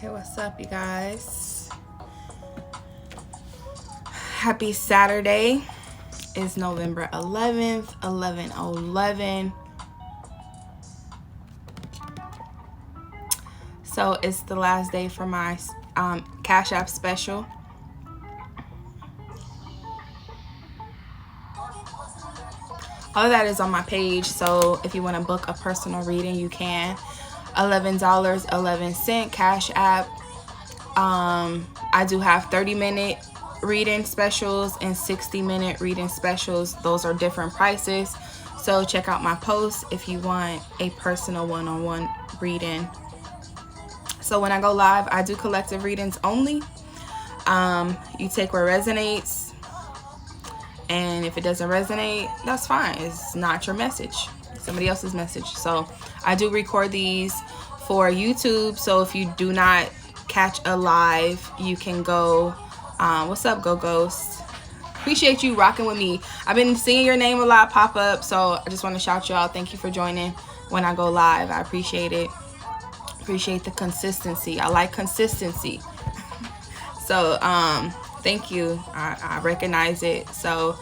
Hey, what's up, you guys? Happy Saturday. It's November 11th, 11/11. So it's the last day for my Cash App special. All of that is on my page, so if you want to book a personal reading, you can. $11.11 Cash App. I do have 30-minute reading specials and 60-minute reading specials. Those are different prices, so check out my post if you want a personal one-on-one reading. So when I go live, I do collective readings only. You take what resonates, and if it doesn't resonate, that's fine. It's not your message, somebody else's message. So I do record these for YouTube, so if you do not catch a live, you can go what's up, Go Ghost? Appreciate you rocking with me. I've been seeing your name a lot pop up, so I just want to shout you out. Thank you for joining when I go live. I appreciate it. Appreciate the consistency. I like consistency. So thank you. I recognize it. So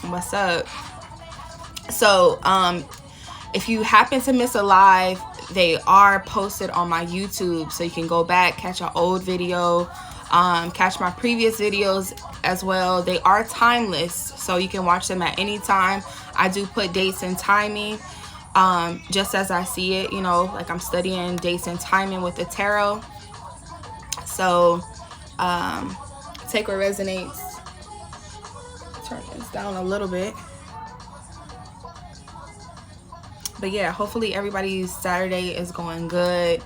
what's up? So if you happen to miss a live, they are posted on my YouTube, so you can go back, catch an old video, catch my previous videos as well. They are timeless, so you can watch them at any time. I do put dates and timing just as I see it, you know, like I'm studying dates and timing with the tarot. So take what resonates. Turn this down a little bit. But yeah, hopefully everybody's Saturday is going good.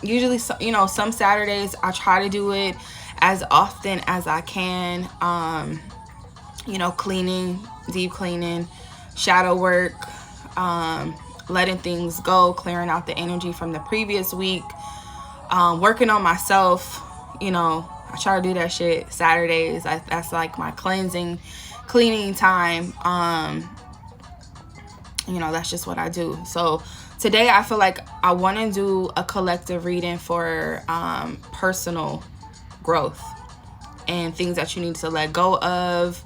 Usually, you know, some Saturdays I try to do it as often as I can. You know, cleaning, deep cleaning, shadow work, letting things go, clearing out the energy from the previous week, working on myself. You know, I try to do that shit Saturdays. That's like my cleaning time. You know, that's just what I do. So today I feel like I want to do a collective reading for personal growth and things that you need to let go of,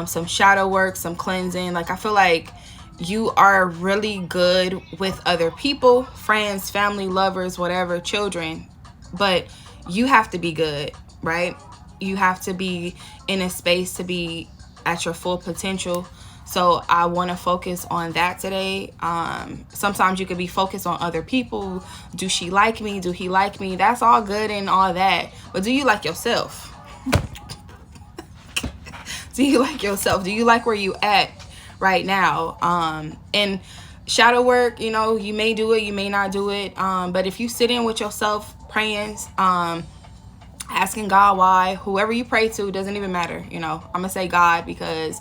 some shadow work, some cleansing. Like, I feel like you are really good with other people, friends, family, lovers, whatever, children, but you have to be good, right? You have to be in a space to be at your full potential. So I want to focus on that today. Sometimes you could be focused on other people. Do she like me? Do he like me? That's all good and all that. But do you like yourself? Do you like yourself? Do you like where you at right now? And shadow work, you know, you may do it, you may not do it. But if you sit in with yourself, praying, asking God why, whoever you pray to, doesn't even matter. You know, I'm going to say God because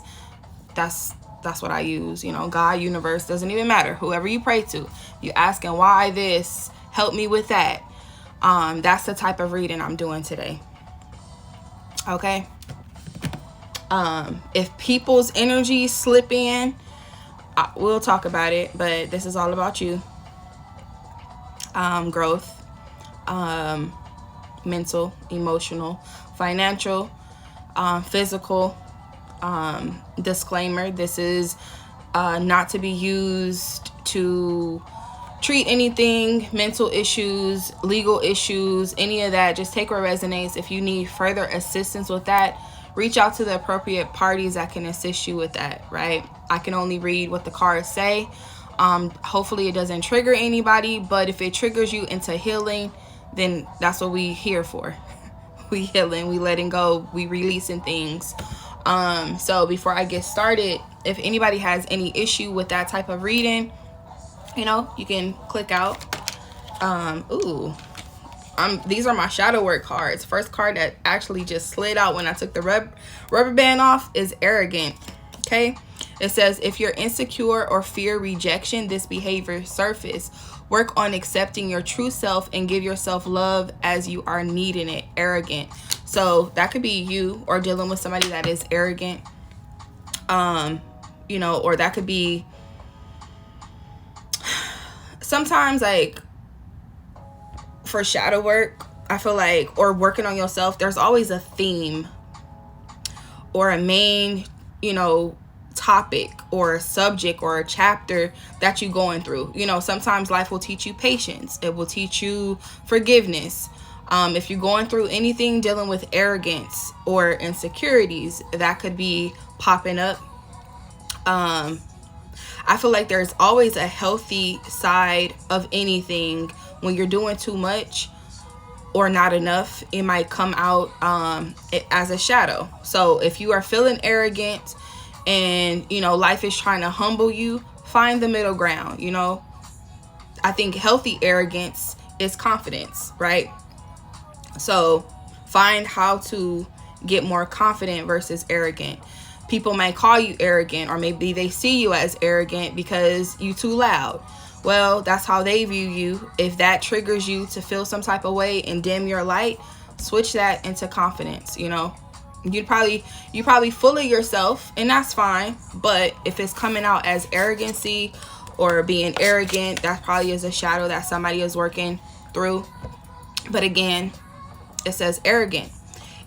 that's what I use, you know, God, universe, doesn't even matter. Whoever you pray to, you asking why this, help me with that. That's the type of reading I'm doing today. Okay. If people's energy slip in, we'll talk about it, but this is all about you. Growth, mental, emotional, financial, physical. Disclaimer, this is not to be used to treat anything, mental issues, legal issues, any of that. Just take what resonates. If you need further assistance with that, reach out to the appropriate parties that can assist you with that, right? I can only read what the cards say. Hopefully it doesn't trigger anybody, but if it triggers you into healing, then that's what we here for. We healing, we letting go, we releasing things. So before I get started, if anybody has any issue with that type of reading, you know, you can click out. These are my shadow work cards. First card that actually just slid out when I took the rubber band off is arrogant. Okay. It says, if you're insecure or fear rejection, this behavior surface. Work on accepting your true self and give yourself love as you are needing it. Arrogant. So that could be you, or dealing with somebody that is arrogant. You know, or that could be sometimes, like, for shadow work, I feel like, or working on yourself, there's always a theme or a main, you know, topic or a subject or a chapter that you're going through. You know, sometimes life will teach you patience. It will teach you forgiveness. If you're going through anything dealing with arrogance or insecurities, that could be popping up. I feel like there's always a healthy side of anything. When you're doing too much or not enough, it might come out as a shadow. So if you are feeling arrogant and, you know, life is trying to humble you, find the middle ground. You know, I think healthy arrogance is confidence, right? So find how to get more confident versus arrogant. People might call you arrogant, or maybe they see you as arrogant because you too loud. Well, that's how they view you. If that triggers you to feel some type of way and dim your light, switch that into confidence. You know, you probably full of yourself, and that's fine. But if it's coming out as arrogancy or being arrogant, that probably is a shadow that somebody is working through. But again, it says arrogant.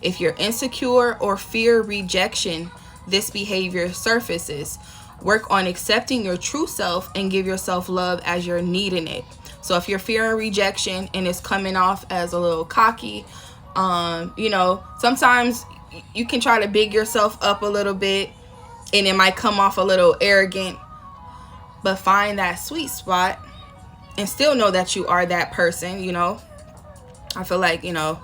If you're insecure or fear rejection, this behavior surfaces. Work on accepting your true self and give yourself love as you're needing it. So if you're fearing rejection and it's coming off as a little cocky, you know, sometimes you can try to big yourself up a little bit and it might come off a little arrogant, but find that sweet spot and still know that you are that person. You know, I feel like, you know,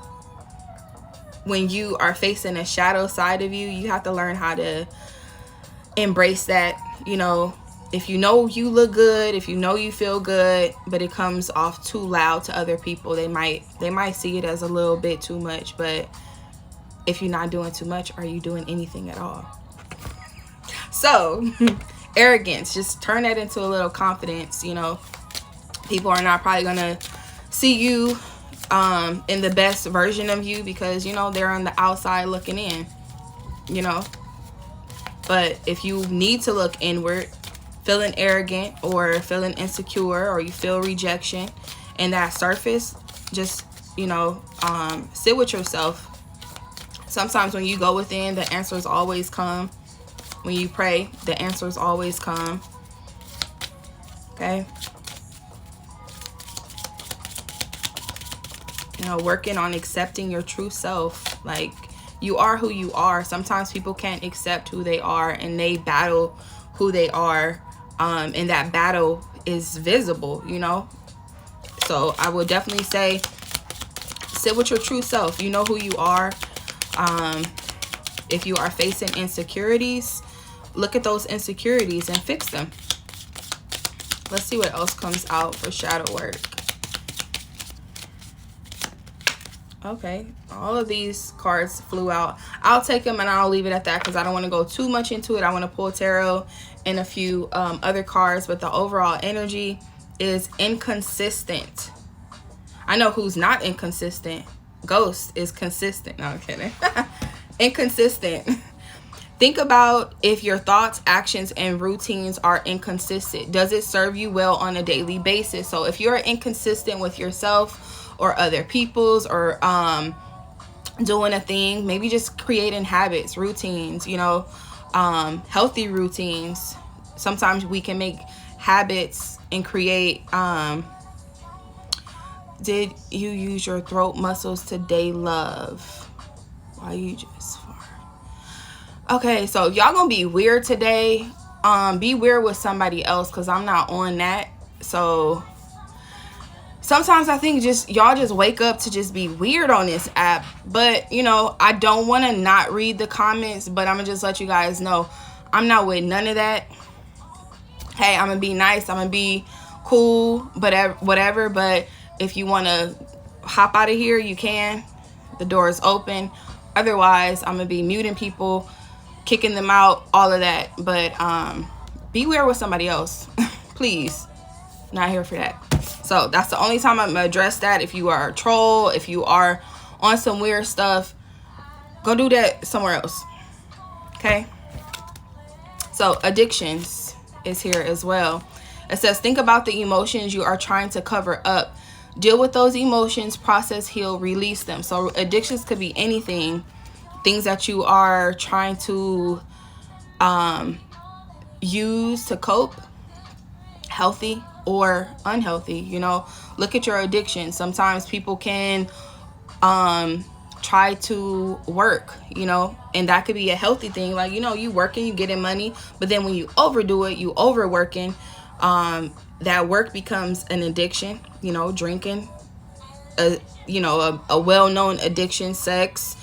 when you are facing a shadow side of you, you have to learn how to embrace that. You know, if you know you look good, if you know you feel good, but it comes off too loud to other people, they might see it as a little bit too much. But if you're not doing too much, are you doing anything at all? So arrogance, just turn that into a little confidence. You know, people are not probably gonna see you in the best version of you because, you know, they're on the outside looking in, you know. But if you need to look inward, feeling arrogant or feeling insecure, or you feel rejection and that surface, just, you know, sit with yourself. Sometimes when you go within, the answers always come. When you pray, the answers always come. Okay. You know, working on accepting your true self. Like, you are who you are. Sometimes people can't accept who they are and they battle who they are. And that battle is visible, you know. So I would definitely say sit with your true self. You know who you are. If you are facing insecurities, look at those insecurities and fix them. Let's see what else comes out for shadow work. Okay, all of these cards flew out. I'll take them and I'll leave it at that because I don't want to go too much into it. I want to pull tarot and a few other cards, but the overall energy is inconsistent. I know who's not inconsistent. Ghost is consistent. No, I'm kidding. Inconsistent. Think about if your thoughts, actions, and routines are inconsistent. Does it serve you well on a daily basis? So if you're inconsistent with yourself or other people's, or doing a thing, maybe just creating habits, routines, you know, healthy routines. Sometimes we can make habits and create. Did you use your throat muscles today, love? Why you just fart? Okay, so y'all gonna be weird today. Be weird with somebody else because I'm not on that. So sometimes I think y'all just wake up to just be weird on this app. But, you know, I don't want to not read the comments, but I'm going to just let you guys know I'm not with none of that. Hey, I'm going to be nice. I'm going to be cool, but whatever. But if you want to hop out of here, you can. The door is open. Otherwise, I'm going to be muting people, kicking them out, all of that. But be weird with somebody else. Please. Not here for that. So that's the only time I'm gonna address that. If you are a troll, if you are on some weird stuff, go do that somewhere else. Okay. So addictions is here as well. It says, think about the emotions you are trying to cover up. deal with those emotions, process, heal, release them. So addictions could be anything, things that you are trying to use to cope, healthy or unhealthy. You know, look at your addiction. Sometimes people can try to work, you know, and that could be a healthy thing. Like, you know, you working, you getting money, but then when you overdo it, you overworking, that work becomes an addiction. You know, drinking, a well-known addiction, sex,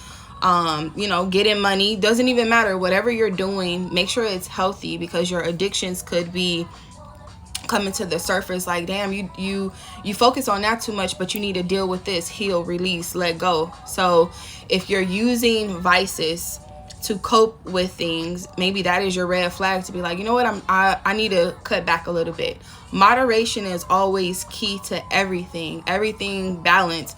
you know, getting money, doesn't even matter. Whatever you're doing, make sure it's healthy, because your addictions could be coming to the surface. Like, damn, you focus on that too much, but you need to deal with this, heal, release, let go. So if you're using vices to cope with things, maybe that is your red flag to be like, you know what, I need to cut back a little bit. Moderation is always key to everything balance.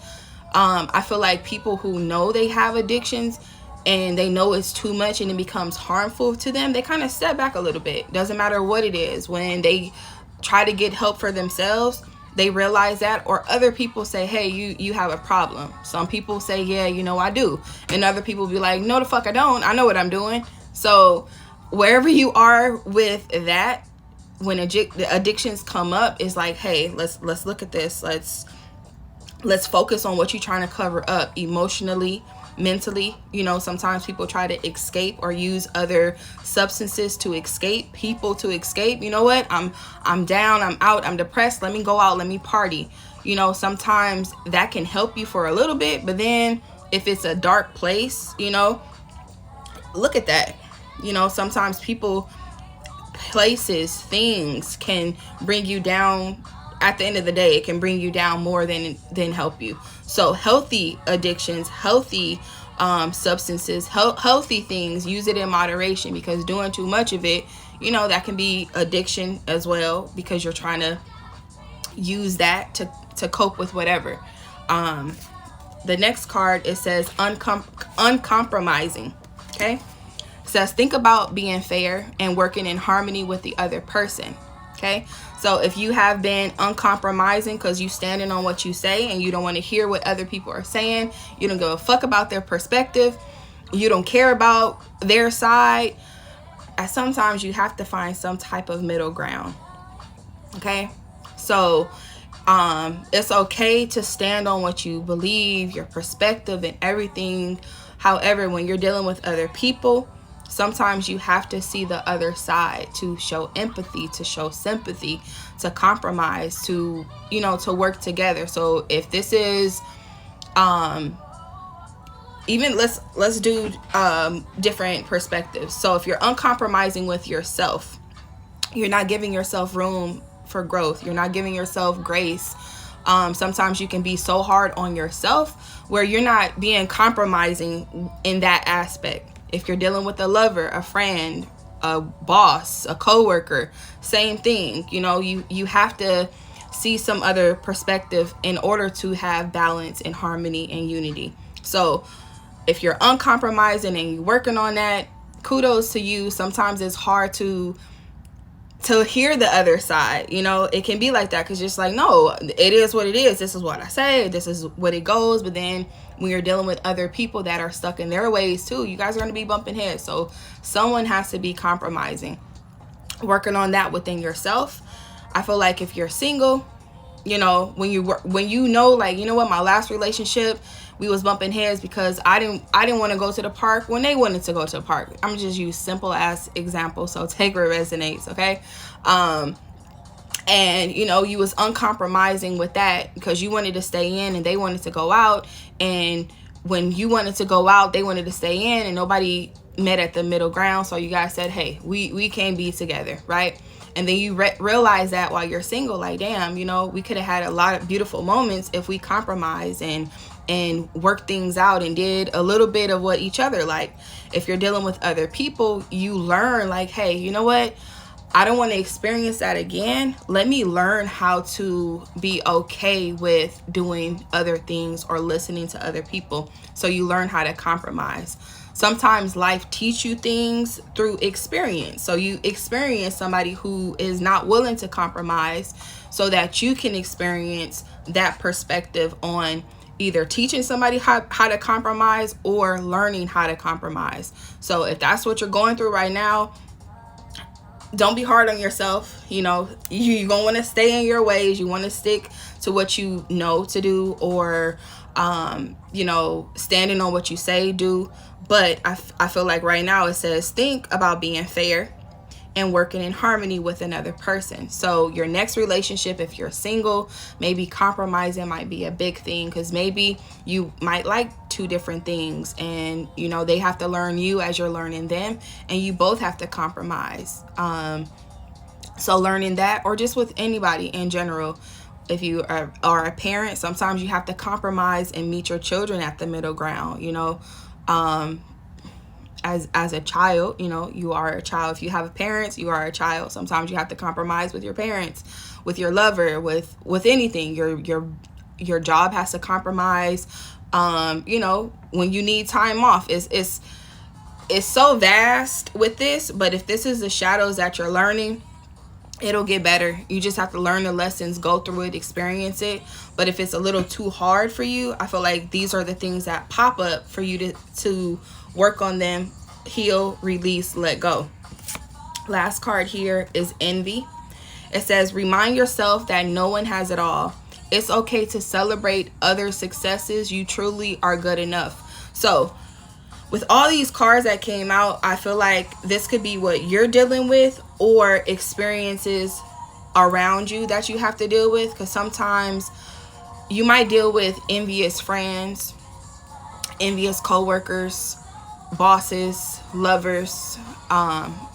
I feel like people who know they have addictions and they know it's too much and it becomes harmful to them, they kind of step back a little bit. Doesn't matter what it is. When they try to get help for themselves, they realize that, or other people say, hey, you have a problem. Some people say, yeah, you know, I do. And other people be like, no, the fuck I don't. I know what I'm doing. So wherever you are with that, when addictions come up, it's like, hey, let's look at this. Let's focus on what you're trying to cover up emotionally, mentally. You know, sometimes people try to escape or use other substances to escape, people to escape. You know what, I'm down, I'm out, I'm depressed, let me go out, let me party. You know, sometimes that can help you for a little bit, but then if it's a dark place, you know, look at that. You know, sometimes people, places, things can bring you down. At the end of the day, it can bring you down more than help you. So healthy addictions, healthy substances, healthy things, use it in moderation, because doing too much of it, you know, that can be addiction as well, because you're trying to use that to cope with whatever. The next card, it says uncompromising. Okay, it says think about being fair and working in harmony with the other person. Okay, so if you have been uncompromising because you standing on what you say and you don't want to hear what other people are saying, you don't give a fuck about their perspective, you don't care about their side, sometimes you have to find some type of middle ground. Okay, so it's okay to stand on what you believe, your perspective and everything. However, when you're dealing with other people, sometimes you have to see the other side to show empathy, to show sympathy, to compromise, to, you know, to work together. So if this is even let's do different perspectives. So if you're uncompromising with yourself, you're not giving yourself room for growth, you're not giving yourself grace. Sometimes you can be so hard on yourself where you're not being compromising in that aspect. If you're dealing with a lover, a friend, a boss, a coworker, same thing. You know, you have to see some other perspective in order to have balance and harmony and unity. So if you're uncompromising and you're working on that, kudos to you. Sometimes it's hard to hear the other side. You know, it can be like that, because just like, no, it is what it is. This is what I say. This is what it goes. But then when you're dealing with other people that are stuck in their ways too, you guys are going to be bumping heads. So someone has to be compromising, working on that within yourself. I feel like if you're single, you know, when you know, like, you know what, my last relationship, we was bumping heads because I didn't want to go to the park when they wanted to go to the park. I'm just use simple ass example, so take where it resonates, okay? And you know, you was uncompromising with that because you wanted to stay in and they wanted to go out, and when you wanted to go out, they wanted to stay in, and nobody met at the middle ground. So you guys said, hey, we can't be together, right? And then you realize that while you're single, like, damn, you know, we could have had a lot of beautiful moments if we compromised and worked things out and did a little bit of what each other like. If you're dealing with other people, you learn, like, hey, you know what? I don't want to experience that again. Let me learn how to be okay with doing other things or listening to other people. So you learn how to compromise. sometimes life teach you things through experience. So you experience somebody who is not willing to compromise so that you can experience that perspective on either teaching somebody how to compromise or learning how to compromise. So if that's what you're going through right now, don't be hard on yourself. You're going to want to stay in your ways. You want to stick to what you know to do, or standing on what you say do. But I feel like right now it says think about being fair and working in harmony with another person. So your next relationship, if you're single, maybe compromising might be a big thing, because maybe you might like two different things, and they have to learn you as you're learning them, and you both have to compromise. So learning that, or just with anybody in general. If you are a parent, sometimes you have to compromise and meet your children at the middle ground. As a child, you are a child. If you have parents, you are a child. Sometimes you have to compromise with your parents, with your lover, with anything. Your job has to compromise. When you need time off, it's so vast with this. But if this is the shadows that you're learning, it'll get better. You just have to learn the lessons, go through it, experience it. But if it's a little too hard for you, I feel like these are the things that pop up for you to work on them, heal, release, let go. Last card here is envy. It says, remind yourself that no one has it all. It's okay to celebrate other successes. You truly are good enough. So with all these cards that came out, I feel like this could be what you're dealing with, or experiences around you that you have to deal with. Because sometimes you might deal with envious friends, envious coworkers, bosses, lovers.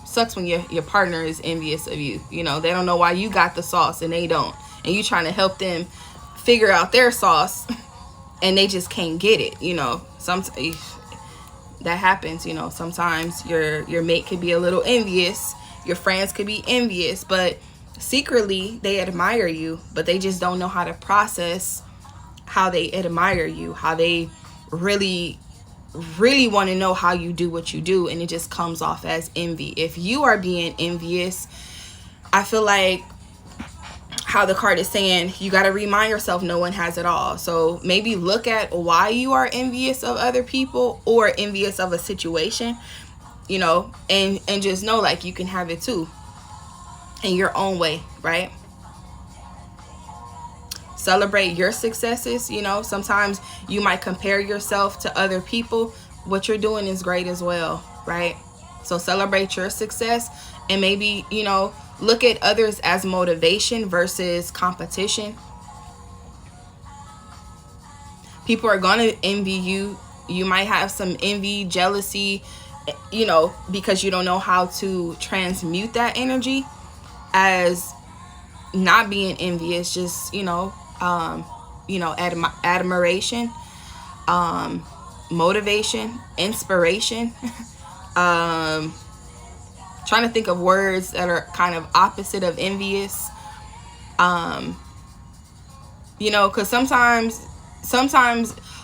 Sucks when your partner is envious of you. They don't know why you got the sauce and they don't, and you trying to help them figure out their sauce and they just can't get it. Sometimes that happens. Sometimes your mate could be a little envious, your friends could be envious, but secretly they admire you, but they just don't know how to process how they admire you, how they really want to know how you do what you do, and it just comes off as envy. If you are being envious, I feel like how the card is saying, you got to remind yourself no one has it all. So maybe look at why you are envious of other people or envious of a situation, and just know like you can have it too in your own way, right? Celebrate your successes. Sometimes you might compare yourself to other people. What you're doing is great as well, right? So celebrate your success, and maybe, look at others as motivation versus competition. People are going to envy you. You might have some envy, jealousy, because you don't know how to transmute that energy as not being envious, just, admiration, motivation, inspiration. Trying to think of words that are kind of opposite of envious. Because sometimes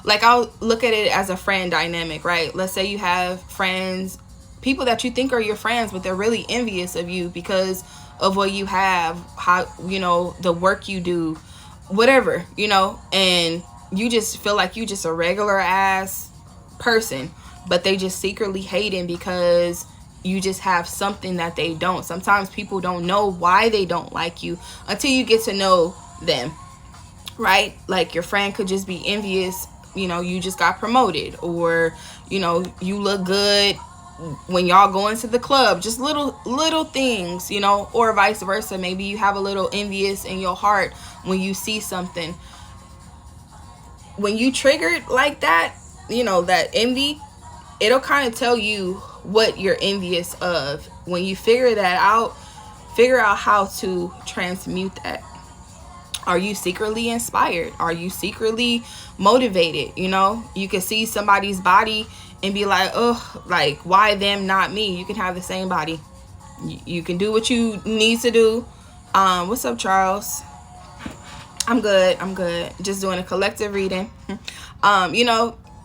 like I'll look at it as a friend dynamic, right? Let's say you have friends, people that you think are your friends, but they're really envious of you because of what you have, how, the work you do, whatever, and you just feel like you just a regular ass person, but they just secretly hating because you just have something that they don't. Sometimes people don't know why they don't like you until you get to know them, right? Like your friend could just be envious, you just got promoted, or you look good when y'all go into the club, just little things, or vice versa. Maybe you have a little envious in your heart when you see something. When you triggered like that, that envy, it'll kind of tell you what you're envious of. When you figure that out, figure out how to transmute that. Are you secretly inspired? Are you secretly motivated? You can see somebody's body and be like, oh, like, why them, not me? You can have the same body. You can do what you need to do. What's up, Charles? I'm good. Just doing a collective reading.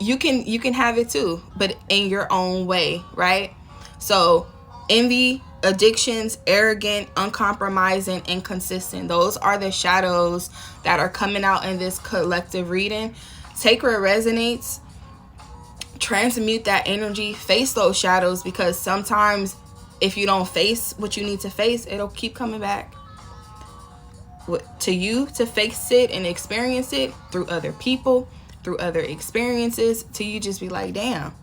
you can have it too, but in your own way, right? So envy, addictions, arrogant, uncompromising, inconsistent, those are the shadows that are coming out in this collective reading. Take where it resonates, transmute that energy, face those shadows, because sometimes if you don't face what you need to face, it'll keep coming back to you to face it and experience it through other people, through other experiences, till you just be like, damn.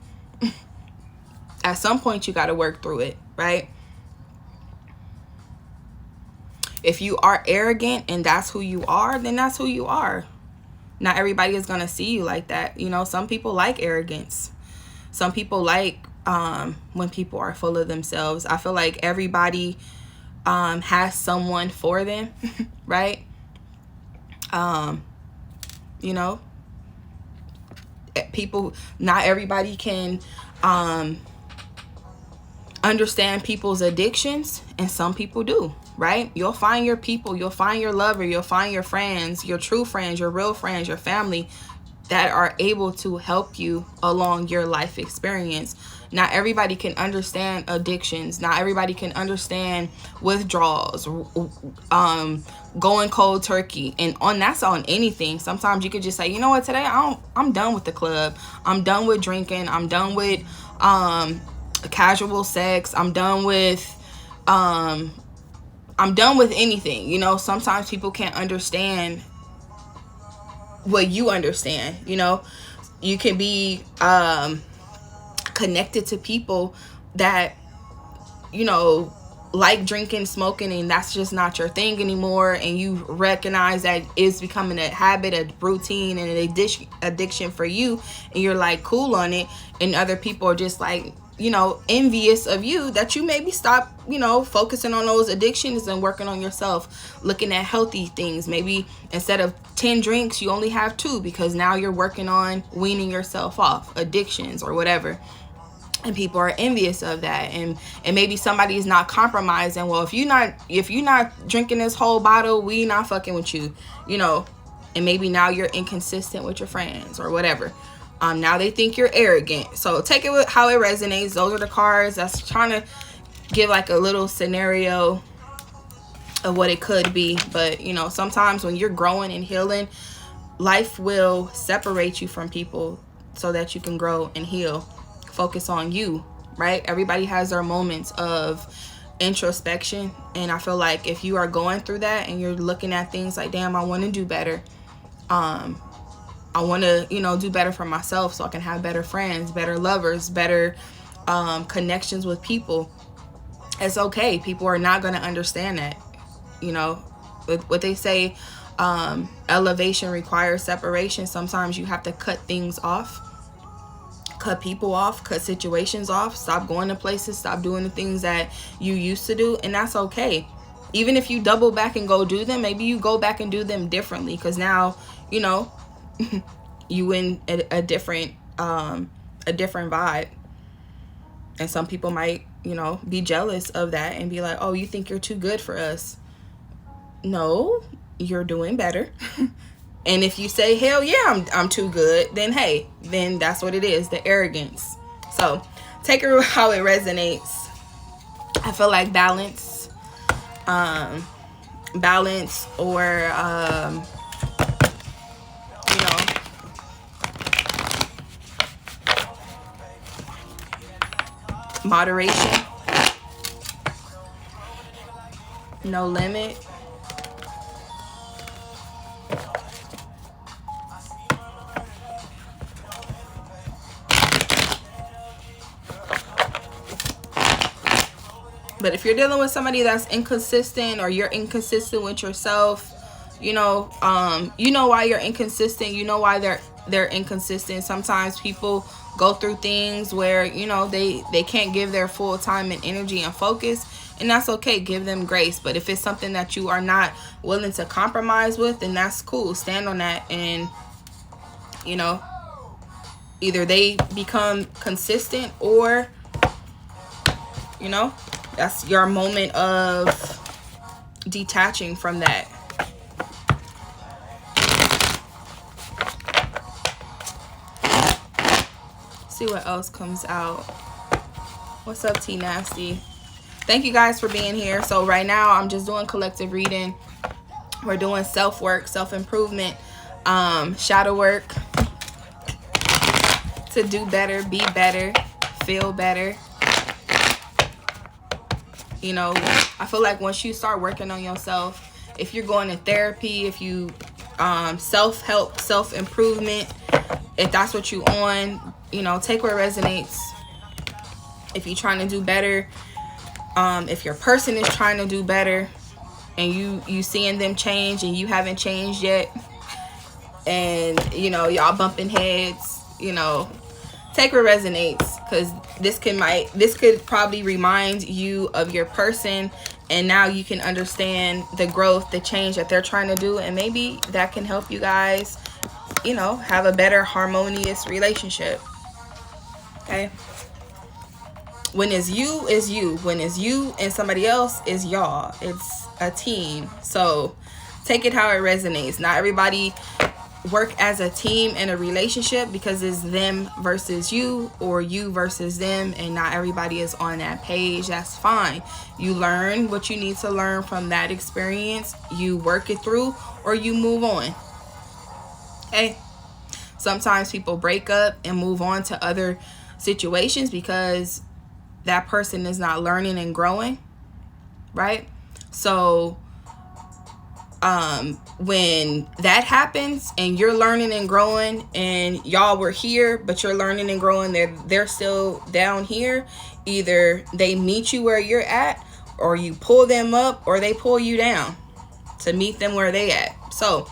At some point you got to work through it, right? If you are arrogant and that's who you are, then that's who you are. Not everybody is going to see you like that. You know, some people like arrogance. Some people like when people are full of themselves. I feel like everybody has someone for them, right? You know, people, not everybody can understand people's addictions, and some people do, right? You'll find your people, you'll find your lover, you'll find your friends, your true friends, your real friends, your family, that are able to help you along your life experience. Not everybody can understand addictions. Not everybody can understand withdrawals, going cold turkey, and that's on anything. Sometimes you could just say, you know what, today I'm done with the club. I'm done with drinking. I'm done with casual sex. I'm done with anything. You know, sometimes people can't understand what you understand. You know, you can be connected to people that, you know, like drinking, smoking, and that's just not your thing anymore, and you recognize that it's becoming a habit, a routine, and an addiction for you, and you're like cool on it, and other people are just like, you know, envious of you that you maybe stop, you know, focusing on those addictions and working on yourself, looking at healthy things. Maybe instead of 10 drinks, you only have 2, because now you're working on weaning yourself off addictions or whatever. And people are envious of that, and maybe somebody is not compromising. Well, if you're not drinking this whole bottle, we not fucking with you, you know. And maybe now you're inconsistent with your friends or whatever. Now they think you're arrogant. So take it with how it resonates. Those are the cards that's trying to give like a little scenario of what it could be. But you know, sometimes when you're growing and healing, life will separate you from people so that you can grow and heal. Focus on you, right? Everybody has their moments of introspection, and I feel like if you are going through that and you're looking at things like, damn, I want to do better, I want to, you know, do better for myself so I can have better friends, better lovers, better connections with people. It's okay. People are not going to understand that. You know, what they say, elevation requires separation. Sometimes you have to cut things off. Cut people off, cut situations off, stop going to places, stop doing the things that you used to do, and that's okay. Even if you double back and go do them, maybe you go back and do them differently, because now, you know, you in a different vibe. And some people might, you know, be jealous of that and be like, oh, you think you're too good for us. No, you're doing better. And if you say, hell yeah, I'm too good, then hey, then that's what it is, the arrogance. So take it how it resonates. I feel like balance or, you know, moderation, no limit. But if you're dealing with somebody that's inconsistent, or you're inconsistent with yourself, you know why you're inconsistent. You know why they're inconsistent. Sometimes people go through things where, you know, they can't give their full time and energy and focus, and that's okay. Give them grace. But if it's something that you are not willing to compromise with, then that's cool. Stand on that, and, you know, either they become consistent, or, you know, that's your moment of detaching from that. see what else comes out. What's up, T Nasty? Thank you guys for being here. So right now I'm just doing collective reading. We're doing self-work, self-improvement, shadow work to do better, be better, feel better. You know, I feel like once you start working on yourself, if you're going to therapy, if you self-help, self-improvement, if that's what you on, you know, take what resonates. If you're trying to do better, if your person is trying to do better and you seeing them change and you haven't changed yet, and you know, y'all bumping heads, you know, take what resonates, because this could probably remind you of your person, and now you can understand the growth, the change that they're trying to do, and maybe that can help you guys, you know, have a better harmonious relationship. Okay, when it's you, is you. When it's you and somebody else, is y'all. It's a team. So take it how it resonates. Not everybody work as a team in a relationship, because it's them versus you or you versus them, and not everybody is on that page. That's fine. You learn what you need to learn from that experience, you work it through, or you move on. Okay, sometimes people break up and move on to other situations because that person is not learning and growing, right? So when that happens and you're learning and growing, and y'all were here but you're learning and growing, they're still down here, either they meet you where you're at, or you pull them up, or they pull you down to meet them where they at. So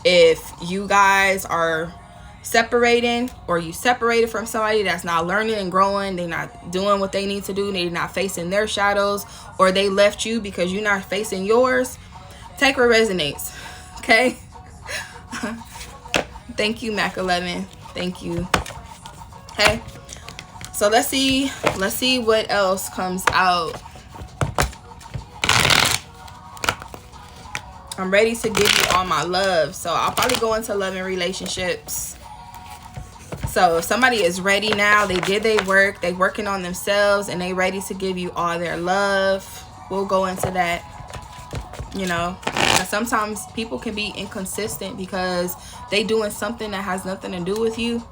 if you guys are separating, or you separated from somebody that's not learning and growing, they're not doing what they need to do, they're not facing their shadows, or they left you because you're not facing yours, take what resonates. Okay. Thank you, Mac 11. Thank you. Okay, so let's see what else comes out. I'm ready to give you all my love, so I'll probably go into love and relationships. So if somebody is ready now, they did their work, they working on themselves, and they ready to give you all their love, we'll go into that. You know, sometimes people can be inconsistent because they doing something that has nothing to do with you,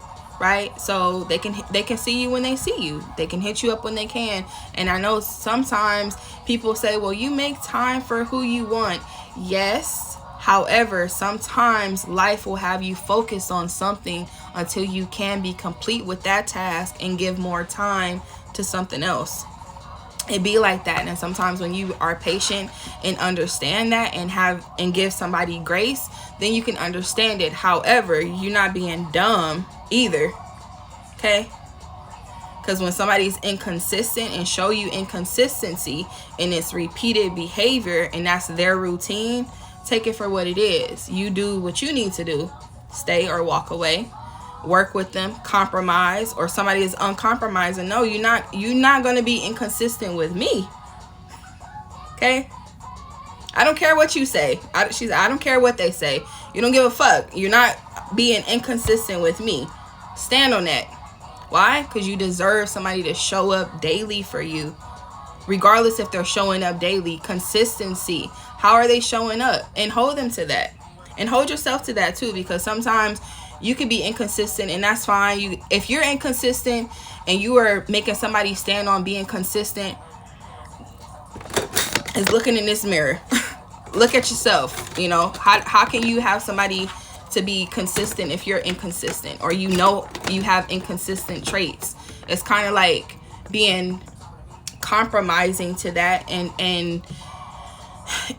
right? So they can see you when they see you, they can hit you up when they can. And I know sometimes people say, well, you make time for who you want. Yes, however, sometimes life will have you focus on something until you can be complete with that task and give more time to something else. It be like that. And sometimes when you are patient and understand that and give somebody grace, then you can understand it. However, you're not being dumb either. Okay, because when somebody's inconsistent and show you inconsistency and it's repeated behavior and that's their routine, take it for what it is. You do what you need to do. Stay or walk away. Work with them, compromise, or somebody is uncompromising. No, you're not going to be inconsistent with me. Okay? I don't care what you say. I don't care what they say. You don't give a fuck. You're not being inconsistent with me. Stand on that. Why? Because you deserve somebody to show up daily for you. Regardless if they're showing up daily. Consistency. How are they showing up? And hold them to that. And hold yourself to that too, because sometimes you can be inconsistent, and that's fine. If you're inconsistent and you are making somebody stand on being consistent, is looking in this mirror. Look at yourself. You know, how can you have somebody to be consistent if you're inconsistent, or you know you have inconsistent traits? It's kind of like being compromising to that and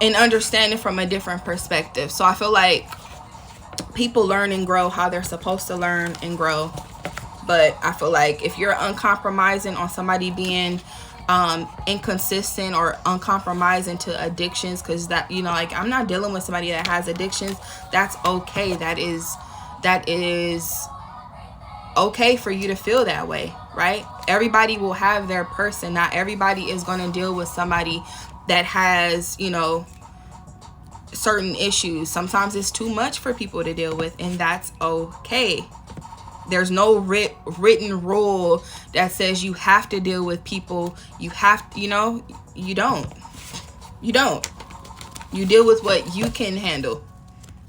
understanding from a different perspective. So I feel like people learn and grow how they're supposed to learn and grow. But I feel like if you're uncompromising on somebody being inconsistent or uncompromising to addictions, because that, you know, like, I'm not dealing with somebody that has addictions. That's okay. That is okay for you to feel that way, right? Everybody will have their person. Not everybody is going to deal with somebody that has, you know, certain issues. Sometimes it's too much for people to deal with, and that's okay. There's no written rule that says you have to deal with people. You have, you know, you don't. You don't. You deal with what you can handle.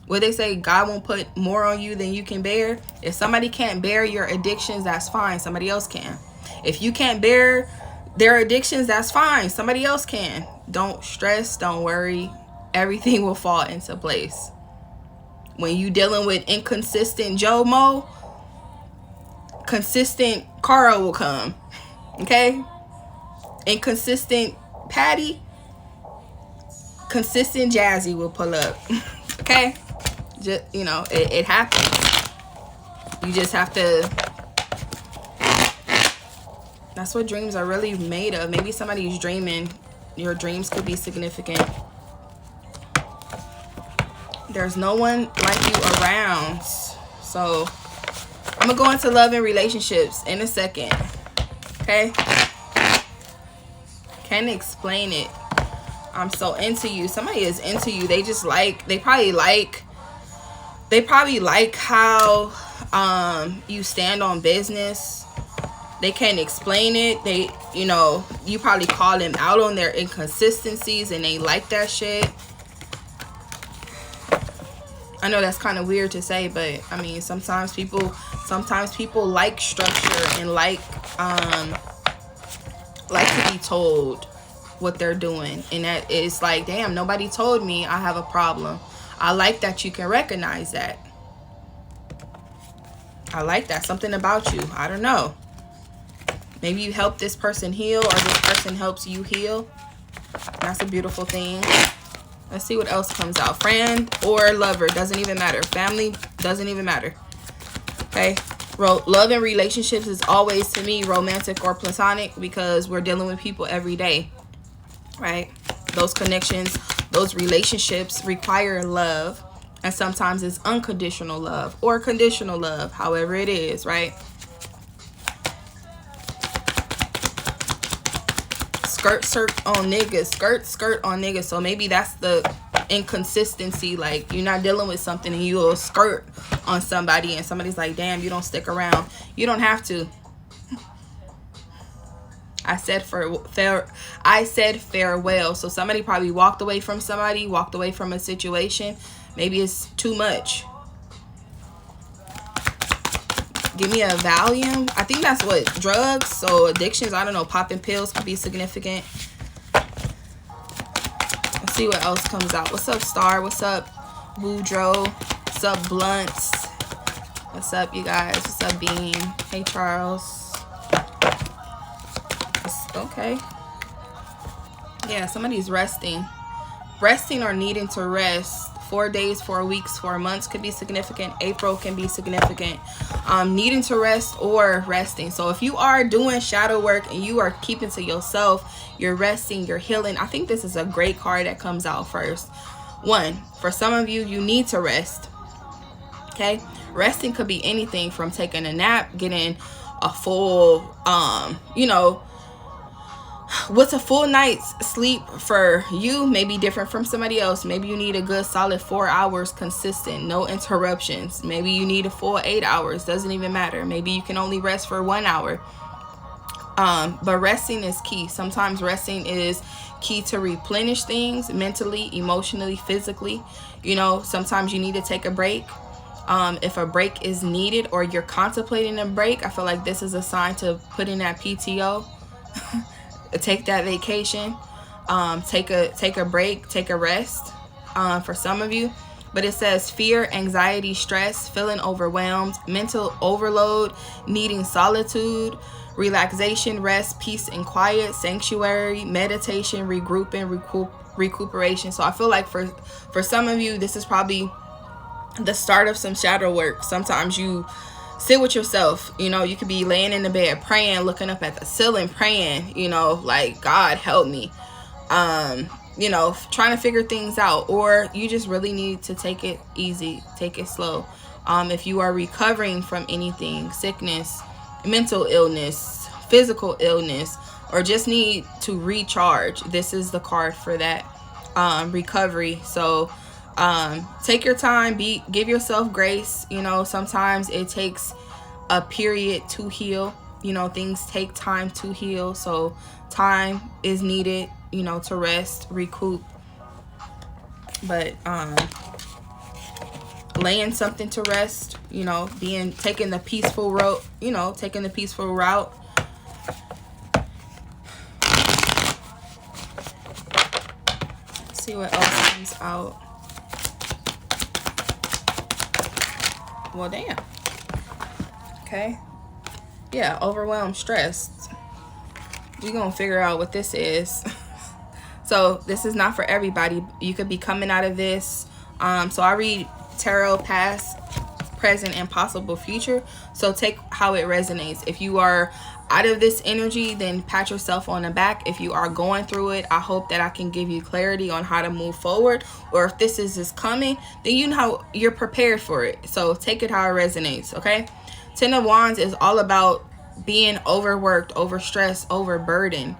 What they say, God won't put more on you than you can bear. If somebody can't bear your addictions, that's fine. Somebody else can. If you can't bear their addictions, that's fine. Somebody else can. Don't stress. Don't worry. Everything will fall into place. When you dealing with inconsistent Joe Mo, consistent Carl will come. Okay? Inconsistent Patty, consistent Jazzy will pull up. Okay? Just, you know, it happens. You just have to. That's what dreams are really made of. Maybe somebody's dreaming. Your dreams could be significant. There's no one like you around. So I'm gonna go into love and relationships in a second. Okay? Can't explain it. I'm so into you. Somebody is into you. They just like, they probably like how you stand on business. They can't explain it. They, you know, you probably call them out on their inconsistencies and they like that shit. I know that's kind of weird to say, but I mean, sometimes people like structure and like to be told what they're doing, and that it's like, damn, nobody told me I have a problem. I like that you can recognize that. I like that. Something about you. I don't know. Maybe you help this person heal, or this person helps you heal. That's a beautiful thing. Let's see what else comes out. Friend or lover, doesn't even matter. Family, doesn't even matter. Okay? Love and relationships is always, to me, romantic or platonic, because we're dealing with people every day. Right? Those connections, those relationships require love. And sometimes it's unconditional love or conditional love, however it is, right? Skirt on niggas. Skirt on niggas. So maybe that's the inconsistency. Like, you're not dealing with something and you'll skirt on somebody and somebody's like, damn, you don't stick around. You don't have to. I said farewell. So somebody probably walked away from somebody, walked away from a situation. Maybe it's too much. Give me a Valium. I think that's what, drugs. So addictions, I don't know, popping pills could be significant. Let's see what else comes out. What's up, Star? What's up, Woodrow? What's up, Blunts? What's up, you guys? What's up, Bean? Hey, Charles. Okay. Yeah, somebody's resting. Resting or needing to rest. 4 days, 4 weeks, 4 months could be significant. April can be significant. Needing to rest or resting. So if you are doing shadow work and you are keeping to yourself, you're resting, you're healing, I think this is a great card that comes out first. One, for some of you, you need to rest. Okay? Resting could be anything from taking a nap, getting a full, you know, what's a full night's sleep for you may be different from somebody else. Maybe you need a good solid 4 hours consistent, no interruptions. Maybe you need a full 8 hours, doesn't even matter. Maybe you can only rest for 1 hour. But resting is key. Sometimes resting is key to replenish things mentally, emotionally, physically. You know, sometimes you need to take a break. If a break is needed or you're contemplating a break, I feel like this is a sign to put in that PTO. Take that vacation, take a break, take a rest, for some of you. But it says fear, anxiety, stress, feeling overwhelmed, mental overload, needing solitude, relaxation, rest, peace and quiet, sanctuary, meditation, regrouping, recuperation. So I feel like for some of you, this is probably the start of some shadow work. Sometimes you sit with yourself. You know, you could be laying in the bed praying, looking up at the ceiling praying, you know, like, God help me, you know, trying to figure things out. Or you just really need to take it easy, take it slow. If you are recovering from anything, sickness, mental illness, physical illness, or just need to recharge, this is the card for that, recovery. So take your time, give yourself grace. You know, sometimes it takes a period to heal. You know, things take time to heal, so time is needed, you know, to rest, recoup. But laying something to rest, you know, taking the peaceful route, you know, taking the peaceful route. Let's see what else comes out. Well, damn. Okay. Yeah, overwhelmed, stressed. We're gonna figure out what this is. So this is not for everybody. You could be coming out of this. So I read tarot past, present, and possible future. So take how it resonates. If you are out of this energy, then pat yourself on the back. If you are going through it, I hope that I can give you clarity on how to move forward. Or if this is coming, then you know you're prepared for it. So take it how it resonates, okay? Ten of Wands is all about being overworked, overstressed, overburdened.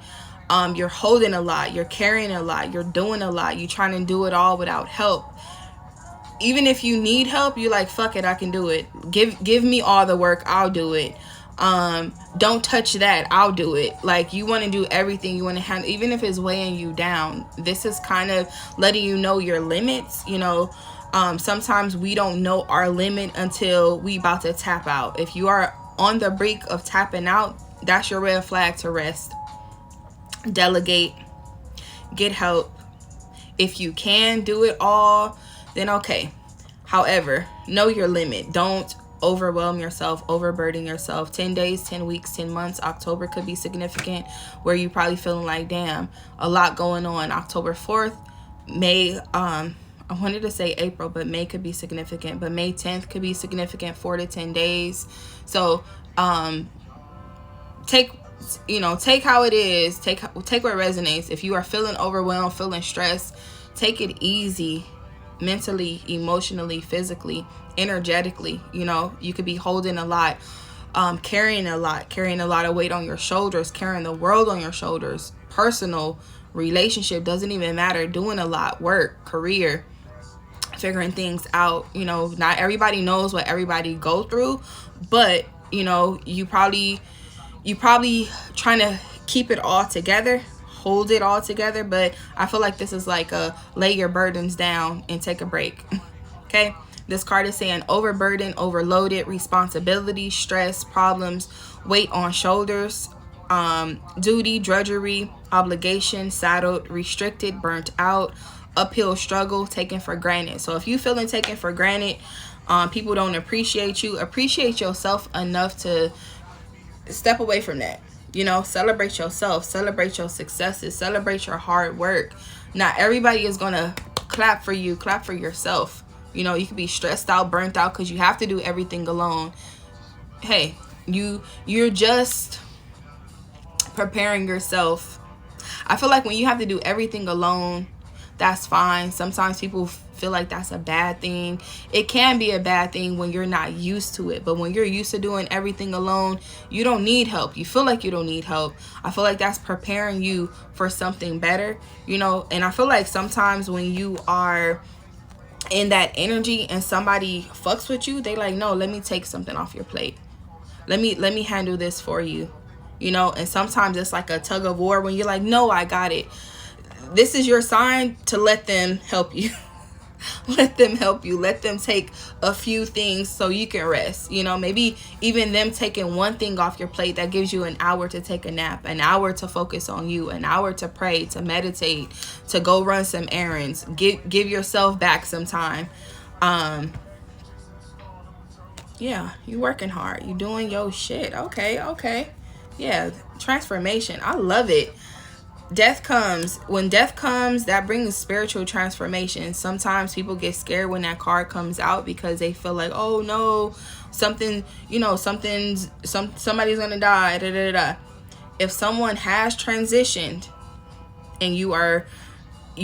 You're holding a lot, you're carrying a lot, you're doing a lot, you're trying to do it all without help. Even if you need help, you're like, fuck it, I can do it. Give me all the work, I'll do it. Don't touch that, I'll do it. Like, you want to do everything, you want to handle, even if it's weighing you down. This is kind of letting you know your limits. You know, sometimes we don't know our limit until we about to tap out. If you are on the brink of tapping out, that's your red flag to rest. Delegate, get help. If you can do it all, then okay. However, know your limit. Don't overwhelm yourself, overburden yourself. 10 days, 10 weeks, 10 months. October could be significant, where you probably feeling like, damn, a lot going on. October 4th, May, I wanted to say April, but May could be significant. But May 10th could be significant, 4 to 10 days. So take how it is. Take what resonates. If you are feeling overwhelmed, feeling stressed, take it easy, mentally, emotionally, physically, energetically. You know, you could be holding a lot, carrying a lot of weight on your shoulders, carrying the world on your shoulders. Personal, relationship, doesn't even matter. Doing a lot, work, career, figuring things out. You know, not everybody knows what everybody go through, but you know, you probably trying to keep it all together, hold it all together. But I feel like this is like a lay your burdens down and take a break. Okay, this card is saying overburdened, overloaded, responsibility, stress, problems, weight on shoulders, duty, drudgery, obligation, saddled, restricted, burnt out, uphill struggle, taken for granted. So if you feeling taken for granted, people don't appreciate you, appreciate yourself enough to step away from that. You know, celebrate yourself, celebrate your successes, celebrate your hard work. Not everybody is gonna clap for you, clap for yourself. You know, you could be stressed out, burnt out because you have to do everything alone. Hey, you're just preparing yourself. I feel like when you have to do everything alone, that's fine. Sometimes people feel like that's a bad thing. It can be a bad thing when you're not used to it. But when you're used to doing everything alone, you don't need help. You feel like you don't need help. I feel like that's preparing you for something better, you know. And I feel like sometimes when you are in that energy and somebody fucks with you, they like, no, let me take something off your plate. Let me handle this for you, you know. And sometimes it's like a tug of war when you're like, no, I got it. This is your sign to let them help you. Let them help you. Let them take a few things so you can rest. You know, maybe even them taking one thing off your plate that gives you an hour to take a nap, an hour to focus on you, an hour to pray, to meditate, to go run some errands. Give yourself back some time. Yeah, you working hard. You doing your shit. Okay. Yeah, transformation. I love it. Death comes. When death comes, that brings spiritual transformation. Sometimes people get scared when that card comes out because they feel like, oh no, something, you know, somebody's gonna die. Da, da, da. If someone has transitioned and you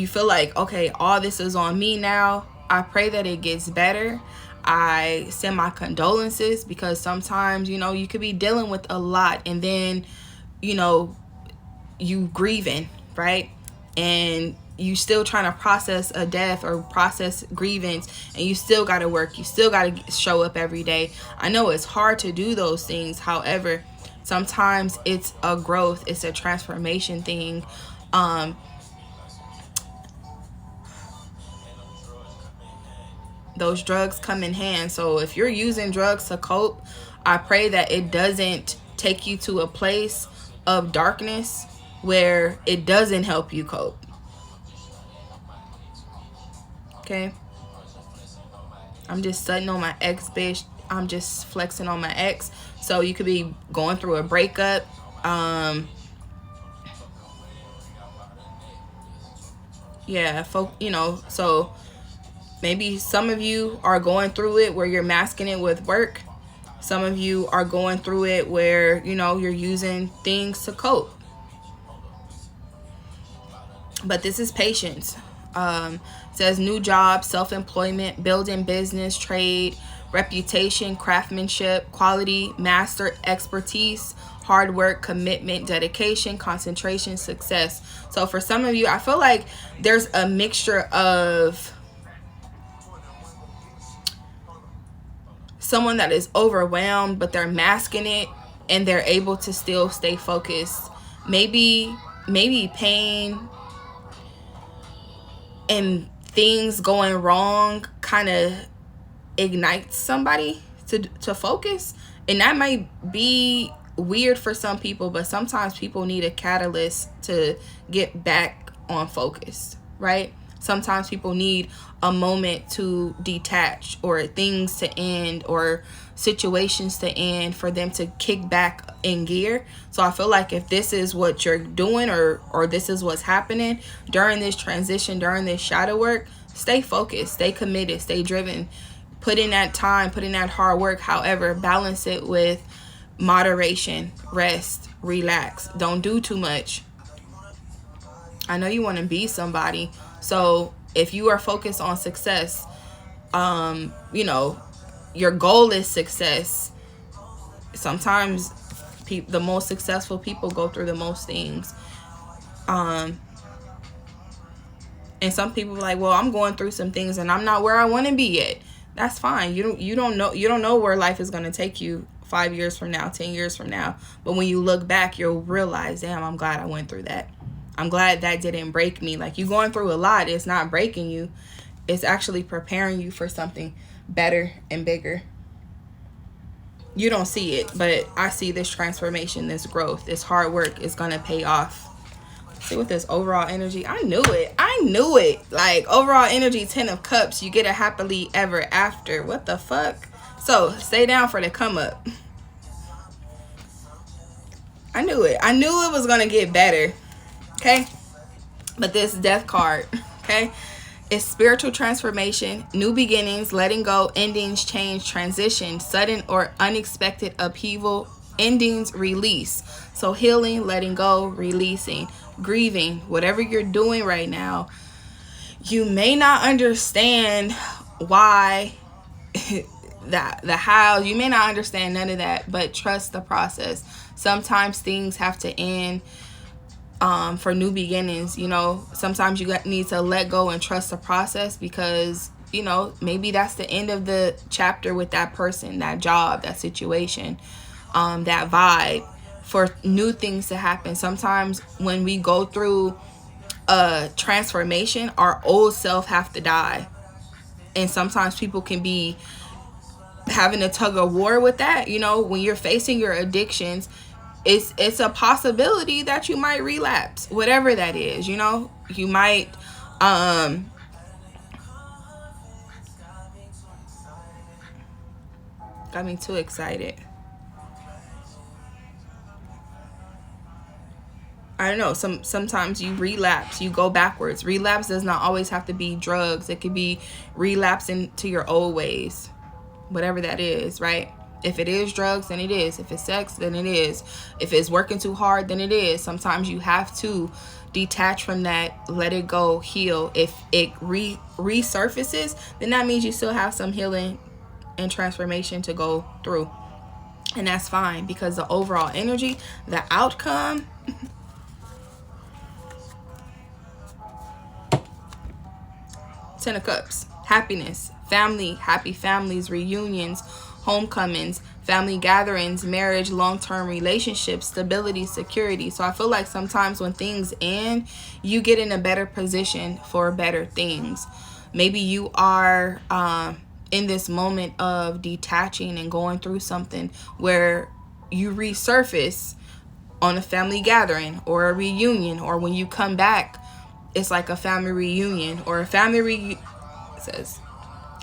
feel like, okay, all this is on me now, I pray that it gets better. I send my condolences, because sometimes, you know, you could be dealing with a lot and then, you know, you grieving, right? And you still trying to process a death or process grievance, and you still got to work, you still got to show up every day. I know it's hard to do those things. However, sometimes it's a growth, it's a transformation thing. Those drugs come in hand. So if you're using drugs to cope, I pray that it doesn't take you to a place of darkness where it doesn't help you cope. Okay? I'm just sitting on my ex, bitch. I'm just flexing on my ex. So you could be going through a breakup. Yeah, so maybe some of you are going through it where you're masking it with work. Some of you are going through it where, you're using things to cope. But this is patience. Says new job, self-employment, building business, trade, reputation, craftsmanship, quality, master expertise, hard work, commitment, dedication, concentration, success. So for some of you, I feel like there's a mixture of someone that is overwhelmed, but they're masking it and they're able to still stay focused. Maybe pain and things going wrong kind of ignites somebody to focus. And that might be weird for some people, but sometimes people need a catalyst to get back on focus, right? Sometimes people need a moment to detach, or things to end, or situations to end for them to kick back in gear. So I feel like if this is what you're doing, or this is what's happening during this transition, during this shadow work, stay focused, stay committed, stay driven, put in that time, put in that hard work. However, balance it with moderation, rest, relax. Don't do too much. I know you want to be somebody. So if you are focused on success, your goal is success. Sometimes the most successful people go through the most things. And some people are like, well, I'm going through some things and I'm not where I want to be yet. That's fine. You don't know where life is going to take you 5 years from now, 10 years from now. But when you look back, you'll realize, damn, I'm glad I went through that. I'm glad that didn't break me. Like, you going through a lot, it's not breaking you. It's actually preparing you for something better and bigger. You don't see it, but I see this transformation, this growth, this hard work is going to pay off. See, with this overall energy, I knew it. Like, overall energy, 10 of cups, you get a happily ever after. What the fuck? So stay down for the come up. I knew it was going to get better. Okay, but this death card, okay, is spiritual transformation, new beginnings, letting go, endings, change, transition, sudden or unexpected upheaval, endings, release. So healing, letting go, releasing, grieving, whatever you're doing right now. You may not understand why, the how, you may not understand none of that, but trust the process. Sometimes things have to end. For new beginnings, sometimes you need to let go and trust the process, because maybe that's the end of the chapter with that person, that job, that situation, that vibe, for new things to happen. Sometimes when we go through a transformation, our old self have to die, and sometimes people can be having a tug of war with that. When you're facing your addictions, it's a possibility that you might relapse, whatever that is. You might got me too excited. I don't know, sometimes you relapse, you go backwards. Relapse does not always have to be drugs. It could be relapsing to your old ways, whatever that is, right? If it is drugs, then it is. If it's sex, then it is. If it's working too hard, then it is. Sometimes you have to detach from that, let it go, heal. If it resurfaces, then that means you still have some healing and transformation to go through. And that's fine, because the overall energy, the outcome, Ten of Cups, happiness, family, happy families, reunions, homecomings, family gatherings, marriage, long-term relationships, stability, security. So I feel like sometimes when things end, you get in a better position for better things. Maybe you are in this moment of detaching and going through something where you resurface on a family gathering or a reunion, or when you come back, it's like a family reunion or a family reunion. It says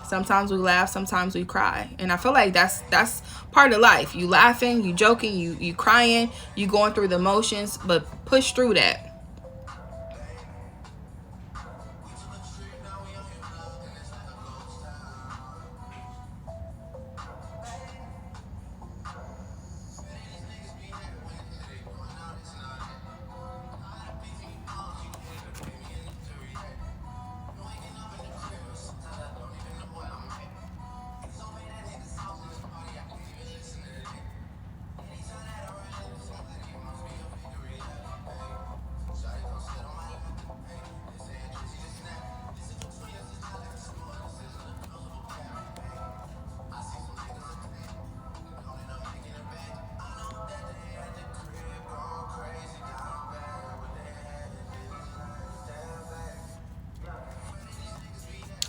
sometimes we laugh, sometimes we cry, and I feel like that's part of life. You laughing, you joking, you crying, you going through the motions, but push through that.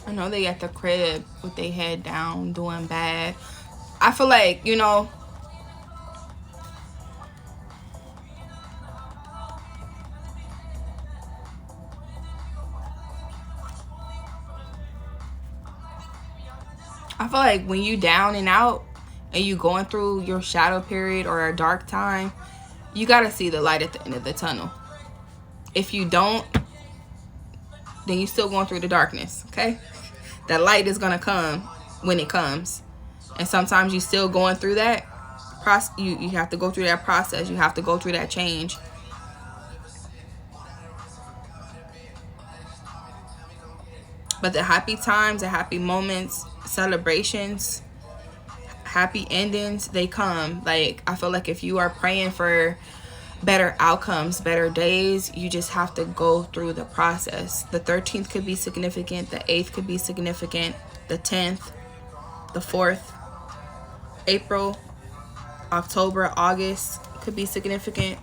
I know they at the crib with their head down, doing bad. I feel like, I feel like when you down and out and you going through your shadow period or a dark time, you got to see the light at the end of the tunnel. If you don't, then you still going through the darkness, okay? That light is going to come when it comes. And sometimes you still going through that. You have to go through that process. You have to go through that change. But the happy times, the happy moments, celebrations, happy endings, they come. Like, I feel like if you are praying for better outcomes, better days, you just have to go through the process. The 13th could be significant. The 8th could be significant. The 10th, the 4th, April, October, August could be significant.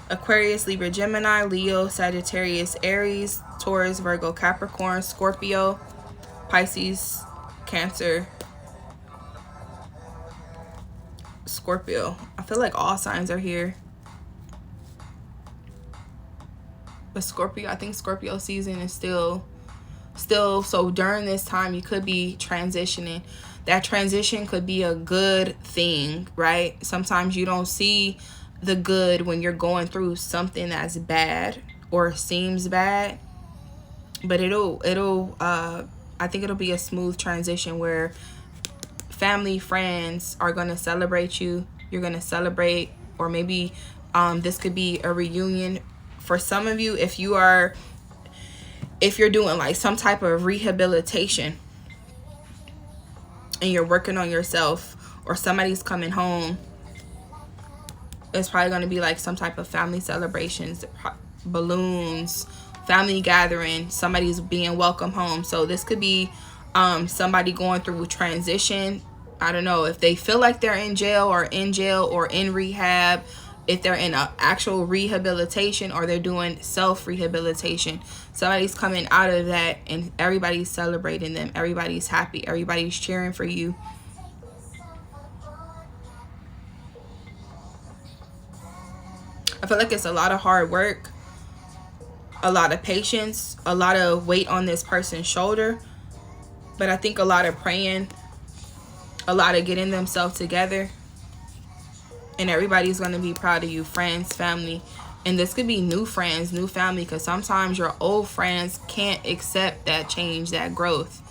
Aquarius, Libra, Gemini, Leo, Sagittarius, Aries, Taurus, Virgo, Capricorn, Scorpio, Pisces, Cancer, Scorpio. I feel like all signs are here. But Scorpio, I think Scorpio season is still, so during this time you could be transitioning. That transition could be a good thing, right? Sometimes you don't see the good when you're going through something that's bad or seems bad, but I think it'll be a smooth transition where family, friends are going to celebrate you. You're going to celebrate, or maybe this could be a reunion for some of you. If you're doing like some type of rehabilitation and you're working on yourself, or somebody's coming home, it's probably going to be like some type of family celebrations, balloons, family gathering, somebody's being welcome home. So this could be somebody going through transition. I don't know if they feel like they're in jail or in rehab, if they're in an actual rehabilitation or they're doing self-rehabilitation. Somebody's coming out of that and everybody's celebrating them. Everybody's happy. Everybody's cheering for you. I feel like it's a lot of hard work, a lot of patience, a lot of weight on this person's shoulder. But I think a lot of praying, a lot of getting themselves together. And everybody's going to be proud of you, friends, family. And this could be new friends, new family, because sometimes your old friends can't accept that change, that growth.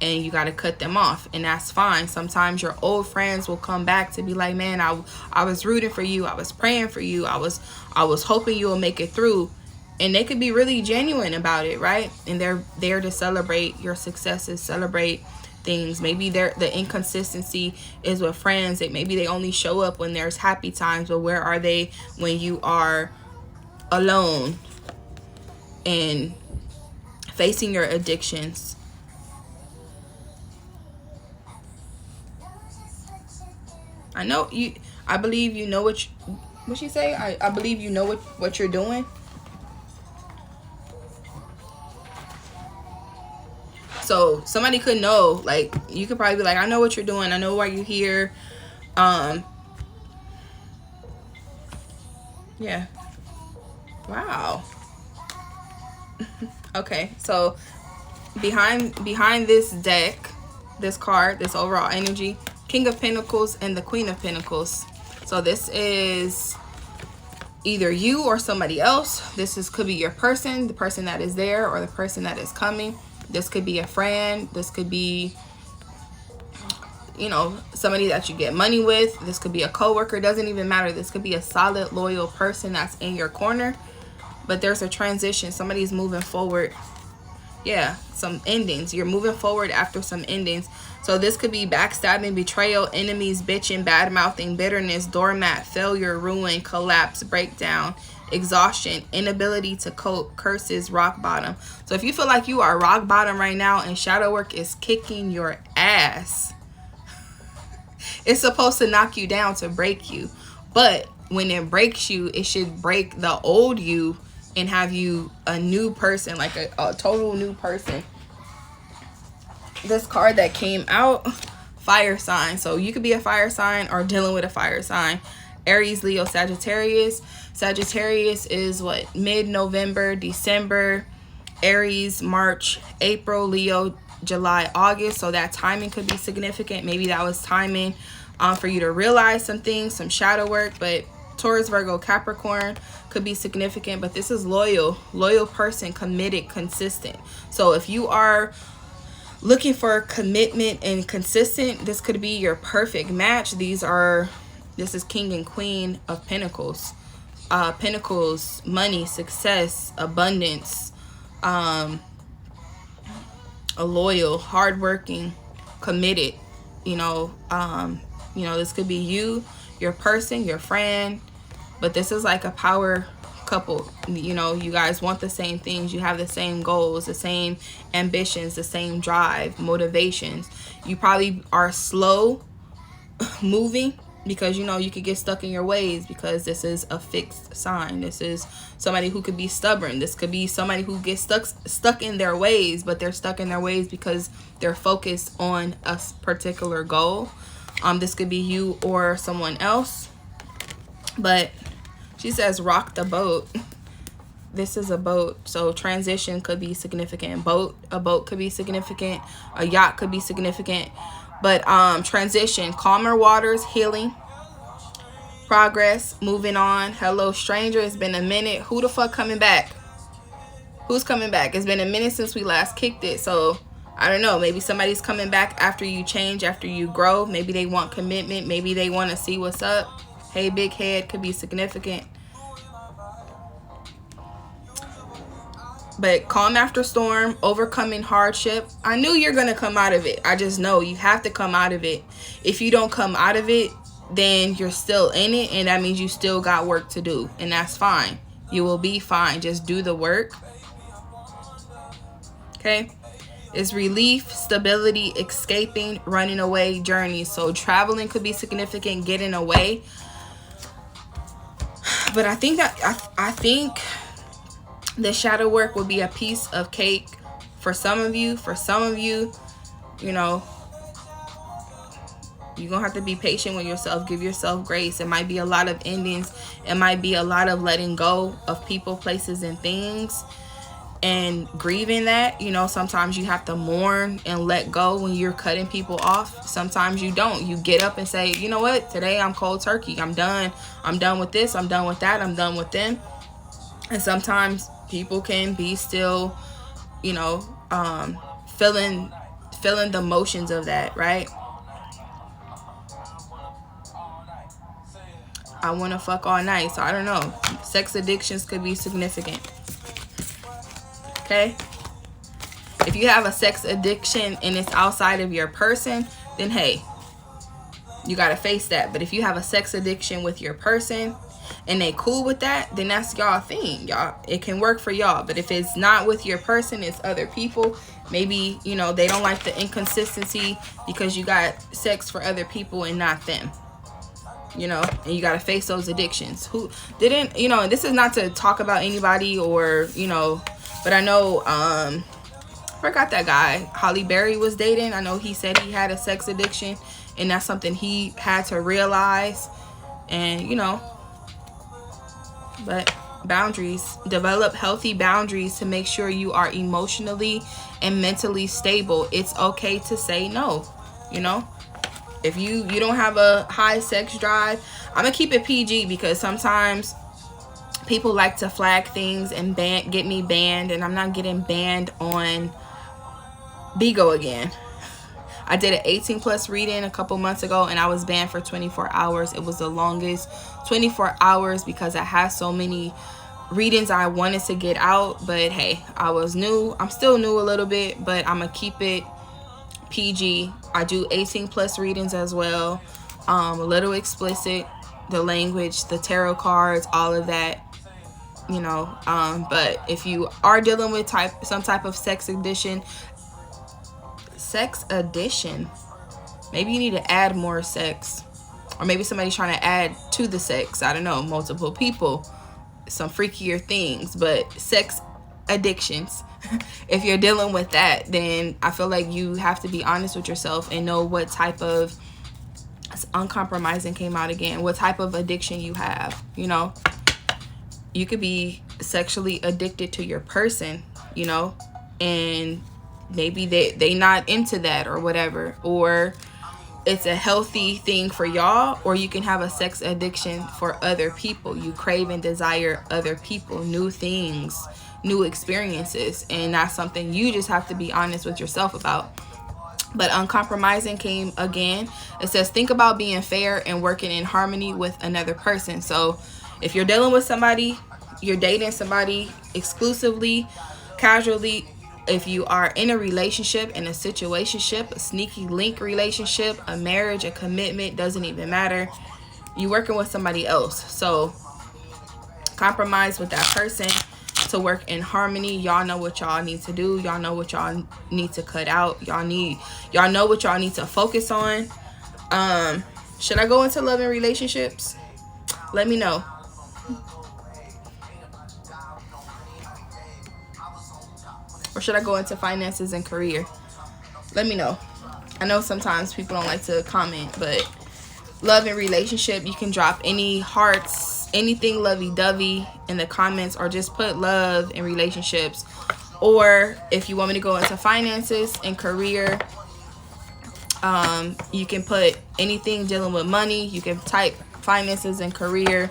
And you got to cut them off, and that's fine. Sometimes your old friends will come back to be like, man, I was rooting for you, I was praying for you, I was hoping you will make it through. And they could be really genuine about it, right? And they're there to celebrate your successes, celebrate things. Maybe the inconsistency is with friends. Maybe they only show up when there's happy times, but where are they when you are alone and Facing your addictions. I believe you know what she say? I believe you know what you're doing. So somebody could know, like, you could probably be like, I know what you're doing. I know why you're here. Yeah. Wow. Okay, so behind this deck, this card, this overall energy, King of Pentacles and the Queen of Pentacles. So this is either you or somebody else. This could be your person, the person that is there, or the person that is coming. This could be a friend. This could be, you know, somebody that you get money with. This could be a coworker. Doesn't even matter. This could be a solid, loyal person that's in your corner. But there's a transition. Somebody's moving forward. Yeah, some endings. You're moving forward after some endings. So this could be backstabbing, betrayal, enemies, bitching, bad mouthing, bitterness, doormat, failure, ruin, collapse, breakdown, exhaustion, inability to cope, curses, rock bottom. So if you feel like you are rock bottom right now and shadow work is kicking your ass, it's supposed to knock you down to break you. But when it breaks you, it should break the old you and have you a new person, like a total new person. This card that came out, fire sign. So you could be a fire sign or dealing with a fire sign. Aries, Leo, Sagittarius. Sagittarius is what? Mid-November, December. Aries, March, April. Leo, July, August. So that timing could be significant. Maybe that was timing for you to realize some things, some shadow work. But Taurus, Virgo, Capricorn could be significant. But this is loyal person, committed, consistent. So if you are looking for commitment and consistent, this could be your perfect match. This is King and Queen of Pentacles. Pentacles, money, success, abundance, a loyal, hardworking, committed, this could be you, your person, your friend, but this is like a power couple. You guys want the same things. You have the same goals, the same ambitions, the same drive, motivations. You probably are slow moving because you could get stuck in your ways, because this is a fixed sign. This is somebody who could be stubborn. This could be somebody who gets stuck in their ways, but they're stuck in their ways because they're focused on a particular goal. This could be you or someone else. But she says rock the boat. This is a boat, so transition could be significant. A boat could be significant. A yacht could be significant. But transition, calmer waters, healing, progress, moving on. Hello, stranger. It's been a minute. Who the fuck coming back? Who's coming back? It's been a minute since we last kicked it. So I don't know. Maybe somebody's coming back after you change, after you grow. Maybe they want commitment. Maybe they want to see what's up. Hey, big head could be significant. But calm after storm, overcoming hardship. I knew you're going to come out of it. I just know you have to come out of it. If you don't come out of it, then you're still in it. And that means you still got work to do. And that's fine. You will be fine. Just do the work. Okay. It's relief, stability, escaping, running away, journey. So traveling could be significant, getting away. But I think the shadow work will be a piece of cake for some of you. For some of you, you're going to have to be patient with yourself. Give yourself grace. It might be a lot of endings. It might be a lot of letting go of people, places, and things. And grieving that. Sometimes you have to mourn and let go when you're cutting people off. Sometimes you don't. You get up and say, you know what? Today I'm cold turkey. I'm done. I'm done with this. I'm done with that. I'm done with them. And sometimes people can be still, feeling the motions of that, right? I want to fuck all night. So I don't know. Sex addictions could be significant. Okay? If you have a sex addiction and it's outside of your person, then hey, you got to face that. But if you have a sex addiction with your person and they cool with that, then that's y'all thing. Y'all, it can work for y'all. But if it's not with your person, it's other people. Maybe, you know, they don't like the inconsistency because you got sex for other people and not them. You know, and you got to face those addictions. Who didn't, you know, this is not to talk about anybody or, you know, but I know, I forgot that guy Holly Berry was dating. I know he said he had a sex addiction, and that's something he had to realize. And, you know, but boundaries, develop healthy boundaries to make sure you are emotionally and mentally stable. It's okay to say no, you know. If you don't have a high sex drive, I'm gonna keep it PG, because sometimes people like to flag things and get me banned, and I'm not getting banned on Bigo again. I did an 18 plus reading a couple months ago, and I was banned for 24 hours. It was the longest 24 hours because I had so many readings I wanted to get out. But hey, I was new. I'm still new a little bit, but I'm gonna keep it PG. I do 18 plus readings as well. A little explicit, the language, the tarot cards, all of that, you know. But if you are dealing with some type of sex addiction, maybe you need to add more sex, or maybe somebody's trying to add to the sex. I don't know, multiple people, some freakier things, but sex addictions. If you're dealing with that, then I feel like you have to be honest with yourself and know what type of, uncompromising came out again, what type of addiction you have. You know, you could be sexually addicted to your person, you know, and maybe they not into that or whatever, or it's a healthy thing for y'all, or you can have a sex addiction for other people. You crave and desire other people, new things, new experiences, and that's something you just have to be honest with yourself about. But uncompromising came again. It says, think about being fair and working in harmony with another person. So if you're dealing with somebody, you're dating somebody exclusively, casually, if you are in a relationship, in a situationship, a sneaky link relationship, a marriage, a commitment, doesn't even matter, you're working with somebody else. So compromise with that person to work in harmony. Y'all know what y'all need to do. Y'all know what y'all need to cut out. Y'all know what y'all need to focus on. Should I go into love and relationships? Let me know. Or should I go into finances and career? Let me know. I know sometimes people don't like to comment, but love and relationship, you can drop any hearts, anything lovey-dovey in the comments, or just put love and relationships. Or if you want me to go into finances and career, you can put anything dealing with money. You can type finances and career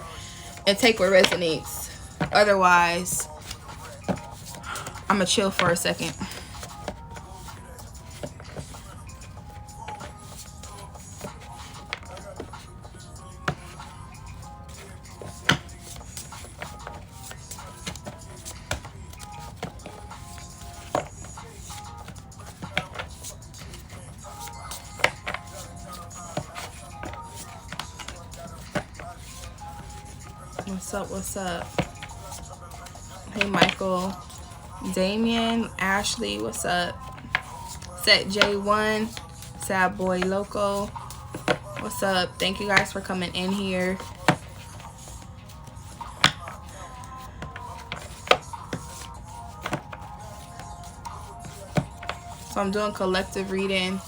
and take what resonates. Otherwise, I'm gonna chill for a second. What's up? Hey, Michael, Damien, Ashley, what's up? Set J1, Sad Boy Loco, what's up? Thank you guys for coming in here. So I'm doing collective reading.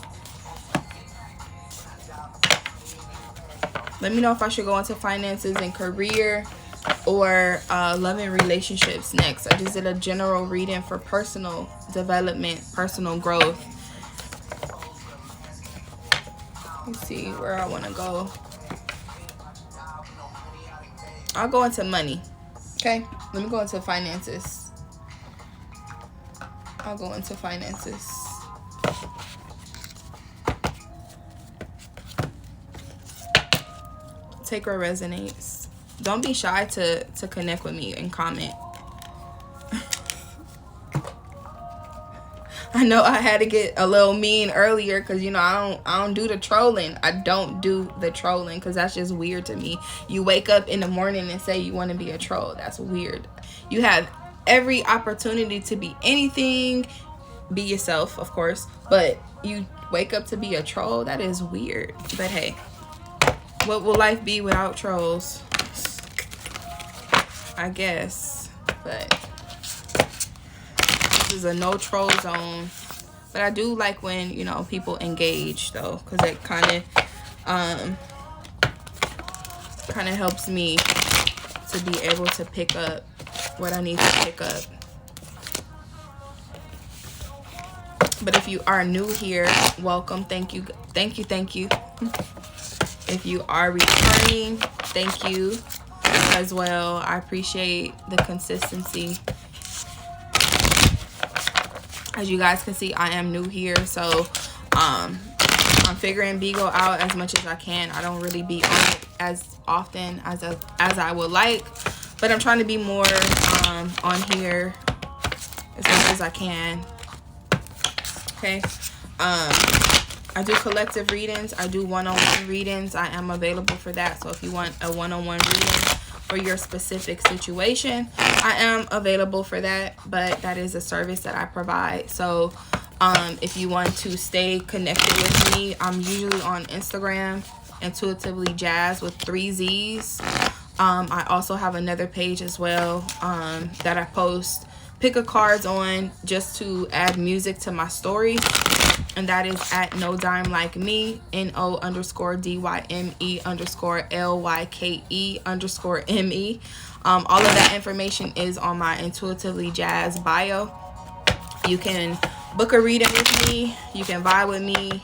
Let me know if I should go into finances and career or love and relationships next. I just did a general reading for personal development, personal growth. Let's see where I want to go. I'll go into money. Okay, let me go into finances. I'll go into finances. Take what resonates. Don't be shy to connect with me and comment. I know I had to get a little mean earlier because, you know, I don't do the trolling. I don't do the trolling because that's just weird to me. You wake up in the morning and say you want to be a troll. That's weird. You have every opportunity to be anything. Be yourself, of course. But you wake up to be a troll? That is weird. But hey, what will life be without trolls? I guess. But this is a no troll zone. But I do like when, you know, people engage though, because it kind of helps me to be able to pick up what I need to pick up. But if you are new here, welcome. Thank you. If you are returning, thank you as well. I appreciate the consistency. As you guys can see, I am new here, so I'm figuring Beagle out as much as I can. I don't really be on it as often as I would like, but I'm trying to be more on here as much as I can. Okay. I do collective readings. I do one-on-one readings. I am available for that. So if you want a one-on-one reading for your specific situation, I am available for that. But that is a service that I provide. So if you want to stay connected with me, I'm usually on Instagram, Intuitively Jazz with 3 Z's. I also have another page as well that I post pick a cards on just to add music to my story. And that is at No Dime Like Me, NO_DYME_LYKE_ME. All of that information is on my Intuitively Jazz bio. You can book a reading with me. You can vibe with me.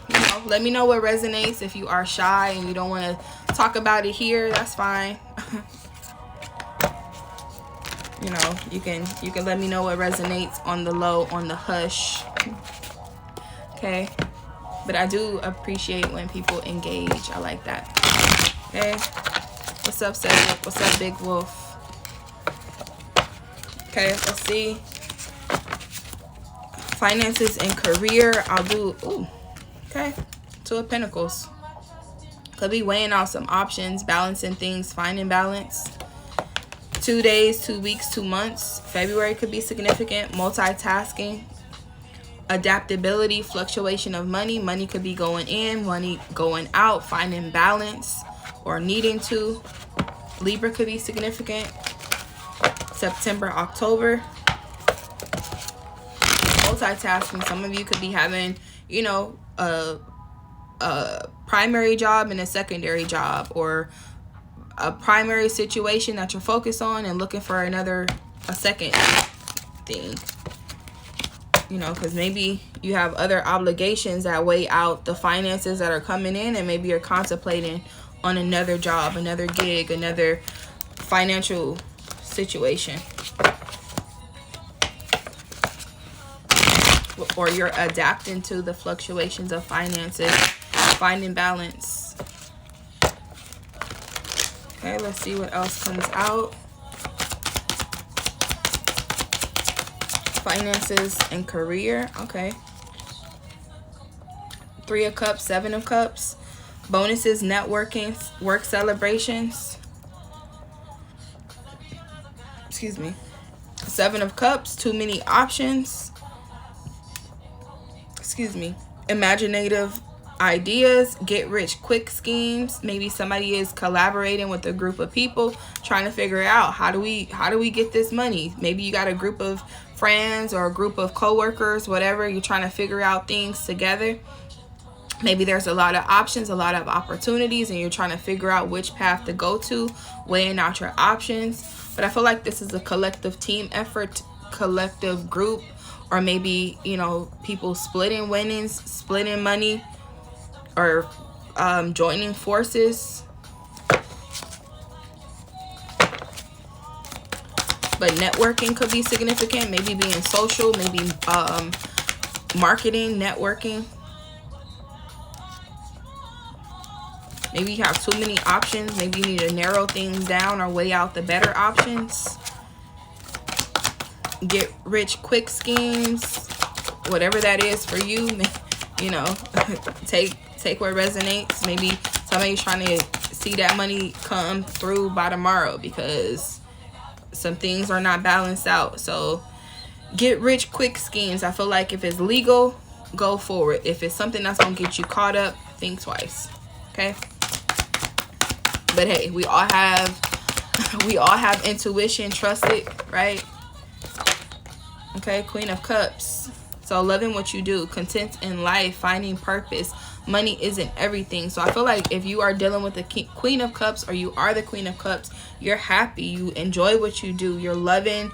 You know, let me know what resonates. If you are shy and you don't want to talk about it here, that's fine. You know, you can let me know what resonates on the low, on the hush. Okay, but I do appreciate when people engage. I like that. Okay, what's up, Cedric? What's up, Big Wolf? Okay, let's see. Finances and career. I'll do. Ooh, okay. 2 of Pentacles. Could be weighing out some options, balancing things, finding balance. 2 days, 2 weeks, 2 months. February could be significant. Multitasking. Adaptability, fluctuation of money. Money could be going in, money going out, finding balance or needing to. Libra could be significant. September, October. Multitasking. Some of you could be having, you know, a primary job and a secondary job, or a primary situation that you're focused on and looking for a second thing. You know, because maybe you have other obligations that weigh out the finances that are coming in, and maybe you're contemplating on another job, another gig, another financial situation. Or you're adapting to the fluctuations of finances, finding balance. Okay, let's see what else comes out. Finances and career. Okay. 3 of Cups, 7 of Cups. Bonuses, networking, work celebrations. Excuse me. 7 of Cups, too many options. Excuse me. Imaginative ideas, get rich quick schemes. Maybe somebody is collaborating with a group of people trying to figure out how do we get this money. Maybe you got a group of friends or a group of co-workers, whatever. You're trying to figure out things together. Maybe there's a lot of options, a lot of opportunities, and you're trying to figure out which path to go to, weighing out your options. But I feel like this is a collective team effort, collective group, or maybe, you know, people splitting winnings, splitting money, or joining forces. But networking could be significant. Maybe being social, maybe marketing, networking. Maybe you have too many options. Maybe you need to narrow things down or weigh out the better options. Get rich quick schemes. whatever that is for you, you know, take what resonates. Maybe somebody's trying to see that money come through by tomorrow because some things are not balanced out. So get rich quick schemes, I feel like if it's legal, go for it. If it's something that's gonna get you caught up, think twice. Okay. But hey, we all have intuition, trust it, right? Okay, Queen of Cups. So loving what you do, content in life, finding purpose. Money isn't everything. So I feel like if you are dealing with the Queen of Cups, or you are the Queen of Cups, you're happy, you enjoy what you do, you're loving,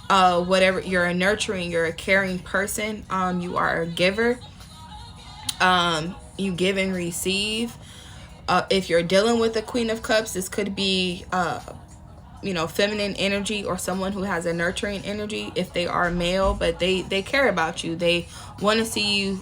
whatever, you're a nurturing, you're a caring person, you are a giver, you give and receive. If you're dealing with the Queen of Cups, this could be you know, feminine energy, or someone who has a nurturing energy if they are male, but they care about you, they want to see you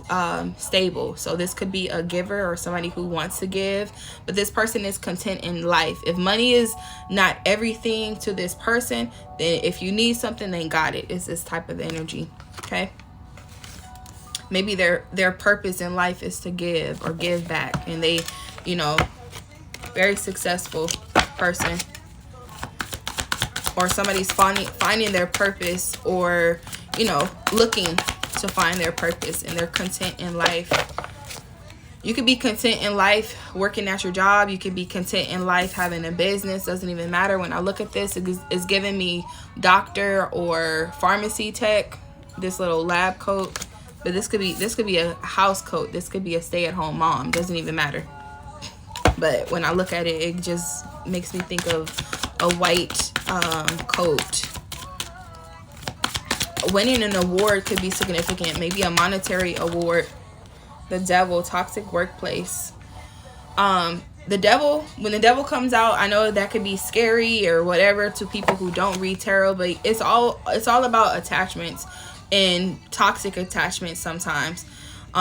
stable. So this could be a giver or somebody who wants to give, but this person is content in life. If money is not everything to this person, then if you need something, they got it. It's this type of energy. Okay, maybe their purpose in life is to give or give back, and they, you know, very successful person, or somebody's finding their purpose, or, you know, looking to find their purpose, and they're content in life. You could be content in life working at your job. You could be content in life having a business. Doesn't even matter. When I look at this, it's giving me doctor or pharmacy tech, this little lab coat. But this could be a house coat. This could be a stay-at-home mom. Doesn't even matter. But when I look at it, it just makes me think of a white coat. Winning an award could be significant, maybe a monetary award. The Devil, toxic workplace. The Devil, when the Devil comes out, I know that could be scary or whatever to people who don't read tarot, but it's all about attachments and toxic attachments sometimes.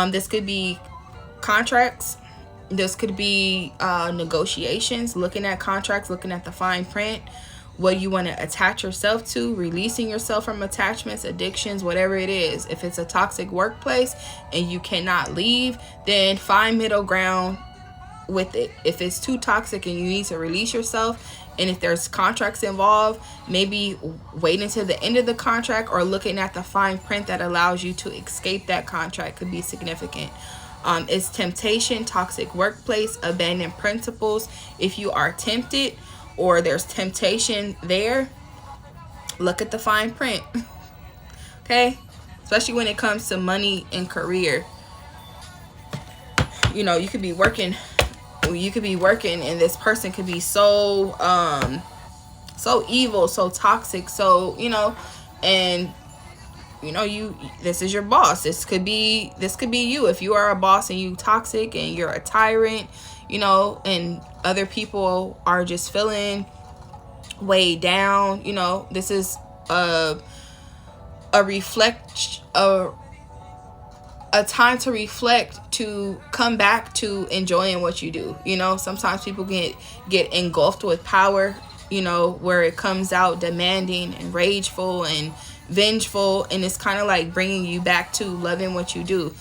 This could be contracts. This could be negotiations, looking at contracts, looking at the fine print, what you want to attach yourself to, releasing yourself from attachments, addictions, whatever it is. If it's a toxic workplace and you cannot leave, then find middle ground with it. If it's too toxic and you need to release yourself, and if there's contracts involved, maybe wait until the end of the contract, or looking at the fine print that allows you to escape that contract could be significant. It's temptation, toxic workplace, abandoned principles. If you are tempted or there's temptation there, look at the fine print. Okay, especially when it comes to money and career. You know, you could be working, and this person could be so evil, so toxic, so, you know, and you know, this is your boss. This could be you. If you are a boss and you toxic and you're a tyrant, you know, and other people are just feeling weighed down, you know, this is a time to reflect, to come back to enjoying what you do. You know, sometimes people get engulfed with power, you know, where it comes out demanding and rageful and vengeful, and it's kind of like bringing you back to loving what you do.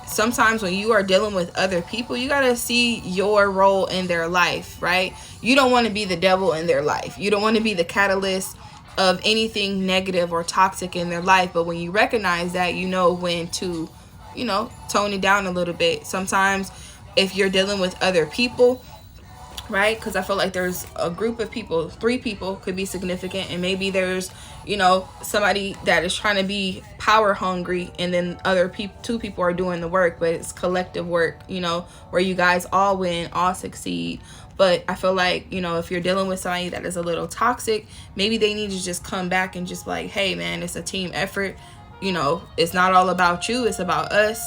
Sometimes when you are dealing with other people, you got to see your role in their life, right? You don't want to be the devil in their life. You don't want to be the catalyst of anything negative or toxic in their life. But when you recognize that, you know when to, you know, tone it down a little bit. Sometimes if you're dealing with other people, right? Because I feel like there's a group of people, 3 people could be significant, and maybe there's, you know, somebody that is trying to be power hungry, and then other people, 2 people are doing the work, but it's collective work, you know, where you guys all win, all succeed. But I feel like, you know, if you're dealing with somebody that is a little toxic, maybe they need to just come back and just like, hey man, it's a team effort. You know, it's not all about you, it's about us.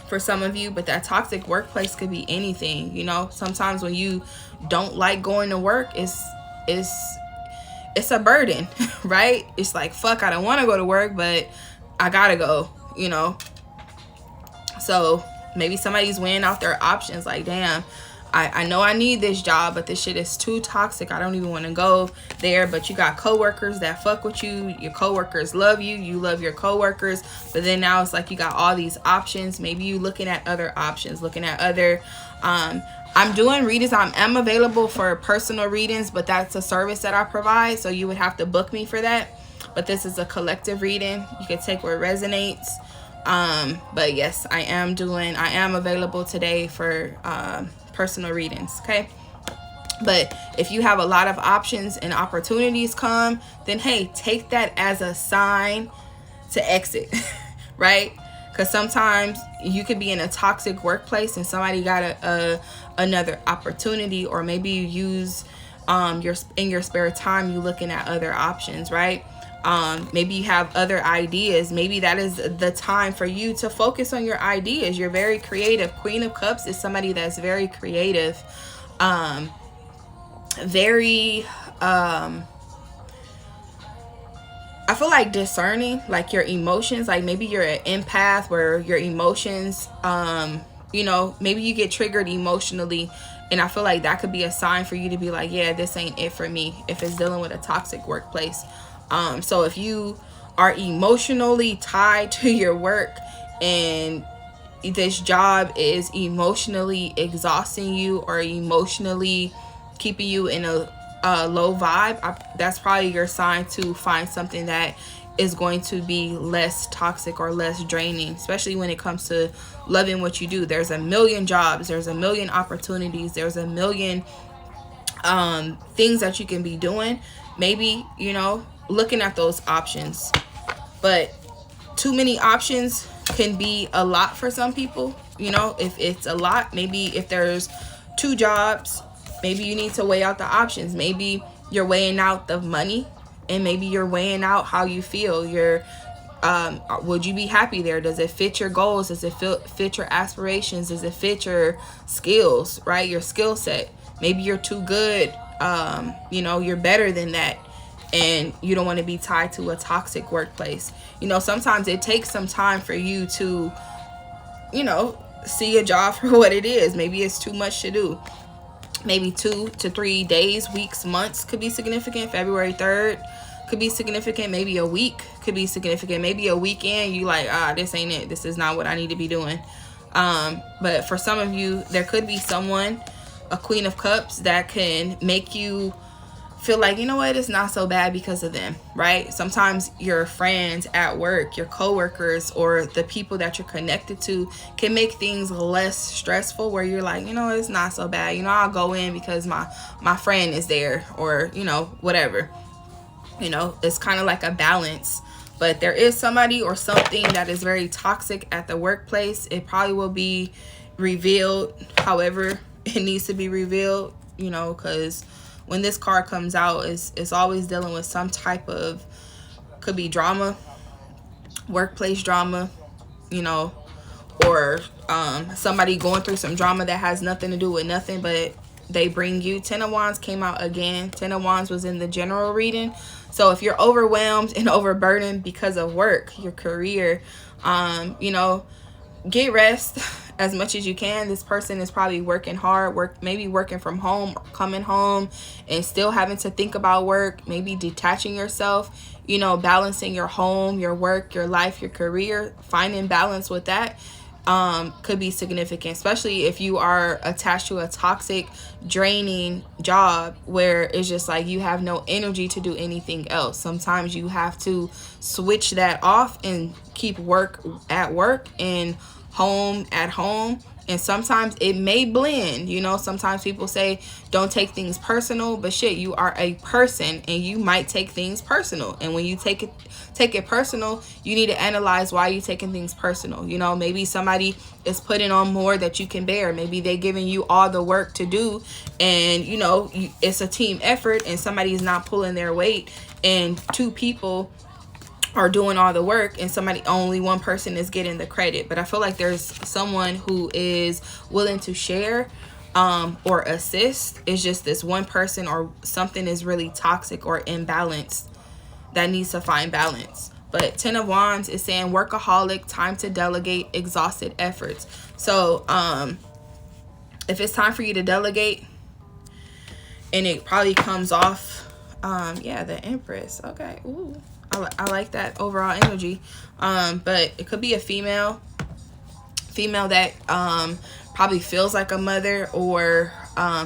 For some of you, but that toxic workplace could be anything. You know, sometimes when you don't like going to work, it's a burden, right? It's like, fuck, I don't want to go to work, but I gotta go, you know. So maybe somebody's weighing out their options, like, damn, I know I need this job, but this shit is too toxic. I don't even want to go there. But you got coworkers that fuck with you. Your coworkers love you. You love your coworkers. But then now it's like you got all these options. Maybe you looking at other options, looking at other. I'm doing readings. I'm available for personal readings, but that's a service that I provide. So you would have to book me for that. But this is a collective reading. You can take what resonates. But yes, I am available today for personal readings. Okay. But if you have a lot of options and opportunities come, then hey, take that as a sign to exit. Right? Because sometimes you could be in a toxic workplace and somebody got another opportunity, or maybe you use in your spare time you looking at other options, right? Maybe you have other ideas. Maybe that is the time for you to focus on your ideas. You're very creative. Queen of Cups is somebody that's very creative, very I feel like discerning, like your emotions. Like maybe you're an empath where your emotions, maybe you get triggered emotionally, and I feel like that could be a sign for you to be like, yeah, this ain't it for me, if it's dealing with a toxic workplace. So if you are emotionally tied to your work and this job is emotionally exhausting you or emotionally keeping you in a low vibe, that's probably your sign to find something that is going to be less toxic or less draining, especially when it comes to loving what you do. There's a million jobs, there's a million opportunities, there's a million things that you can be doing. Maybe, looking at those options. But too many options can be a lot for some people. If it's a lot, maybe if there's 2 jobs, maybe you need to weigh out the options. Maybe you're weighing out the money, and maybe you're weighing out how you feel. Would you be happy there? Does it fit your goals? Does it fit your aspirations? Does it fit your skills, right? Your skill set. Maybe you're too good. You're better than that, and you don't want to be tied to a toxic workplace. Sometimes it takes some time for you to, see a job for what it is. Maybe it's too much to do. Maybe 2 to 3 days, weeks, months could be significant. February 3rd could be significant. Maybe a week could be significant. Maybe a weekend, you like, this ain't it. This is not what I need to be doing. But for some of you, there could be someone, a Queen of Cups, that can make you feel like, it's not so bad because of them, right? Sometimes your friends at work, your coworkers, or the people that you're connected to can make things less stressful, where you're like, it's not so bad. I'll go in because my friend is there, or, whatever. It's kind of like a balance. But there is somebody or something that is very toxic at the workplace. It probably will be revealed however it needs to be revealed, because when this card comes out, it's always dealing with some type of, could be drama, workplace drama, or somebody going through some drama that has nothing to do with nothing, but they bring you. 10 of Wands came out again. 10 of Wands was in the general reading. So if you're overwhelmed and overburdened because of work, your career, get rest as much as you can. This person is probably working hard, maybe working from home, coming home and still having to think about work, maybe detaching yourself, balancing your home, your work, your life, your career, finding balance with that. Could be significant, especially if you are attached to a toxic, draining job where it's just like you have no energy to do anything else. Sometimes you have to switch that off and keep work at work and home at home. And sometimes it may blend. Sometimes people say don't take things personal, but shit, you are a person and you might take things personal. And when you take it personal, you need to analyze why you're taking things personal. Maybe somebody is putting on more that you can bear. Maybe they're giving you all the work to do, and it's a team effort and somebody's not pulling their weight, and 2 people are doing all the work and only one person is getting the credit. But I feel like there's someone who is willing to share or assist. It's just this one person or something is really toxic or imbalanced that needs to find balance. But 10 of Wands is saying workaholic, time to delegate, exhausted efforts. So if it's time for you to delegate, and it probably comes off, yeah, the Empress. Okay, ooh, I like that overall energy. But it could be a female that probably feels like a mother, or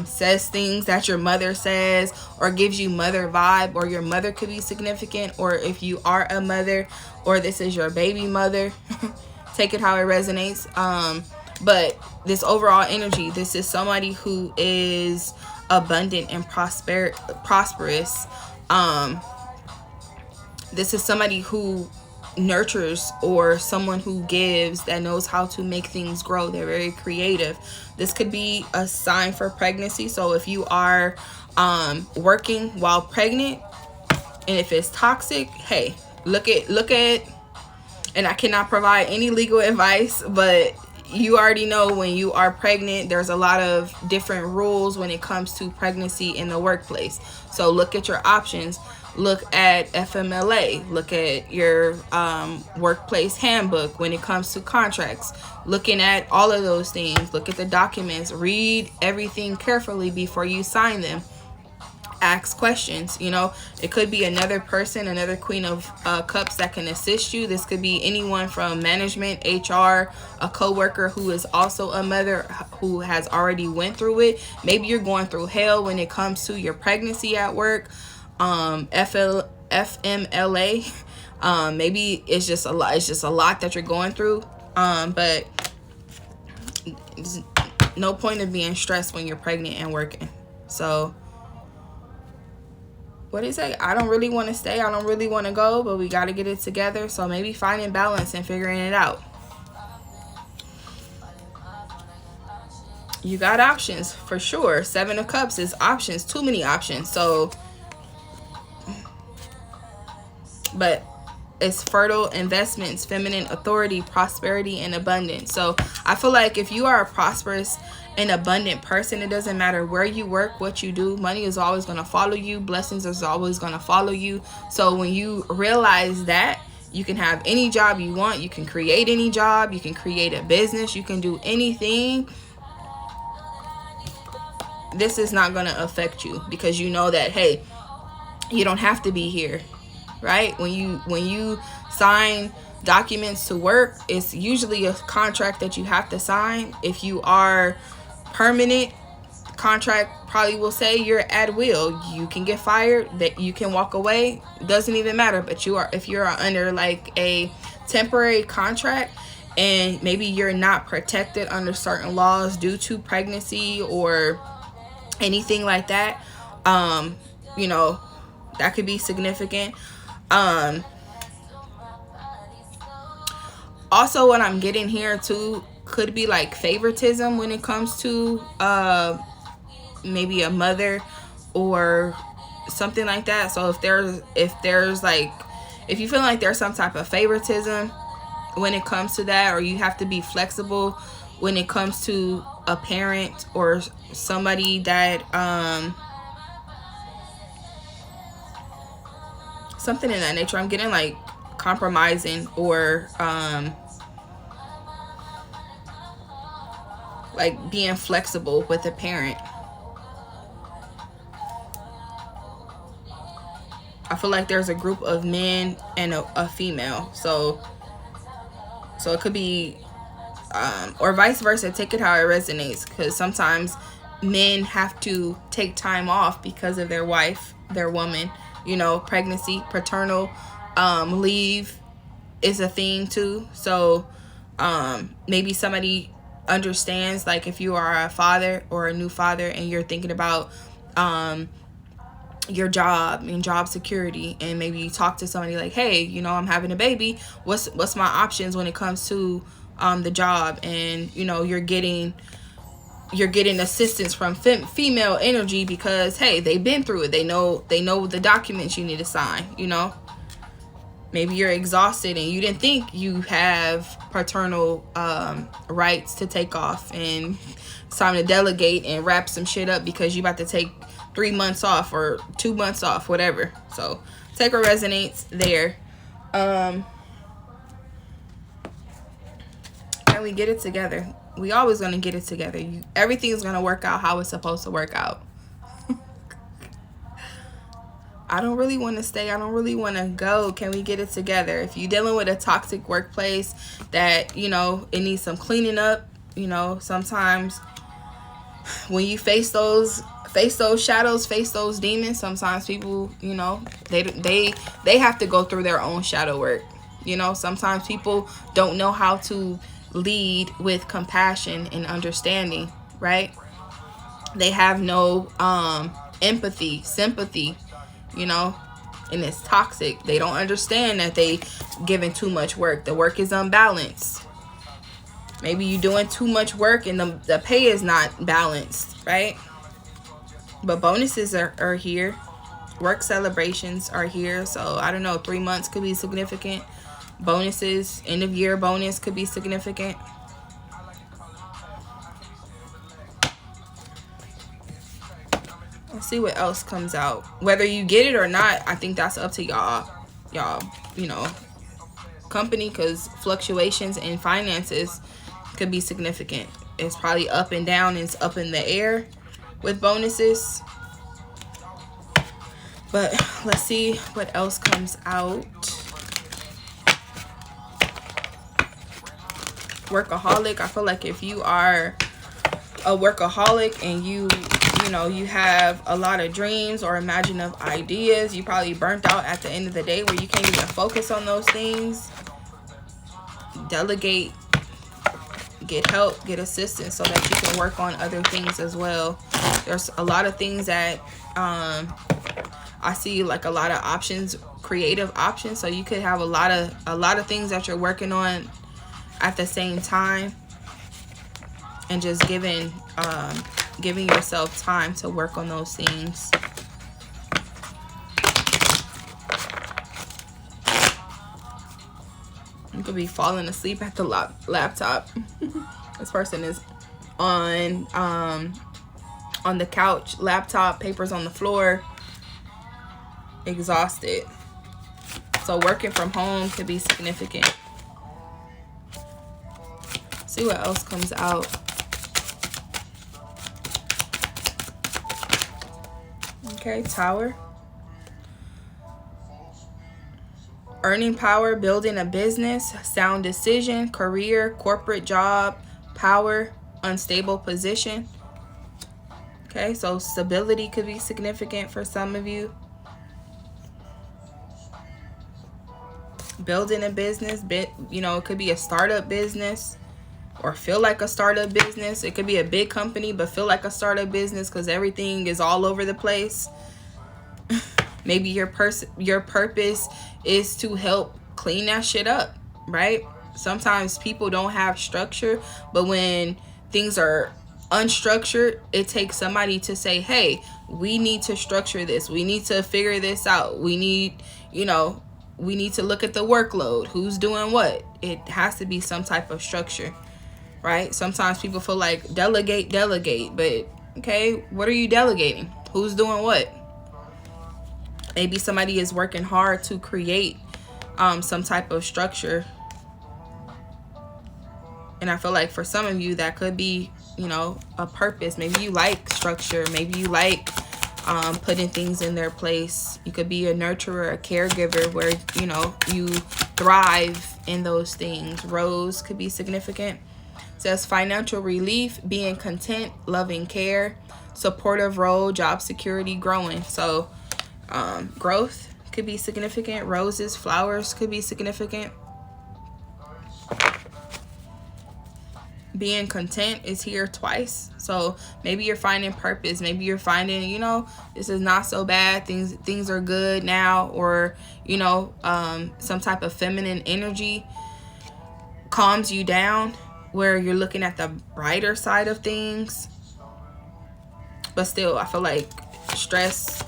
says things that your mother says, or gives you mother vibe, or your mother could be significant, or if you are a mother, or this is your baby mother. Take it how it resonates. But this overall energy, this is somebody who is abundant and prosperous. This is somebody who nurtures, or someone who gives, that knows how to make things grow. They're very creative. This could be a sign for pregnancy. So if you are working while pregnant, and if it's toxic, hey, look at, and I cannot provide any legal advice, but you already know when you are pregnant, there's a lot of different rules when it comes to pregnancy in the workplace. So look at your options. Look at FMLA. Look at your workplace handbook when it comes to contracts. Looking at all of those things. Look at the documents. Read everything carefully before you sign them. Ask questions. You know, it could be another person, another Queen of Cups that can assist you. This could be anyone from management, HR, a coworker who is also a mother who has already went through it. Maybe you're going through hell when it comes to your pregnancy at work. FMLA. Maybe it's just a lot. It's just a lot that you're going through. But there's no point of being stressed when you're pregnant and working. So what do you say? I don't really want to stay. I don't really want to go, but we got to get it together. So maybe finding balance and figuring it out. You got options for sure. 7 of Cups is options. Too many options. So, but it's fertile investments, feminine authority, prosperity, and abundance. So I feel like if you are a prosperous and abundant person, it doesn't matter where you work, what you do, money is always going to follow you. Blessings is always going to follow you. So when you realize that, you can have any job you want. You can create any job. You can create a business. You can do anything. This is not going to affect you because you know that, hey, you don't have to be here, right? When you sign documents to work, it's usually a contract that you have to sign. If you are permanent, contract probably will say you're at will. You can get fired, that you can walk away. Doesn't even matter. But if you're under like a temporary contract and maybe you're not protected under certain laws due to pregnancy or anything like that, you know, that could be significant. Also, what I'm getting here too could be like favoritism when it comes to maybe a mother or something like that. So if there's like, if you feel like there's some type of favoritism when it comes to that, or you have to be flexible when it comes to a parent or somebody that something in that nature. I'm getting like compromising or like being flexible with a parent. I feel like there's a group of men and a female, so it could be or vice versa. Take it how it resonates, because sometimes men have to take time off because of their wife, their woman. You know, pregnancy, paternal leave is a thing too. So maybe somebody understands, like if you are a father or a new father and you're thinking about your job and job security, and maybe you talk to somebody like, hey, you know, I'm having a baby, what's my options when it comes to the job, and you know, you're getting assistance from female energy because, hey, they've been through it. They know the documents you need to sign. You know, maybe you're exhausted and you didn't think you have paternal rights to take off, and it's time to delegate and wrap some shit up because you about to take 3 months off or 2 months off, whatever. So take what resonates there. can we get it together? We always gonna get it together. Everything's gonna work out how it's supposed to work out. I don't really want to stay. I don't really want to go. Can we get it together? If you're dealing with a toxic workplace that, you know, it needs some cleaning up, you know, sometimes when you face those shadows, face those demons, sometimes people, you know, they have to go through their own shadow work. You know, sometimes people don't know how to lead with compassion and understanding, right? They have no empathy, sympathy, you know, and it's toxic. They don't understand that they giving too much work. The work is unbalanced. Maybe you're doing too much work and the pay is not balanced, right? But bonuses are here. Work celebrations are here. So I don't know, 3 months could be significant. Bonuses, end of year bonus could be significant. Let's see what else comes out. Whether you get it or not, I think that's up to y'all, you know, company, because fluctuations in finances could be significant. It's probably up and down. It's up in the air with bonuses. But let's see what else comes out. Workaholic. I feel like if you are a workaholic and you know, you have a lot of dreams or imaginative ideas, you probably burnt out at the end of the day where you can't even focus on those things. Delegate, get help, get assistance so that you can work on other things as well. There's a lot of things that I see, like a lot of options, creative options. So you could have a lot of things that you're working on at the same time, and just giving yourself time to work on those things. You could be falling asleep at the laptop. This person is on the couch, laptop, papers on the floor, exhausted. So working from home could be significant. See what else comes out. Okay, Tower. Earning power, building a business, sound decision, career, corporate job, power, unstable position. Okay, so stability could be significant for some of you. Building a business, you know, it could be a startup business or feel like a startup business. It could be a big company but feel like a startup business because everything is all over the place. Maybe your purpose is to help clean that shit up, right? Sometimes people don't have structure, but when things are unstructured, it takes somebody to say, hey, we need to structure this. We need to figure this out. We need, you know, we need to look at the workload. Who's doing what? It has to be some type of structure, right? Sometimes people feel like delegate, but okay, what are you delegating? Who's doing what? Maybe somebody is working hard to create some type of structure. And I feel like for some of you, that could be, you know, a purpose. Maybe you like structure. Maybe you like putting things in their place. You could be a nurturer, a caregiver, where, you know, you thrive in those things. Rose could be significant. It says financial relief, being content, loving care, supportive role, job security, growing. So growth could be significant. Roses, flowers could be significant. Being content is here twice. So maybe you're finding purpose. Maybe you're finding, you know, this is not so bad. Things are good now. Or, you know, some type of feminine energy calms you down, where you're looking at the brighter side of things. But still, I feel like stress,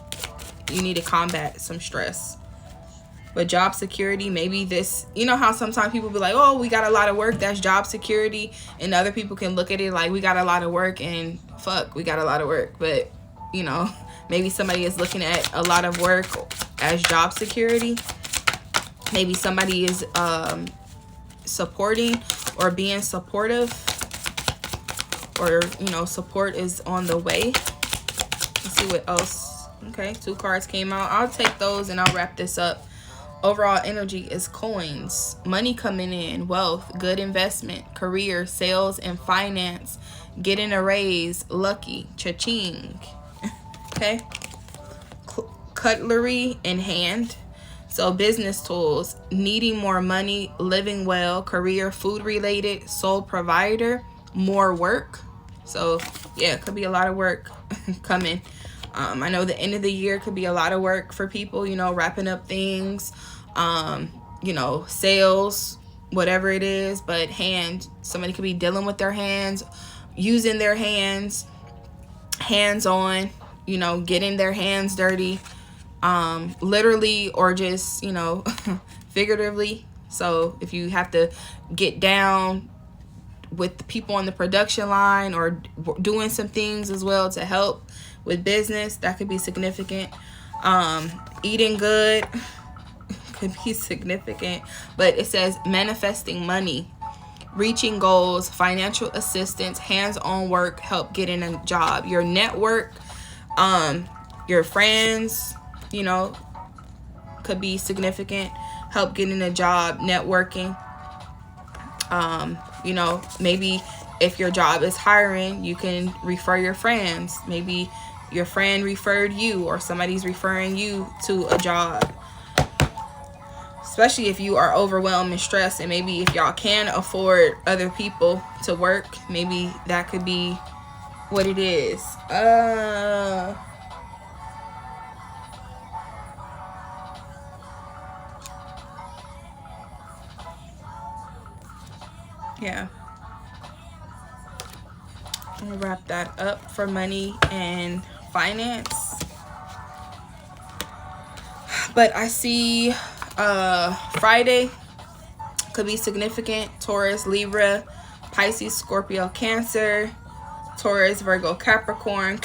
you need to combat some stress. But job security, maybe this, you know how sometimes people be like, oh, we got a lot of work, that's job security. And other people can look at it like, we got a lot of work, and fuck, we got a lot of work. But, you know, maybe somebody is looking at a lot of work as job security. Maybe somebody is supporting or being supportive, or, you know, support is on the way. Let's see what else. Okay, 2 cards came out. I'll take those and I'll wrap this up. Overall energy is coins, money coming in, wealth, good investment, career, sales, and finance, getting a raise, lucky, cha-ching. Okay. Cutlery in hand. So business tools, needing more money, living well, career, food related, sole provider, more work. So yeah, it could be a lot of work coming. I know the end of the year could be a lot of work for people, you know, wrapping up things, you know, sales, whatever it is. But somebody could be dealing with their hands, using their hands, hands-on, you know, getting their hands dirty, literally or just, you know, figuratively. So if you have to get down with the people on the production line or doing some things as well to help with business, that could be significant. Eating good could be significant. But it says manifesting money, reaching goals, financial assistance, hands-on work, help getting a job. Your network, your friends, you know, could be significant. Help getting a job, networking. You know, maybe if your job is hiring, you can refer your friends. Maybe your friend referred you, or somebody's referring you to a job. Especially if you are overwhelmed and stressed, and maybe if y'all can afford other people to work, maybe that could be what it is. Yeah. I'm gonna wrap that up for money and finance. But I see Friday could be significant. Taurus, Libra, Pisces, Scorpio, Cancer, Taurus, Virgo, Capricorn,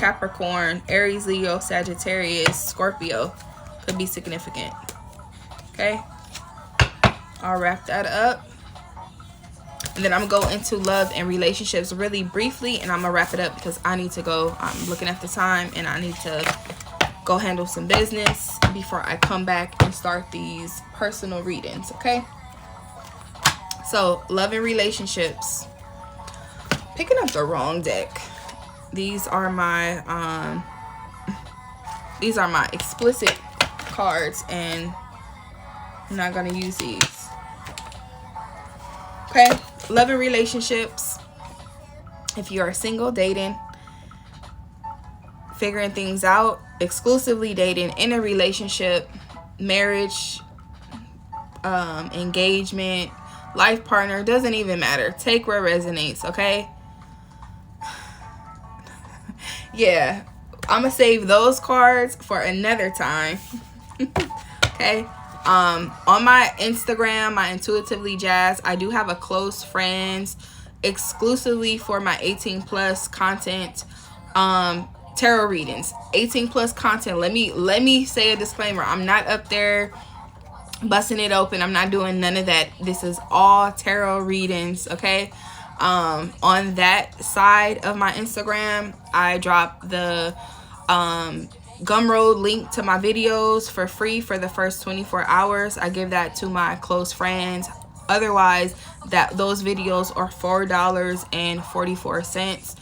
Aries, Leo, Sagittarius, Scorpio could be significant. Okay, I'll wrap that up. And then I'm going to go into love and relationships really briefly, and I'm going to wrap it up because I need to go. I'm looking at the time, and I need to go handle some business before I come back and start these personal readings, okay? So, love and relationships. Picking up the wrong deck. These are my explicit cards, and I'm not going to use these. Okay? Love and relationships. If you are single, dating, figuring things out, exclusively dating, in a relationship, marriage, engagement, life partner, doesn't even matter. Take where it resonates, okay? Yeah, I'm gonna save those cards for another time. Okay. On my Instagram, my Intuitively Jazz, I do have a close friends exclusively for my 18+ content, tarot readings. 18+ content. Let me say a disclaimer. I'm not up there busting it open. I'm not doing none of that. This is all tarot readings, okay? On that side of my Instagram, I drop the Gumroad link to my videos for free for the first 24 hours. I give that to my close friends. Otherwise, those videos are $4.44.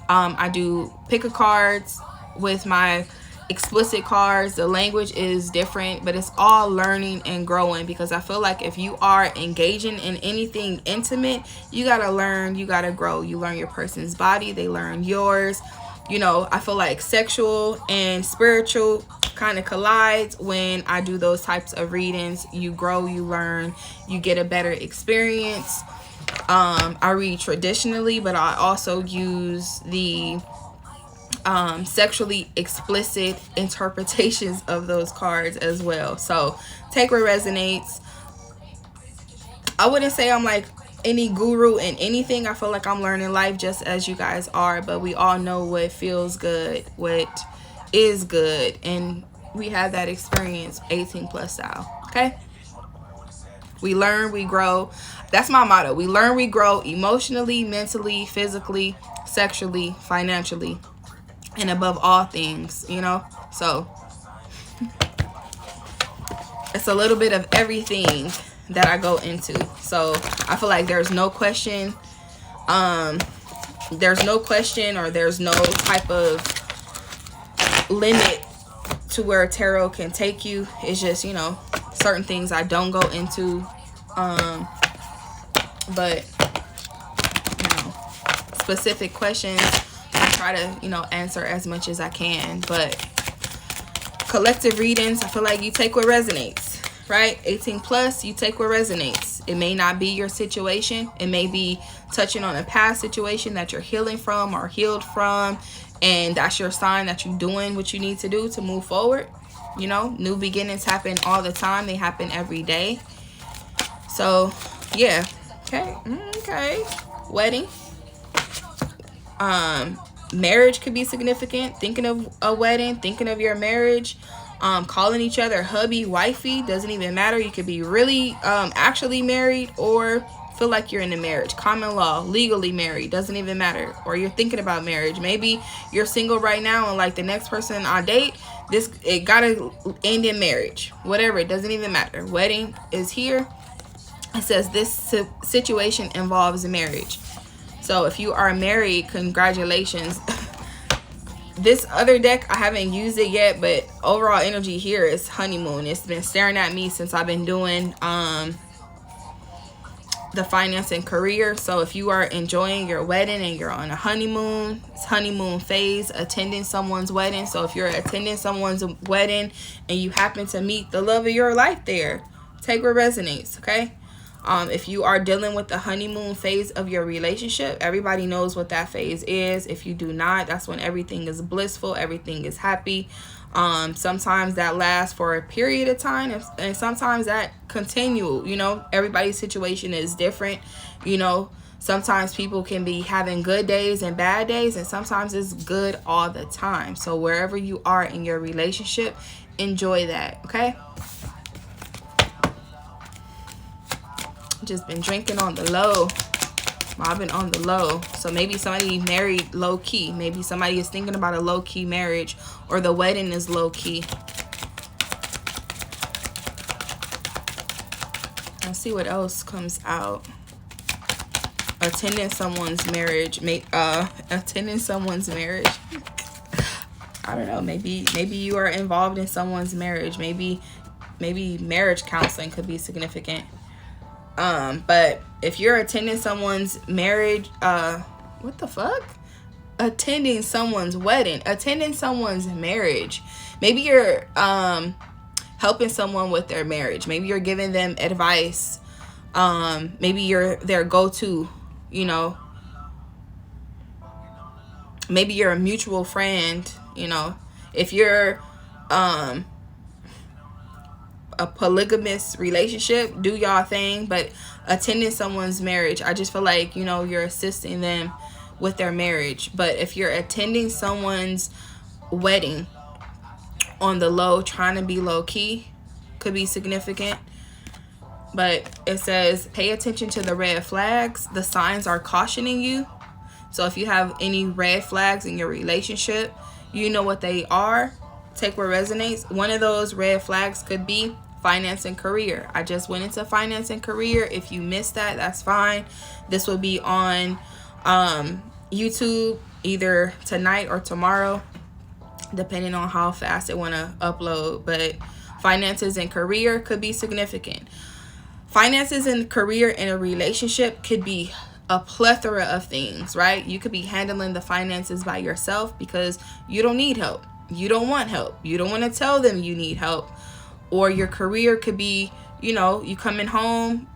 I do pick a cards with my explicit cards. The language is different, but it's all learning and growing, because I feel like if you are engaging in anything intimate, you gotta learn, you gotta grow. You learn your person's body, they learn yours. You know, I feel like sexual and spiritual kind of collides when I do those types of readings. You grow, you learn, you get a better experience. I read traditionally, but I also use the sexually explicit interpretations of those cards as well. So take what resonates. I wouldn't say I'm like any guru in anything. I feel like I'm learning life just as you guys are, but we all know what feels good, what is good, and we have that experience 18+ style. Okay, We learn, we grow. That's my motto. We learn, we grow emotionally, mentally, physically, sexually, financially, and above all things, you know? So it's a little bit of everything that I go into. So I feel like there's no question, or there's no type of limit to where tarot can take you. It's just, you know, certain things I don't go into, but you know, specific questions I try to, you know, answer as much as I can. But collective readings, I feel like you take what resonates, right? 18 plus, you take what resonates. It may not be your situation. It may be touching on a past situation that you're healing from or healed from, and that's your sign that you're doing what you need to do to move forward. You know, new beginnings happen all the time. They happen every day. So yeah. Okay. Wedding. Marriage could be significant. Thinking of a wedding, thinking of your marriage, calling each other hubby, wifey, doesn't even matter. You could be really actually married or feel like you're in a marriage. Common law, legally married, doesn't even matter. Or you're thinking about marriage. Maybe you're single right now and like the next person I date, it gotta end in marriage. Whatever, it doesn't even matter. Wedding is here. It says this situation involves marriage. So if you are married, congratulations. This other deck, I haven't used it yet, but overall energy here is honeymoon. It's been staring at me since I've been doing the finance and career. So if you are enjoying your wedding and you're on a honeymoon, it's honeymoon phase, attending someone's wedding. So if you're attending someone's wedding and you happen to meet the love of your life there, take what resonates, okay? If you are dealing with the honeymoon phase of your relationship, everybody knows what that phase is. If you do not, that's when everything is blissful, everything is happy. Sometimes that lasts for a period of time, and sometimes that continue. You know, everybody's situation is different. You know, sometimes people can be having good days and bad days, and sometimes it's good all the time. So wherever you are in your relationship, enjoy that, okay? Just been drinking on the low. Mobbing on the low. So maybe somebody married low key. Maybe somebody is thinking about a low key marriage, or the wedding is low key. Let's see what else comes out. Attending someone's marriage. Attending someone's marriage. I don't know. Maybe you are involved in someone's marriage. Maybe marriage counseling could be significant. But if you're attending someone's marriage, what the fuck? Attending someone's wedding, attending someone's marriage. Maybe you're helping someone with their marriage. Maybe you're giving them advice. Maybe you're their go-to, you know. Maybe you're a mutual friend, you know. If you're a polygamous relationship, do y'all thing. But attending someone's marriage, I just feel like, you know, you're assisting them with their marriage. But if you're attending someone's wedding on the low, trying to be low key, could be significant. But it says pay attention to the red flags. The signs are cautioning you. So if you have any red flags in your relationship, you know what they are. Take what resonates. One of those red flags could be finance and career. I just went into finance and career. If you missed that, that's fine. This will be on YouTube either tonight or tomorrow, depending on how fast I want to upload. But finances and career could be significant. Finances and career in a relationship could be a plethora of things, right? You could be handling the finances by yourself because you don't need help. You don't want help. You don't want to tell them you need help. Or your career could be, you know, you coming home,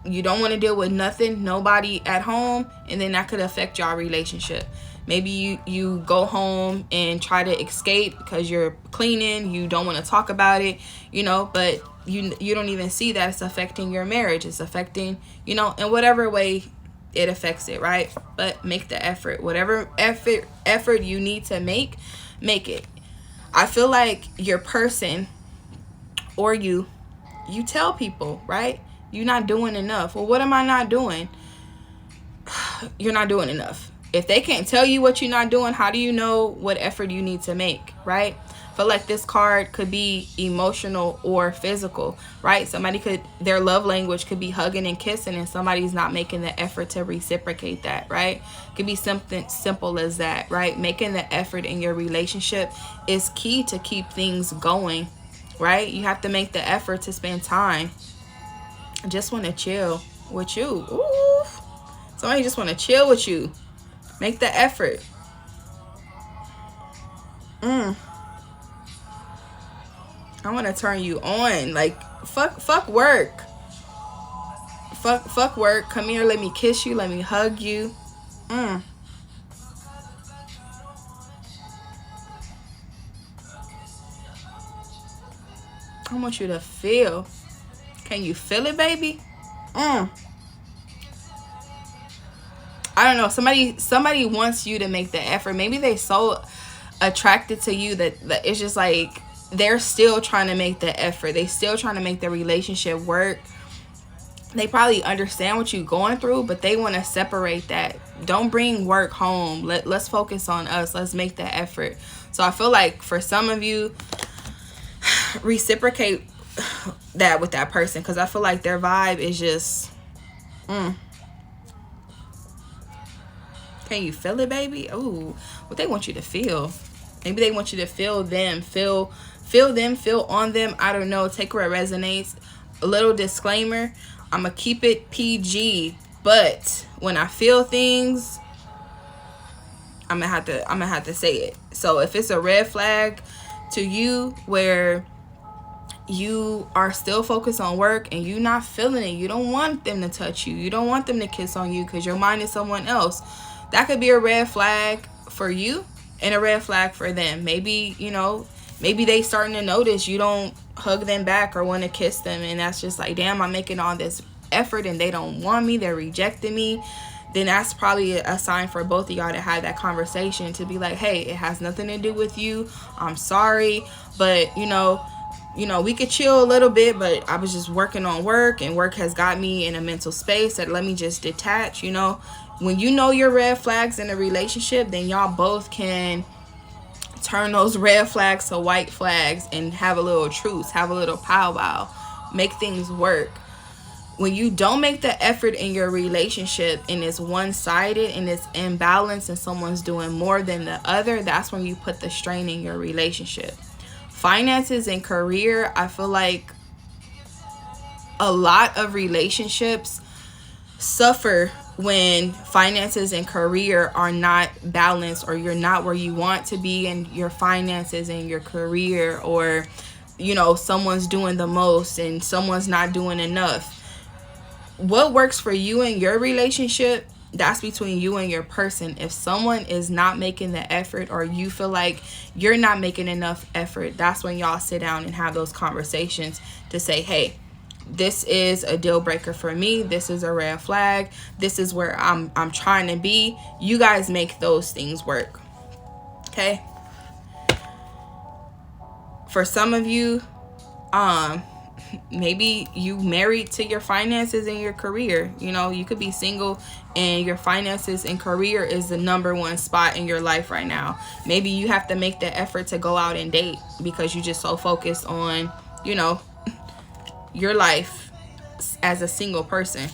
you don't want to deal with nothing, nobody at home, and then that could affect your relationship. Maybe you go home and try to escape because you're cleaning, you don't want to talk about it, you know, but you don't even see that it's affecting your marriage. It's affecting, you know, in whatever way it affects it, right? But make the effort. Whatever effort you need to make it. I feel like your person or you tell people, right? You're not doing enough. Well, what am I not doing? You're not doing enough. If they can't tell you what you're not doing, how do you know what effort you need to make, right? I feel like this card could be emotional or physical, right? Somebody could, their love language could be hugging and kissing, and somebody's not making the effort to reciprocate that, right? It could be something simple as that, right? Making the effort in your relationship is key to keep things going, right? You have to make the effort to spend time. I just want to chill with you. Ooh. Somebody just want to chill with you. Make the effort. I want to turn you on. Like, fuck work. Fuck work. Come here, let me kiss you, let me hug you. I want you to feel. Can you feel it, baby? I don't know. Somebody wants you to make the effort. Maybe they so attracted to you that it's just like they're still trying to make the effort. They still trying to make the relationship work. They probably understand what you're going through, but they want to separate that. Don't bring work home. Let's focus on us. Let's make the effort. So I feel like for some of you, reciprocate that with that person, because I feel like their vibe is just Can you feel it, baby? Oh, what they want you to feel. Maybe they want you to feel them, feel them, feel on them. I don't know. Take where it resonates. A little disclaimer, I'm gonna keep it PG, but when I feel things, I'm gonna have to say it. So if it's a red flag to you where you are still focused on work and you not feeling it, you don't want them to touch you, you don't want them to kiss on you because your mind is someone else, that could be a red flag for you and a red flag for them. Maybe, maybe they starting to notice you don't hug them back or want to kiss them, and that's just like, damn, I'm making all this effort and they don't want me, they're rejecting me. Then that's probably a sign for both of y'all to have that conversation, to be like, hey, it has nothing to do with you, I'm sorry, but we could chill a little bit, but I was just working on work, and work has got me in a mental space that let me just detach. When you know your red flags in a relationship, then y'all both can turn those red flags to white flags and have a little truce, have a little powwow, make things work. When you don't make the effort in your relationship and it's one-sided and it's imbalanced and someone's doing more than the other, that's when you put the strain in your relationship. Finances and career, I feel like a lot of relationships suffer when finances and career are not balanced, or you're not where you want to be in your finances and your career, or someone's doing the most and someone's not doing enough. What works for you in your relationship, that's between you and your person. If someone is not making the effort, or you feel like you're not making enough effort, that's when y'all sit down and have those conversations to say, hey, this is a deal breaker for me, this is a red flag, this is where I'm trying to be. You guys make those things work. Okay? For some of you, maybe you married to your finances and your career. You could be single and your finances and career is the number one spot in your life right now. Maybe you have to make the effort to go out and date because you're just so focused on your life as a single person.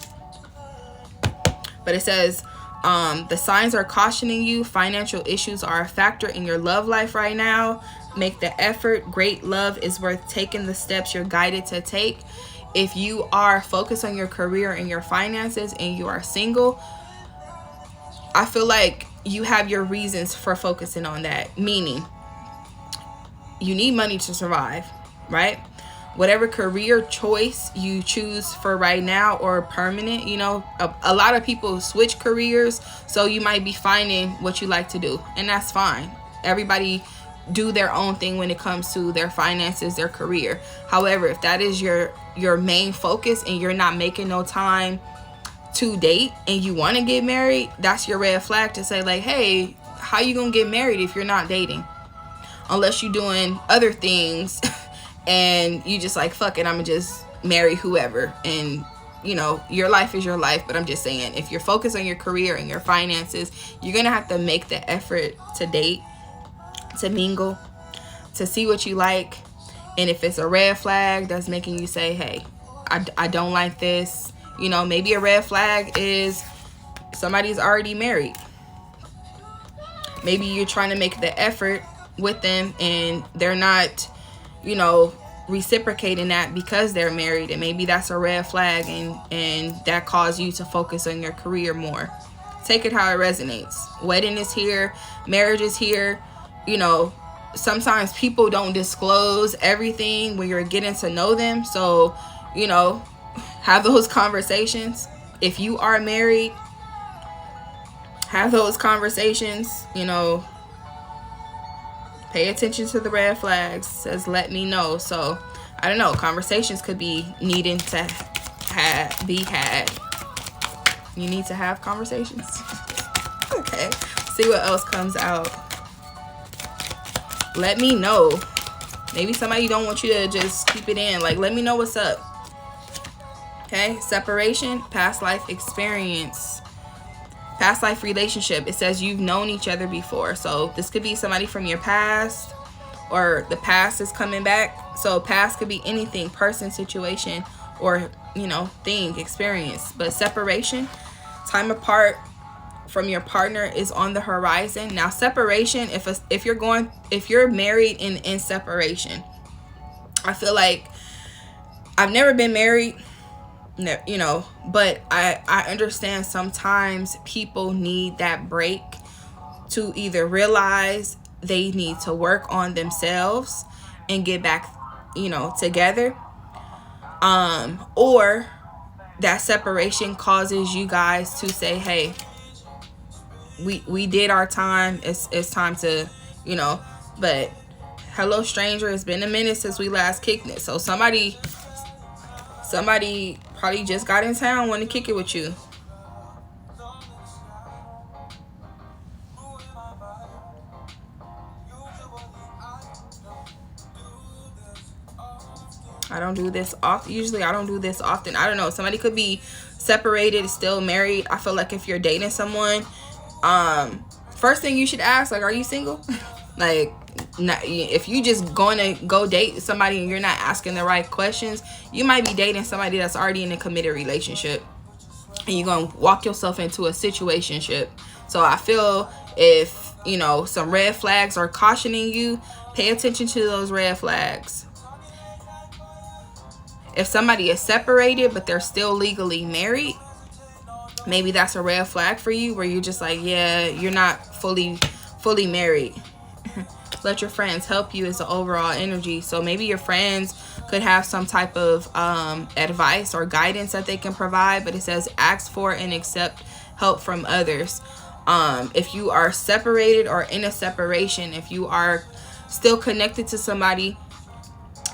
But it says the signs are cautioning you. Financial issues are a factor in your love life right now. Make the effort. Great love is worth taking the steps you're guided to take. If you are focused on your career and your finances and you are single, I feel like you have your reasons for focusing on that. Meaning, you need money to survive, right? Whatever career choice you choose for right now or permanent, a lot of people switch careers, so you might be finding what you like to do, and that's fine. Everybody do their own thing when it comes to their finances, their career. However, if that is your main focus and you're not making no time to date and you want to get married, that's your red flag to say like, hey, how you gonna get married if you're not dating? Unless you're doing other things and you just like, fuck it, I'm gonna just marry whoever and you know, your life is your life, but I'm just saying, if you're focused on your career and your finances, you're gonna have to make the effort to date, to mingle, to see what you like. And if it's a red flag that's making you say, hey, I don't like this, you know, maybe a red flag is somebody's already married. Maybe you're trying to make the effort with them and they're not, you know, reciprocating that because they're married, and maybe that's a red flag, and that caused you to focus on your career more. Take it how it resonates. Wedding is here, marriage is here. You know, sometimes people don't disclose everything when you're getting to know them, so, you know, have those conversations. If you are married, have those conversations. You know, pay attention to the red flags. Says let me know. So I don't know, conversations could be needing to be had. You need to have conversations. Okay, see what else comes out. Let me know. Maybe somebody don't want you to just keep it in. Like, let me know what's up. Okay, separation, past life experience, past life relationship. It says you've known each other before. So this could be somebody from your past, or the past is coming back. So past could be anything, person, situation, or, you know, thing, experience. But separation, time apart from your partner is on the horizon. Now separation, if you're married in separation, I feel like, I've never been married, you know, but I understand sometimes people need that break to either realize they need to work on themselves and get back, you know, together, or that separation causes you guys to say, hey, we did our time, it's time to, you know. But hello stranger, it's been a minute since we last kicked it. So somebody probably just got in town, want to kick it with you. I don't do this often. Usually I don't do this often. I don't know. Somebody could be separated, still married. I feel like if you're dating someone, first thing you should ask, like, are you single? Like, if you just going to go date somebody and you're not asking the right questions, you might be dating somebody that's already in a committed relationship, and you're going to walk yourself into a situationship. So I feel if, you know, some red flags are cautioning you, pay attention to those red flags. If somebody is separated but they're still legally married, maybe that's a red flag for you, where you're just like, yeah, you're not fully married. Let your friends help you is the overall energy. So maybe your friends could have some type of advice or guidance that they can provide, but it says ask for and accept help from others. If you are separated or in a separation, if you are still connected to somebody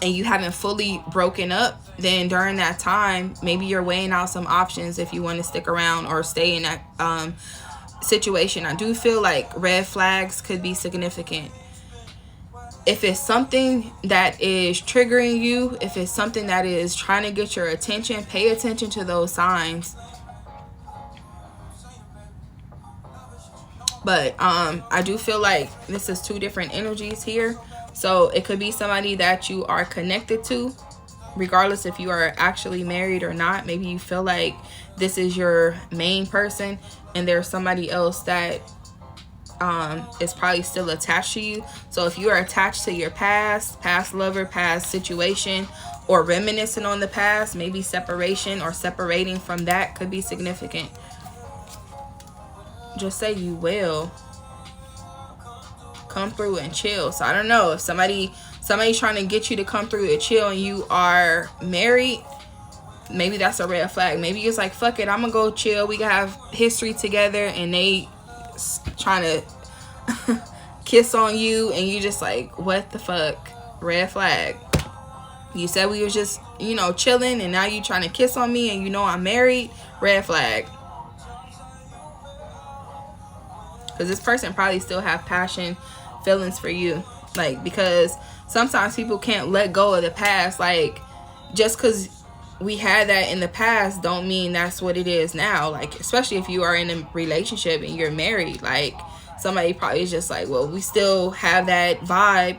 and you haven't fully broken up, then during that time, maybe you're weighing out some options if you want to stick around or stay in that situation. I do feel like red flags could be significant. If it's something that is triggering you, if it's something that is trying to get your attention, pay attention to those signs. But I do feel like this is two different energies here. So it could be somebody that you are connected to, regardless if you are actually married or not. Maybe you feel like this is your main person and there's somebody else that is probably still attached to you. So if you are attached to your past lover, past situation, or reminiscing on the past, maybe separation or separating from that could be significant. Just say you will come through and chill. So I don't know if somebody's trying to get you to come through and chill and you are married, maybe that's a red flag. Maybe it's like, fuck it, I'm gonna go chill, we can have history together, and they trying to kiss on you and you just like, what the fuck? Red flag. You said we was just, you know, chilling, and now you trying to kiss on me and you know I'm married. Red flag. Because this person probably still have passion, feelings for you. Like, because sometimes people can't let go of the past. Like, just because we had that in the past don't mean that's what it is now. Like, especially if you are in a relationship and you're married, like somebody probably is just like, well, we still have that vibe.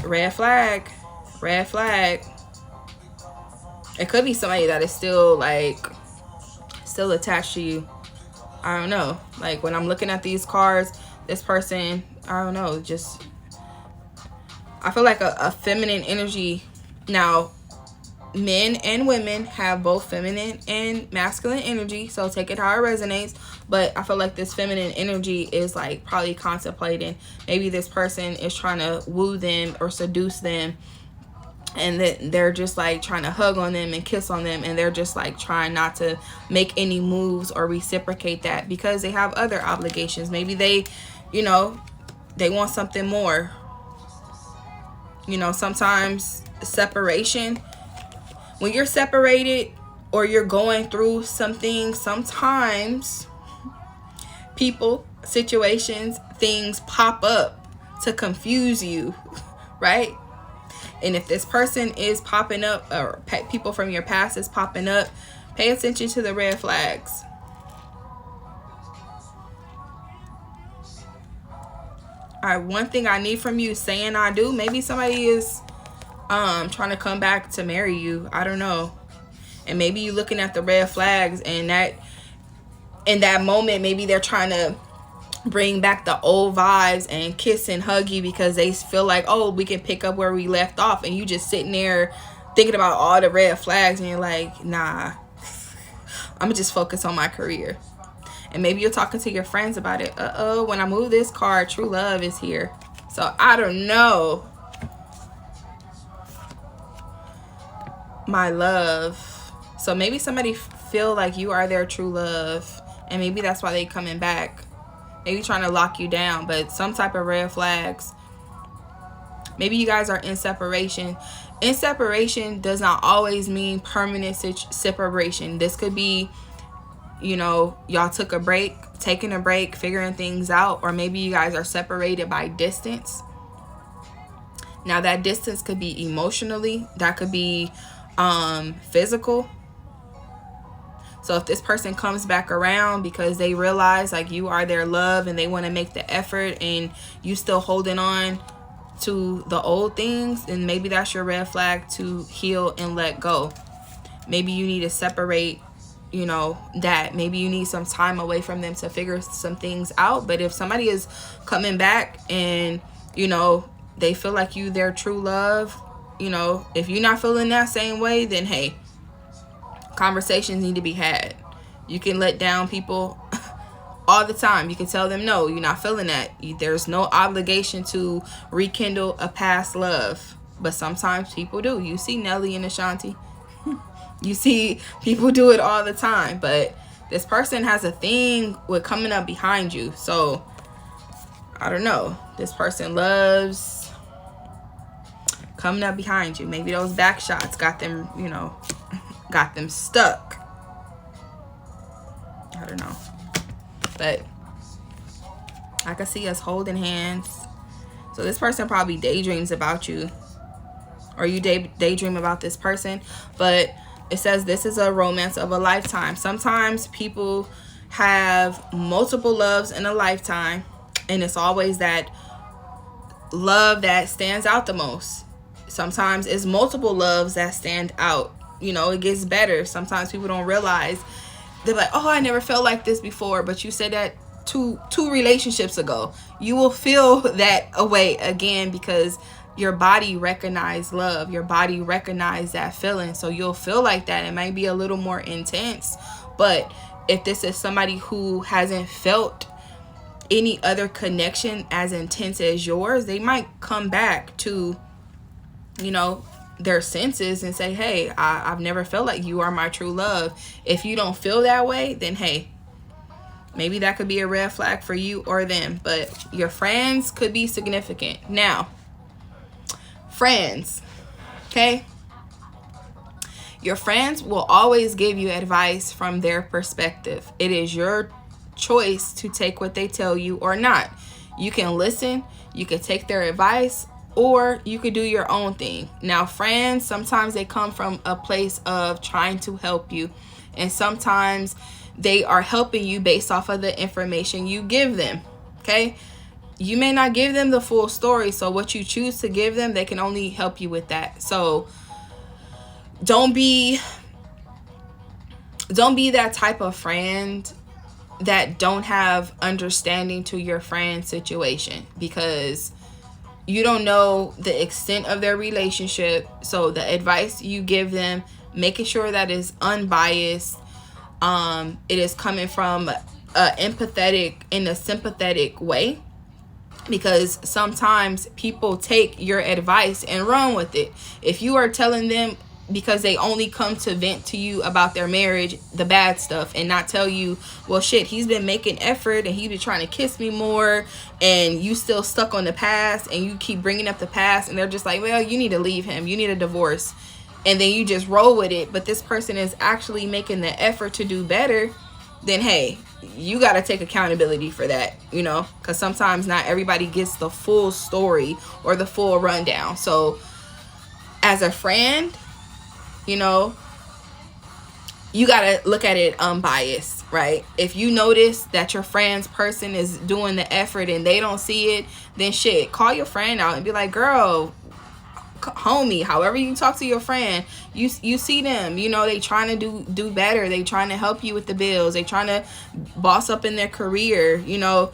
Red flag, red flag. It could be somebody that is still like still attached to you. I don't know. Like when I'm looking at these cards, this person, I don't know, just I feel like a feminine energy. Now, men and women have both feminine and masculine energy, so take it how it resonates. But I feel like this feminine energy is like probably contemplating, maybe this person is trying to woo them or seduce them, and that they're just like trying to hug on them and kiss on them, and they're just like trying not to make any moves or reciprocate that because they have other obligations. Maybe they, you know, they want something more. You know, sometimes separation, when you're separated or you're going through something, sometimes people, situations, things pop up to confuse you, right? And if this person is popping up, or people from your past is popping up, pay attention to the red flags. All right, one thing I need from you, saying I do. Maybe somebody is trying to come back to marry you. I don't know. And maybe you looking at the red flags, and that in that moment, maybe they're trying to bring back the old vibes and kiss and hug you because they feel like, oh, we can pick up where we left off, and you just sitting there thinking about all the red flags, and you're like, nah, I'm gonna just focus on my career. And maybe you're talking to your friends about it. When I move this card, true love is here. So I don't know. My love. So maybe somebody feel like you are their true love, and maybe that's why they coming back. Maybe trying to lock you down, but some type of red flags. Maybe you guys are in separation. In separation does not always mean permanent separation. This could be, you know, y'all took a break, taking a break, figuring things out, or maybe you guys are separated by distance. Now that distance could be emotionally, that could be physical. So if this person comes back around because they realize like you are their love and they want to make the effort, and you still holding on to the old things, then maybe that's your red flag to heal and let go. Maybe you need to separate, you know, that. Maybe you need some time away from them to figure some things out. But if somebody is coming back and, you know, they feel like you their true love, you know, if you're not feeling that same way, then hey, conversations need to be had. You can let down people all the time. You can tell them, no, you're not feeling that. There's no obligation to rekindle a past love. But sometimes people do. You see Nelly and Ashanti. You see people do it all the time. But this person has a thing with coming up behind you. So, I don't know. This person loves coming up behind you. Maybe those back shots got them, you know, got them stuck. I don't know. But I can see us holding hands. So this person probably daydreams about you, or you daydream about this person. But it says this is a romance of a lifetime. Sometimes people have multiple loves in a lifetime, and it's always that love that stands out the most. Sometimes it's multiple loves that stand out. You know, it gets better. Sometimes people don't realize. They're like, oh, I never felt like this before. But you said that two relationships ago. You will feel that away again because your body recognized love. Your body recognized that feeling. So you'll feel like that. It might be a little more intense. But if this is somebody who hasn't felt any other connection as intense as yours, they might come back to, you know, their senses and say, hey, I've never felt like you are my true love. If you don't feel that way, then hey, maybe that could be a red flag for you or them. But your friends could be significant. Now, friends, okay? Your friends will always give you advice from their perspective. It is your choice to take what they tell you or not. You can listen, you can take their advice, or you could do your own thing. Now, friends, sometimes they come from a place of trying to help you, and sometimes they are helping you based off of the information you give them. Okay, you may not give them the full story, so what you choose to give them, they can only help you with that. So don't be that type of friend that don't have understanding to your friend's situation, because you don't know the extent of their relationship. So the advice you give them, making sure that is unbiased, it is coming from in a sympathetic way, because sometimes people take your advice and run with it. If you are telling them, because they only come to vent to you about their marriage, the bad stuff, and not tell you, well, shit, he's been making effort and he's been trying to kiss me more, and you still stuck on the past and you keep bringing up the past, and they're just like, well, you need to leave him, you need a divorce, and then you just roll with it. But this person is actually making the effort to do better, then hey, you got to take accountability for that, you know, because sometimes not everybody gets the full story or the full rundown. So as a friend, you know, you got to look at it unbiased, right? If you notice that your friend's person is doing the effort and they don't see it, then shit, call your friend out and be like, girl, homie, however you talk to your friend, you see them, you know, they trying to do better, they trying to help you with the bills, they trying to boss up in their career, you know.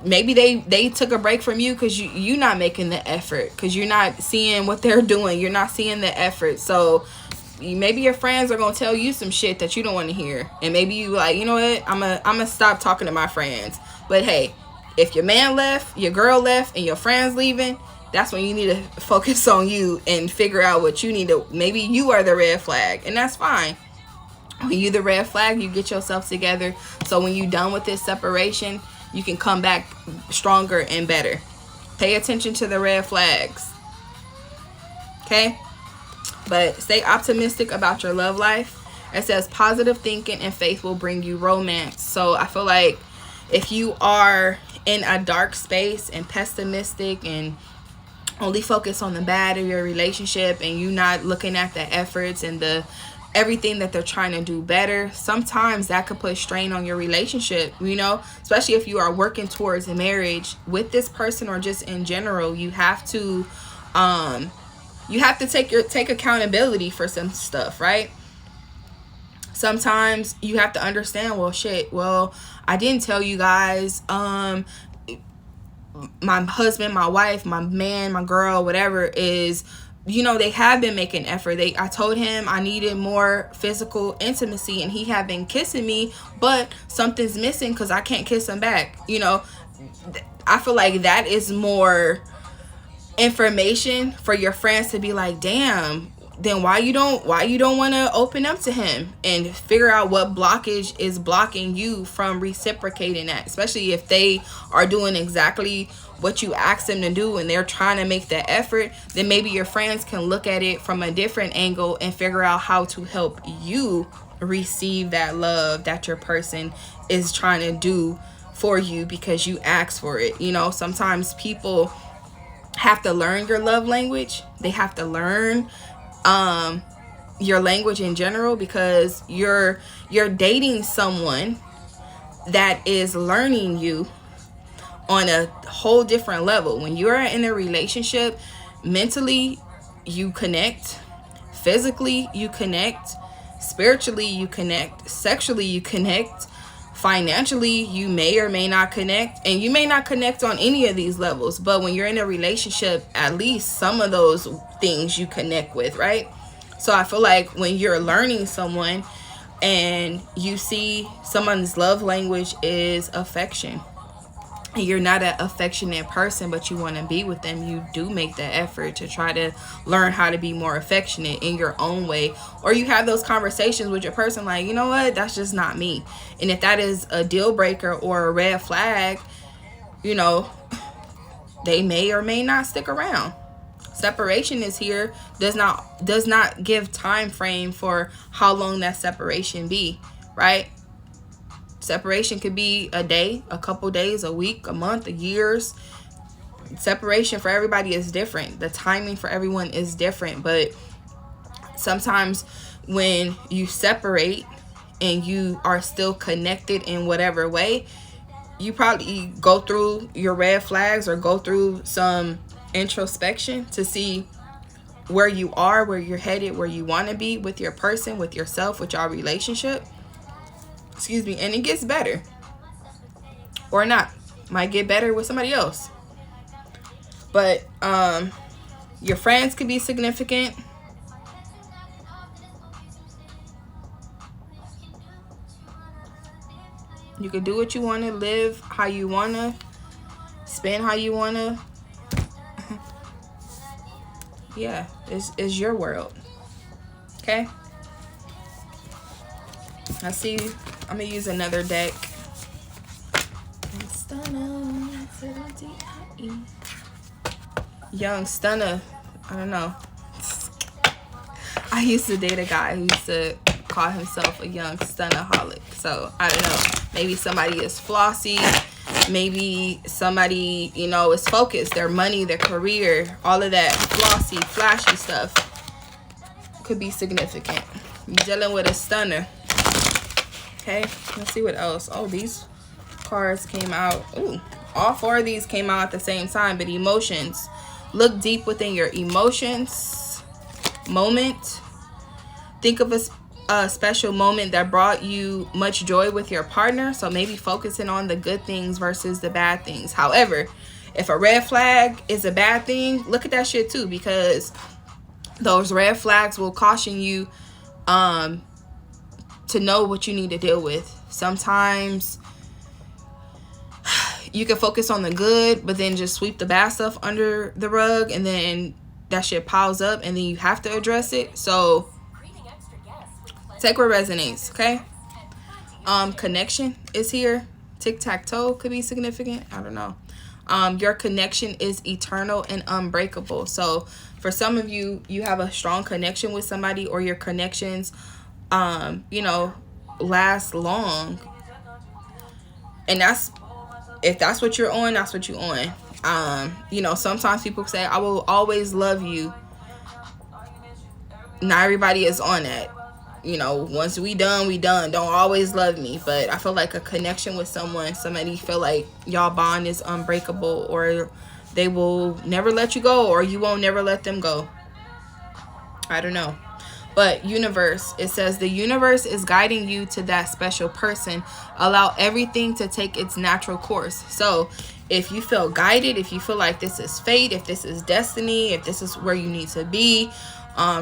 Maybe they took a break from you because you not making the effort, because you're not seeing what they're doing, you're not seeing the effort. So maybe your friends are gonna tell you some shit that you don't want to hear, and maybe you like, you know what, I'm gonna stop talking to my friends. But hey, if your man left, your girl left, and your friends leaving, that's when you need to focus on you and figure out what you need to. Maybe you are the red flag, and that's fine. When you the red flag, you get yourself together, so when you done with this separation, you can come back stronger and better. Pay attention to the red flags, okay? But stay optimistic about your love life. It says positive thinking and faith will bring you romance. So I feel like if you are in a dark space and pessimistic and only focus on the bad of your relationship, and you not looking at the efforts and the everything that they're trying to do better, sometimes that could put strain on your relationship, you know, especially if you are working towards a marriage with this person or just in general. You have to take accountability for some stuff, right? Sometimes you have to understand, well, shit, well, I didn't tell you guys, my husband, my wife, my man, my girl, whatever is, you know, they have been making effort. I told him I needed more physical intimacy, and he had been kissing me, but something's missing because I can't kiss him back. You know, I feel like that is more information for your friends to be like, damn, then why you don't want to open up to him and figure out what blockage is blocking you from reciprocating that, especially if they are doing exactly what you asked them to do and they're trying to make the effort. Then maybe your friends can look at it from a different angle and figure out how to help you receive that love that your person is trying to do for you because you asked for it. You know, sometimes people have to learn your love language. They have to learn your language in general, because you're dating someone that is learning you on a whole different level. When you're in a relationship, mentally you connect, physically you connect, spiritually you connect, sexually you connect, financially you may or may not connect, and you may not connect on any of these levels, but when you're in a relationship, at least some of those things you connect with, right? So I feel like when you're learning someone and you see someone's love language is affection, and you're not an affectionate person, but you want to be with them, you do make the effort to try to learn how to be more affectionate in your own way. Or you have those conversations with your person like, you know what, that's just not me. And if that is a deal breaker or a red flag, you know, they may or may not stick around. Separation is here, does not give time frame for how long that separation be, right? Separation could be a day, a couple days, a week, a month, a years. Separation for everybody is different. The timing for everyone is different. But sometimes when you separate and you are still connected in whatever way, you probably go through your red flags or go through some introspection to see where you are, where you're headed, where you want to be with your person, with yourself, with your relationship. Excuse me. And it gets better. Or not. Might get better with somebody else. But your friends could be significant. You can do what you want to, live how you want to, spend how you want to. Yeah, it's your world. Okay? Let's see. I'm going to use another deck. Young Stunner. I don't know. I used to date a guy who used to call himself a young stunnerholic. So, I don't know. Maybe somebody is flossy. Maybe somebody, you know, is focused. Their money, their career, all of that flossy, flashy stuff could be significant. You're dealing with a stunner. Okay, let's see what else. Oh, these cards came out. Ooh, all 4 of these came out at the same time. But emotions. Look deep within your emotions. Moment. Think of a special moment that brought you much joy with your partner. So maybe focusing on the good things versus the bad things. However, if a red flag is a bad thing, look at that shit too, because those red flags will caution you to know what you need to deal with. Sometimes you can focus on the good, but then just sweep the bad stuff under the rug, and then that shit piles up, and then you have to address it. So take what resonates, okay? Connection is here. Tic-tac-toe could be significant. I don't know. Your connection is eternal and unbreakable. So for some of you, you have a strong connection with somebody, or your connections, you know, last long. And that's, if that's what you're on, that's what you're on. You know, sometimes people say, I will always love you. Not everybody is on that. You know, once we done, we done. Don't always love me. But I feel like a connection with someone, somebody feel like y'all bond is unbreakable, or they will never let you go, or you won't never let them go. I don't know. But universe, it says the universe is guiding you to that special person. Allow everything to take its natural course. So if you feel guided, if you feel like this is fate, if this is destiny, if this is where you need to be,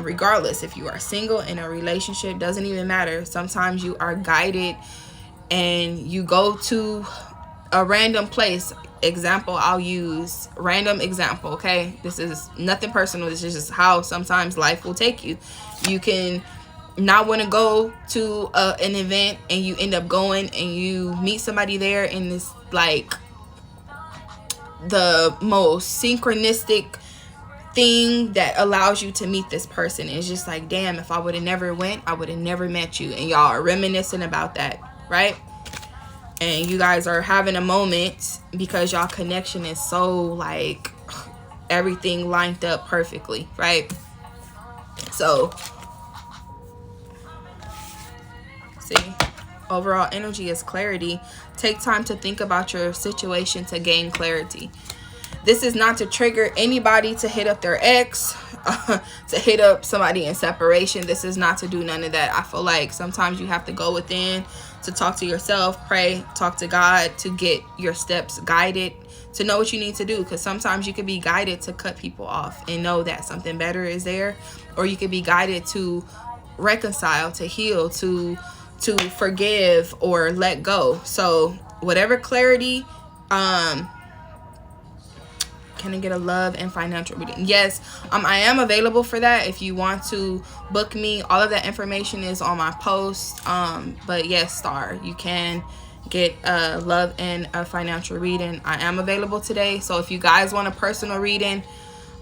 regardless if you are single, in a relationship, doesn't even matter. Sometimes you are guided and you go to a random place. Example, I'll use random example. Okay, this is nothing personal. This is just how sometimes life will take you. You can not want to go to an event, and you end up going and you meet somebody there, and it's like the most synchronistic thing that allows you to meet this person. It's just like, damn, if I would have never went, I would have never met you. And y'all are reminiscing about that, right? And you guys are having a moment because y'all connection is so like everything lined up perfectly, right? So see, overall energy is clarity. Take time to think about your situation to gain clarity. This is not to trigger anybody to hit up their ex, to hit up somebody in separation. This is not to do none of that. I feel like sometimes you have to go within to talk to yourself, pray, talk to God, to get your steps guided, to know what you need to do. Because sometimes you could be guided to cut people off and know that something better is there. Or you could be guided to reconcile, to heal, to forgive or let go. So whatever clarity, can I get a love and financial reading? Yes, I am available for that. If you want to book me, all of that information is on my post. But yes, star, you can get a love and a financial reading. I am available today. So if you guys want a personal reading,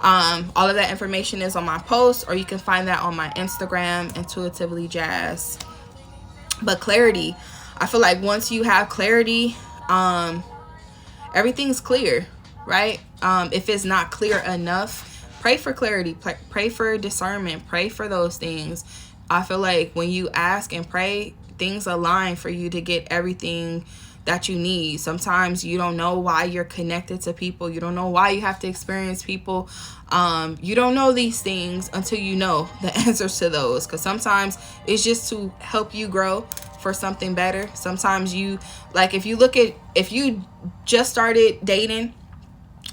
all of that information is on my post, or you can find that on my Instagram, Intuitively Jazz. But clarity, I feel like once you have clarity, everything's clear. right? If it's not clear enough, pray for clarity, pray for discernment, pray for those things. I feel like when you ask and pray, things align for you to get everything that you need. Sometimes you don't know why you're connected to people. You don't know why you have to experience people. You don't know these things until you know the answers to those, because sometimes it's just to help you grow for something better. Sometimes you, like, if you just started dating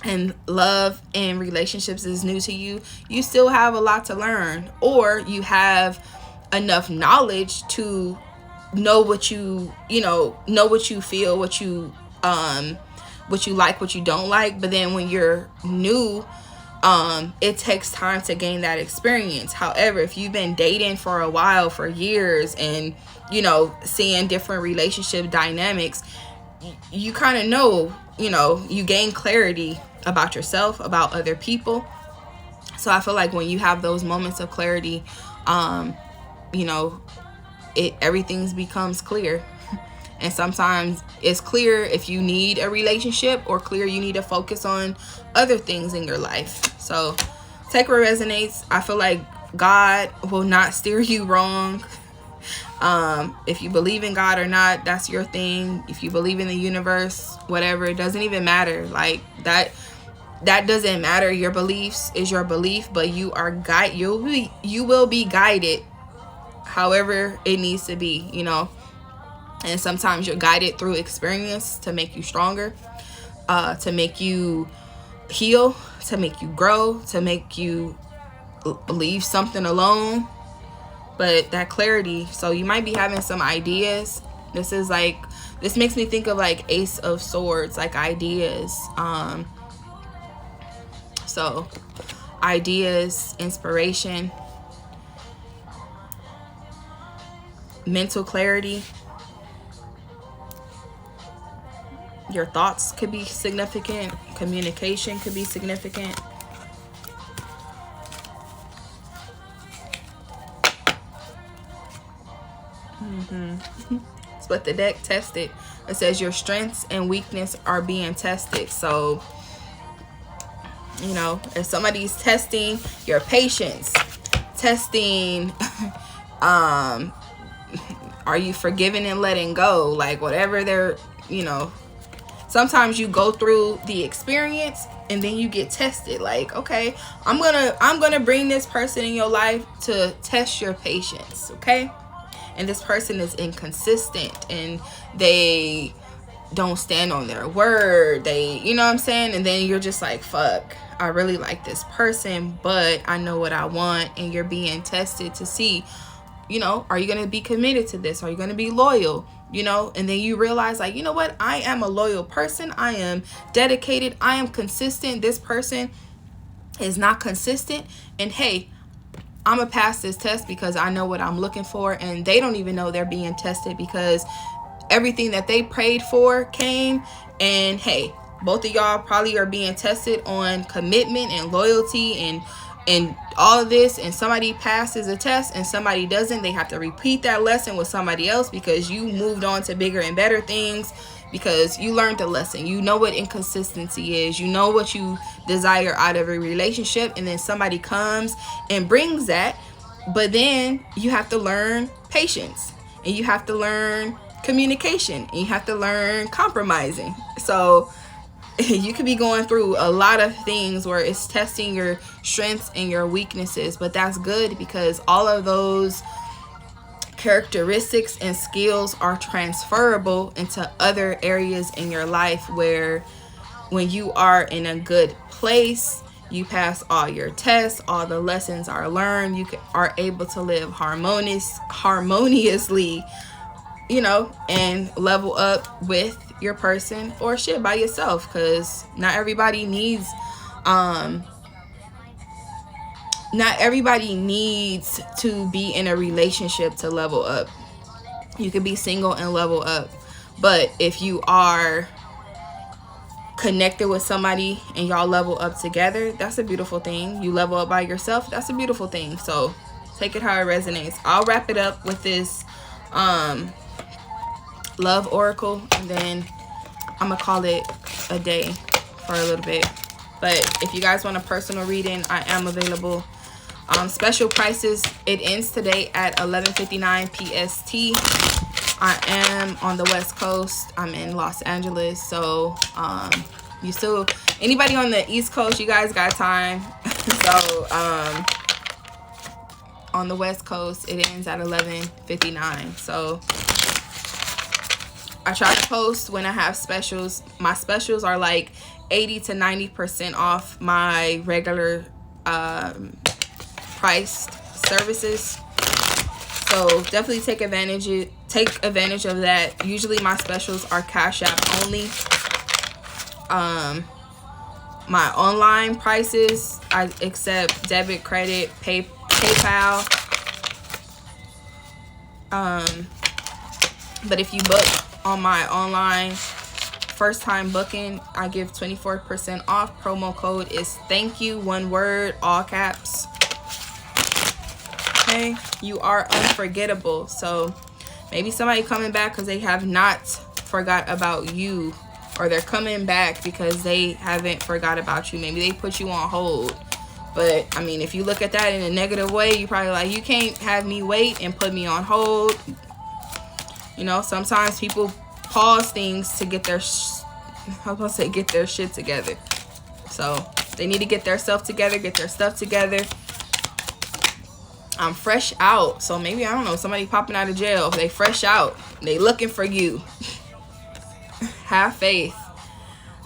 and love and relationships is new to you, you still have a lot to learn, or you have enough knowledge to know what you know what you feel, what you like, what you don't like. But then when you're new, it takes time to gain that experience. However, if you've been dating for a while, for years, and seeing different relationship dynamics, you kind of know, you gain clarity about yourself, about other people. So I feel like when you have those moments of clarity, everything becomes clear. And sometimes it's clear if you need a relationship, or clear you need to focus on other things in your life. So take what resonates. I feel like God will not steer you wrong. If you believe in God or not, that's your thing. If you believe in the universe, whatever, it doesn't even matter. Like that doesn't matter. Your beliefs is your belief, but you will be guided however it needs to be, and sometimes you're guided through experience to make you stronger, to make you heal, to make you grow, to make you leave something alone. But that clarity, so you might be having some ideas. This makes me think of like Ace of Swords, like ideas. So ideas, inspiration, mental clarity. Your thoughts could be significant. Communication could be significant. But the deck tested. It says your strengths and weakness are being tested. So, if somebody's testing your patience, testing, are you forgiving and letting go? Like whatever they're, sometimes you go through the experience and then you get tested. Like, okay, I'm gonna bring this person in your life to test your patience, okay? And this person is inconsistent and they don't stand on their word. They, you know what I'm saying? And then you're just like, fuck, I really like this person, but I know what I want. And you're being tested to see, are you going to be committed to this? Are you going to be loyal? And then you realize, like, you know what? I am a loyal person. I am dedicated. I am consistent. This person is not consistent. And hey, I'm going to pass this test because I know what I'm looking for. And they don't even know they're being tested because everything that they prayed for came. And hey, both of y'all probably are being tested on commitment and loyalty and all of this. And somebody passes a test and somebody doesn't. They have to repeat that lesson with somebody else because you moved on to bigger and better things. Because you learned the lesson. You know what inconsistency is. You know what you desire out of a relationship. And then somebody comes and brings that. But then you have to learn patience. And you have to learn communication. And you have to learn compromising. So you could be going through a lot of things where it's testing your strengths and your weaknesses. But that's good because all of those characteristics and skills are transferable into other areas in your life, where when you are in a good place, you pass all your tests, all the lessons are learned, you are able to live harmoniously, and level up with your person or shit by yourself, because not everybody needs to be in a relationship to level up. You could be single and level up. But if you are connected with somebody and y'all level up together, that's a beautiful thing. You level up by yourself, that's a beautiful thing. So take it how it resonates. I'll wrap it up with this love oracle, and then I'm gonna call it a day for a little bit. But if you guys want a personal reading, I am available. Special prices, it ends today at 11:59 PST. I am on the West Coast. I'm in Los Angeles. So you still, anybody on the East Coast, you guys got time. So on the West Coast, it ends at 11:59. So I try to post when I have specials. My specials are like 80 to 90% off my regular priced services. So definitely take advantage of that. Usually my specials are Cash App only. My online prices, I accept debit, credit, PayPal. But if you book on my online first time booking, I give 24% off. Promo code is thank you, one word, all caps. Okay, you are unforgettable. So maybe somebody coming back because they have not forgot about you, or they're coming back because they haven't forgot about you. Maybe they put you on hold. But I mean, if you look at that in a negative way, you probably like, you can't have me wait and put me on hold. You know, sometimes people pause things to get their get their shit together. So they need to get their stuff together, I'm fresh out. So maybe, I don't know, somebody popping out of jail. They fresh out. They looking for you. Have faith.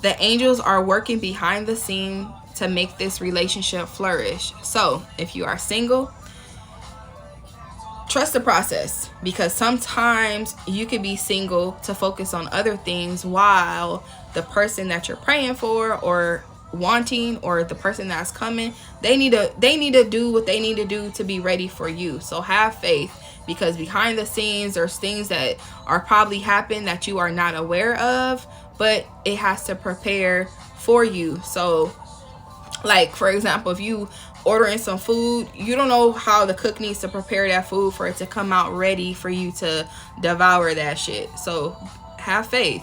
The angels are working behind the scene to make this relationship flourish. So if you are single, trust the process, because sometimes you could be single to focus on other things while the person that you're praying for or wanting, or the person that's coming, they need to do what they need to do to be ready for you. So have faith, because behind the scenes there's things that are probably happen that you are not aware of, but it has to prepare for you. So like, for example, if you ordering some food, you don't know how the cook needs to prepare that food for it to come out ready for you to devour that shit. So have faith.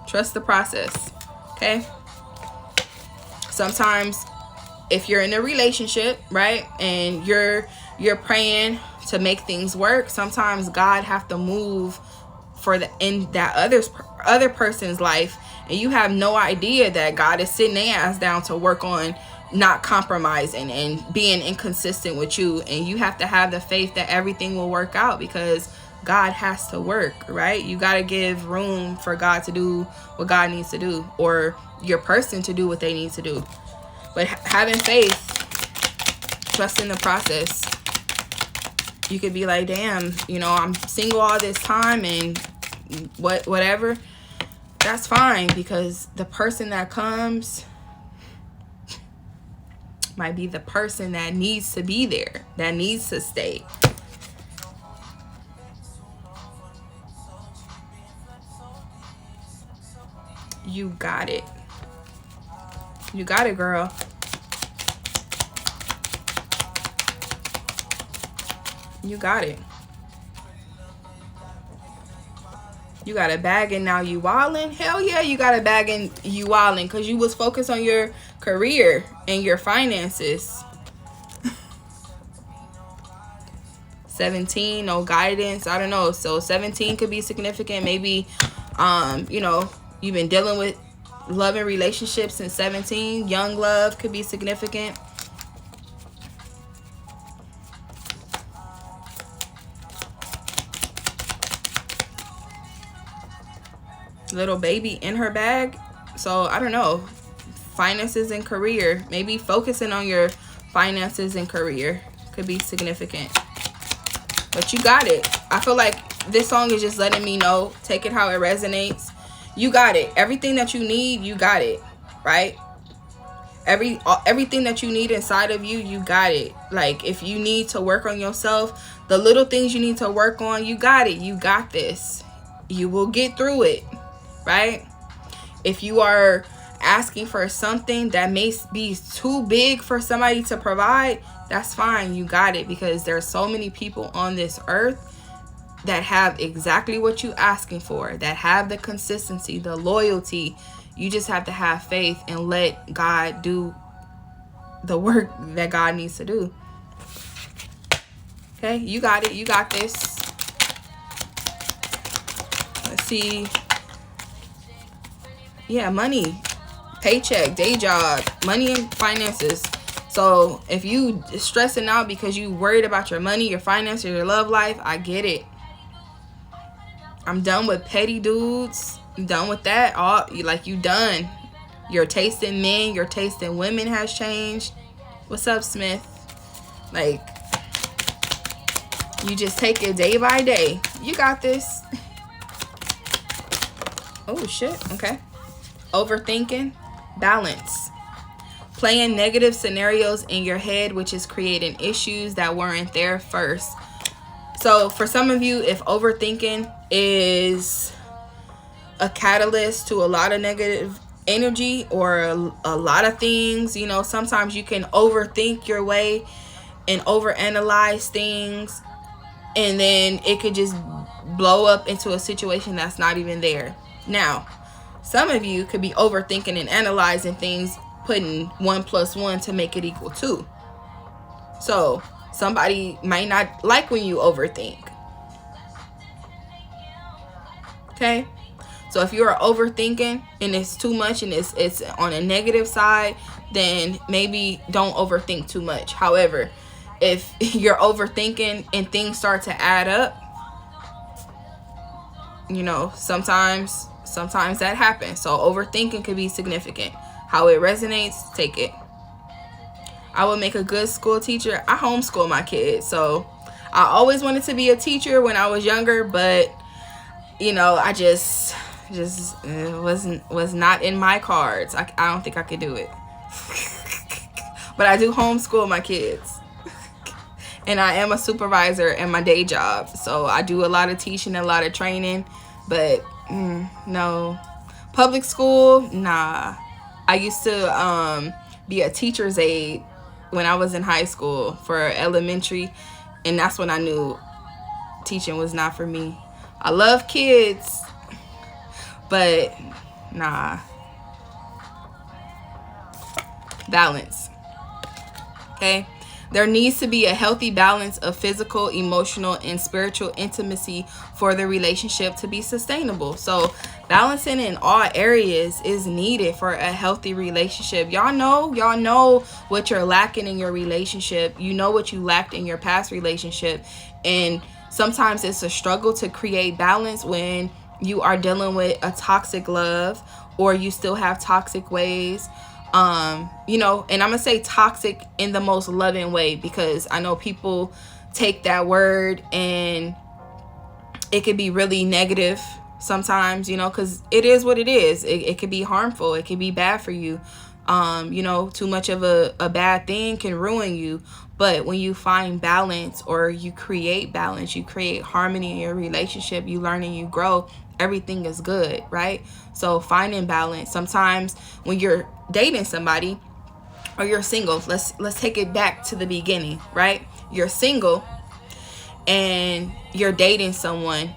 Trust the process. Okay? Sometimes if you're in a relationship, right, and you're praying to make things work, sometimes God have to move in that other person's life, and you have no idea that God is sitting their ass down to work on not compromising and being inconsistent with you. And you have to have the faith that everything will work out, because God has to work, right? You got to give room for God to do what God needs to do, or your person to do what they need to do. But having faith, trusting the process. You could be like, damn, you know, I'm single all this time and whatever. That's fine, because the person that comes might be the person that needs to be there, that needs to stay. You got it. You got it, girl. You got it. You got a bag and now you wildin'? Hell yeah, you got a bag and you wildin', because you was focused on your career and your finances. 17, no guidance. I don't know. So 17 could be significant. Maybe, you know, you've been dealing with love and relationships since 17. Young love could be significant. Little baby in her bag. So I don't know, finances and career, maybe focusing on your finances and career could be significant. But you got it. I feel like this song is just letting me know, take it how it resonates. You got it. Everything that you need, you got it, right? Everything that you need inside of you, you got it. Like, if you need to work on yourself, the little things you need to work on, you got it. You got this. You will get through it, right? If you are asking for something that may be too big for somebody to provide, that's fine. You got it, because there's so many people on this earth that have exactly what you asking for, that have the consistency, the loyalty, You just have to have faith and let God do the work that God needs to do. Okay, you got it. You got this. Let's see. Yeah, money, paycheck, day job, money and finances. So if you stressing out because you worried about your money, your finances, your love life, I get it. I'm done with petty dudes. I'm done with that. You done. Your taste in men, your taste in women has changed. What's up, Smith? Like, you just take it day by day. You got this. Oh, shit. Okay. Overthinking. Balance. Playing negative scenarios in your head, which is creating issues that weren't there first. So for some of you, if overthinking is a catalyst to a lot of negative energy or a lot of things, you know, sometimes you can overthink your way and overanalyze things, and then it could just blow up into a situation that's not even there. Now, some of you could be overthinking and analyzing things, putting 1 + 1 to make it equal 2. So somebody might not like when you overthink. Okay? So if you're overthinking and it's too much and it's on a negative side, then maybe don't overthink too much. However, if you're overthinking and things start to add up, you know, sometimes that happens. So overthinking could be significant. How it resonates, take it. I would make a good school teacher. I homeschool my kids, so I always wanted to be a teacher when I was younger, but you know, I just was not in my cards. I don't think I could do it. But I do homeschool my kids. And I am a supervisor in my day job, so I do a lot of teaching, a lot of training, but no. Public school, nah. I used to be a teacher's aide when I was in high school for elementary, and that's when I knew teaching was not for me. I love kids, but nah. Balance. Okay? There needs to be a healthy balance of physical, emotional, and spiritual intimacy for the relationship to be sustainable. So balancing in all areas is needed for a healthy relationship. Y'all know what you're lacking in your relationship. You know what you lacked in your past relationship. And sometimes it's a struggle to create balance when you are dealing with a toxic love or you still have toxic ways. You know, and I'm gonna say toxic in the most loving way, because I know people take that word and it could be really negative sometimes, you know, because it is what it is. It could be harmful. It could be bad for you. You know, too much of a bad thing can ruin you. But when you find balance, or you create balance, you create harmony in your relationship, you learn and you grow, everything is good, right? So finding balance. Sometimes when you're dating somebody or you're single, let's take it back to the beginning, right? You're single and you're dating someone,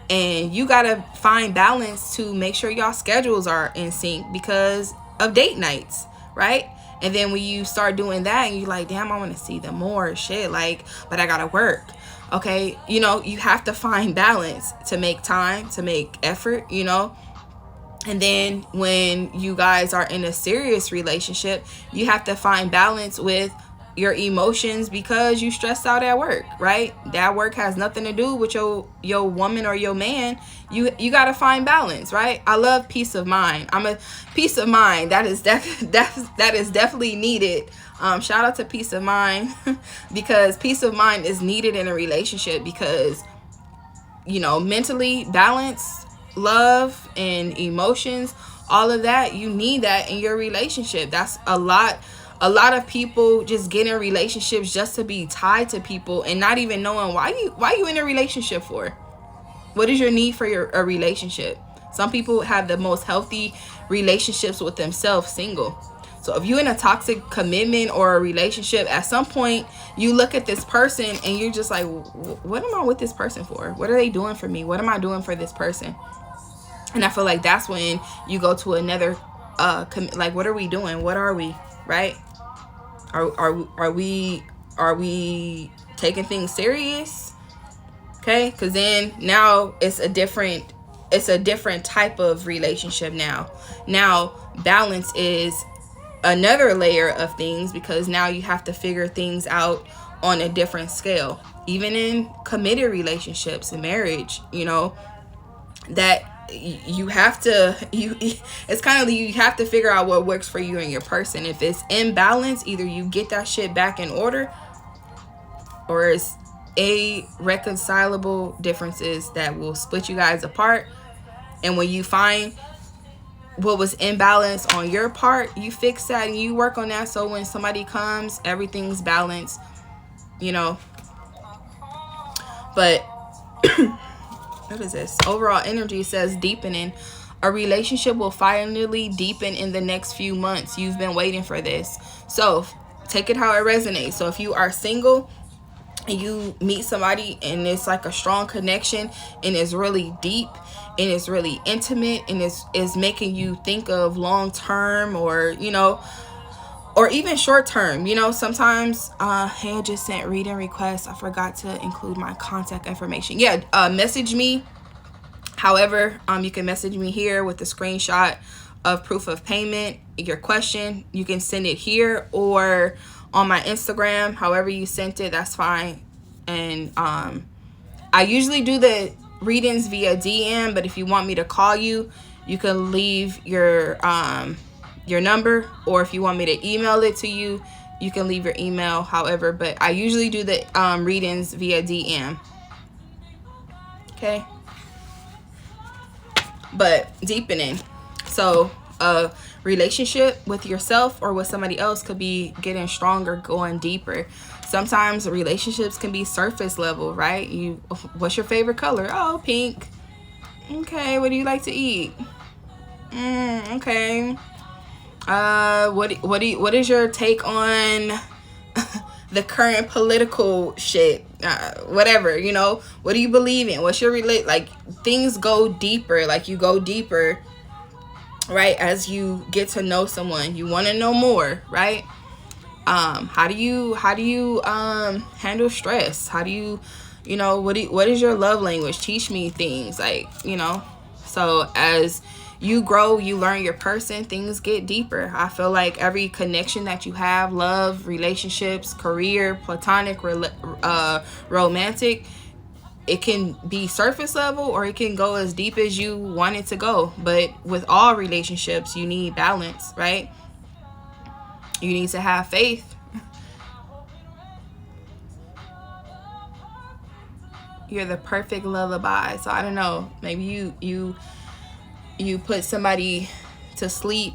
and you gotta find balance to make sure y'all schedules are in sync because of date nights, right? And then when you start doing that and you're like, damn, I want to see them more, shit, like, but I gotta work. Okay, you know, you have to find balance to make time, to make effort, you know. And then when you guys are in a serious relationship, you have to find balance with your emotions because you stressed out at work, right? That work has nothing to do with your woman or your man. You got to find balance, right? I love peace of mind. I'm a peace of mind. That is definitely needed. Shout out to peace of mind because peace of mind is needed in a relationship because, you know, mentally balance, love, and emotions, all of that, you need that in your relationship. That's a lot of people just get in relationships just to be tied to people and not even knowing why you in a relationship for. What is your need for a relationship? Some people have the most healthy relationships with themselves single. So if you're in a toxic commitment or a relationship, at some point you look at this person and you're just like, what am I with this person for? What are they doing for me? What am I doing for this person? And I feel like that's when you go to another like, what are we doing? What are we, right? Are we taking things serious? Okay, because then now it's a different type of relationship. Now balance is another layer of things, because now you have to figure things out on a different scale. Even in committed relationships and marriage, you know, that you have to it's kind of, you have to figure out what works for you and your person. If it's imbalance, either you get that shit back in order, or it's irreconcilable differences that will split you guys apart. And when you find what was imbalanced on your part, you fix that and you work on that, so when somebody comes, everything's balanced, you know. But what is this? Overall energy says deepening. A relationship will finally deepen in the next few months. You've been waiting for this. So take it how it resonates. So if you are single and you meet somebody and it's like a strong connection and it's really deep and it's really intimate and it's making you think of long term, or, you know, or even short term, you know, sometimes hey, I just sent reading requests. I forgot to include my contact information. Yeah, message me. However, you can message me here with a screenshot of proof of payment. Your question, you can send it here or on my Instagram. However you sent it, that's fine. And I usually do the readings via DM, but if you want me to call you, you can leave your number, or if you want me to email it to you, you can leave your email. However, but I usually do the readings via DM. Okay. But deepening. So a relationship with yourself or with somebody else could be getting stronger, going deeper. Sometimes relationships can be surface level, right? What's your favorite color? Oh, pink. Okay. What do you like to eat? Okay. What is your take on the current political shit? Whatever, you know, what do you believe in? What's your like, things go deeper. Like, you go deeper, right? As you get to know someone, you want to know more, right? How do you handle stress? How do you know, what is your love language? Teach me things, like, you know. So as you grow, you learn your person, things get deeper. I feel like every connection that you have, love, relationships, career, platonic, romantic, it can be surface level or it can go as deep as you want it to go. But with all relationships, you need balance, right? You need to have faith. You're the perfect lullaby. So I don't know, maybe you put somebody to sleep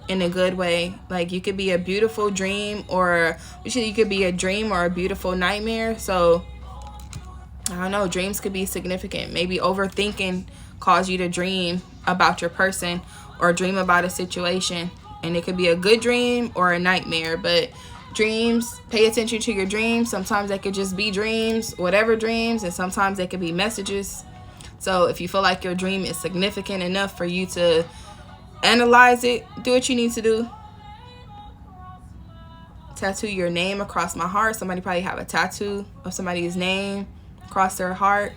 in a good way. Like, you could be a beautiful dream, or you could be a dream or a beautiful nightmare. So I don't know, dreams could be significant. Maybe overthinking cause you to dream about your person or dream about a situation, and it could be a good dream or a nightmare. But dreams, pay attention to your dreams. Sometimes they could just be dreams, whatever dreams, and sometimes they could be messages. So if you feel like your dream is significant enough for you to analyze it, do what you need to do. Tattoo your name across my heart. Somebody probably have a tattoo of somebody's name across their heart.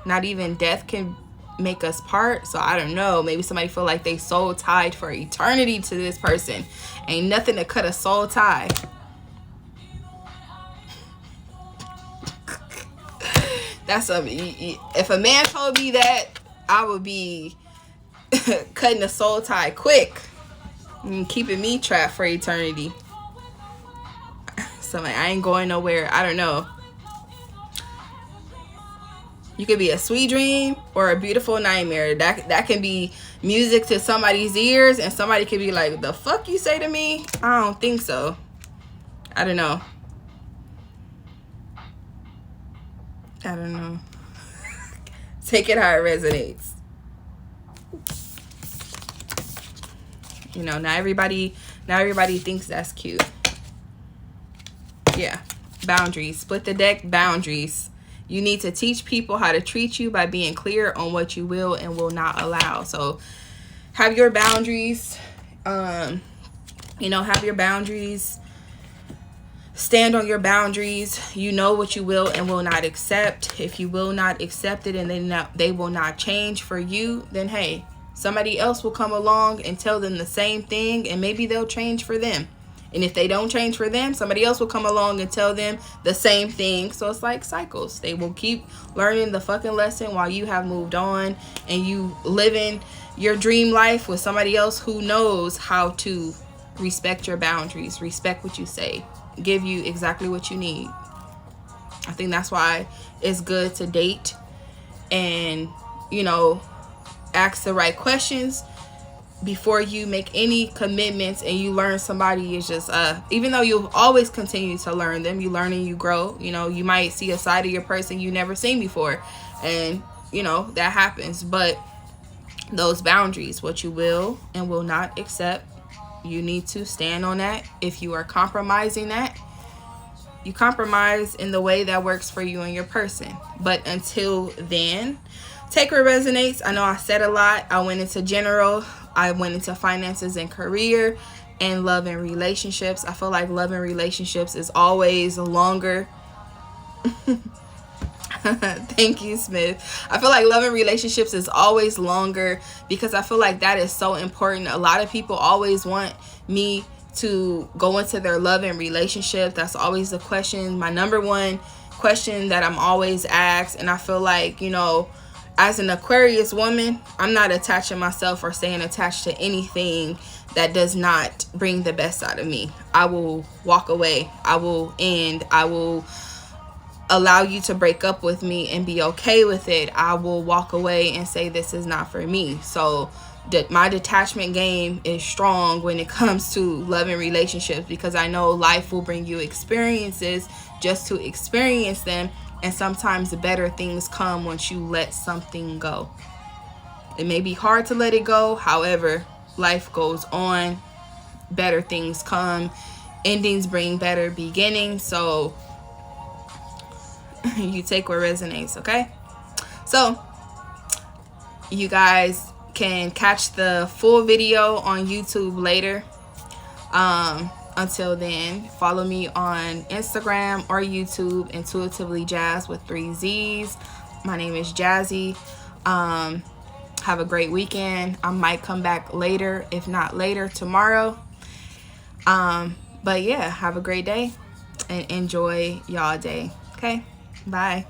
Not even death can make us part. So I don't know, maybe somebody feel like they soul tied for eternity to this person. Ain't nothing to cut a soul tie. That's if a man told me that, I would be cutting a soul tie quick and keeping me trapped for eternity. So like, I ain't going nowhere. I don't know. You could be a sweet dream or a beautiful nightmare. That can be music to somebody's ears, and somebody could be like, the fuck you say to me? I don't think so. I don't know. I don't know. Take it how it resonates. You know, not everybody thinks that's cute. Yeah. Boundaries. Split the deck, boundaries. You need to teach people how to treat you by being clear on what you will and will not allow. So have your boundaries. You know, have your boundaries. Stand on your boundaries. You know what you will and will not accept. If you will not accept it and they will not change for you, then hey, somebody else will come along and tell them the same thing, and maybe they'll change for them. And if they don't change for them, somebody else will come along and tell them the same thing. So it's like cycles. They will keep learning the fucking lesson while you have moved on and you living your dream life with somebody else who knows how to respect your boundaries, respect what you say, give you exactly what you need. I think that's why it's good to date and, you know, ask the right questions before you make any commitments, and you learn somebody is just even though you'll always continue to learn them, you learn and you grow. You know, you might see a side of your person you never seen before, and you know that happens. But those boundaries, what you will and will not accept, you need to stand on that. If you are compromising that, you compromise in the way that works for you and your person. But until then, take what resonates. I know I said a lot. I went into general. I went into finances and career and love and relationships. I feel like love and relationships is always longer. Thank you, Smith. I feel like love and relationships is always longer because I feel like that is so important. A lot of people always want me to go into their love and relationship. That's always the question, my number one question that I'm always asked. And I feel like, you know, as an Aquarius woman, I'm not attaching myself or staying attached to anything that does not bring the best out of me. I will walk away. I will end. I will allow you to break up with me and be okay with it. I will walk away and say this is not for me. So my detachment game is strong when it comes to love and relationships, because I know life will bring you experiences just to experience them. And sometimes the better things come once you let something go. It may be hard to let it go. However, life goes on. Better things come. Endings bring better beginnings. So you take what resonates, okay? So you guys can catch the full video on YouTube later. Until then, follow me on Instagram or YouTube, Intuitively Jazz with 3 Z's. My name is Jazzy. Have a great weekend. I might come back later, if not later, tomorrow. But yeah, have a great day and enjoy y'all day. Okay, bye.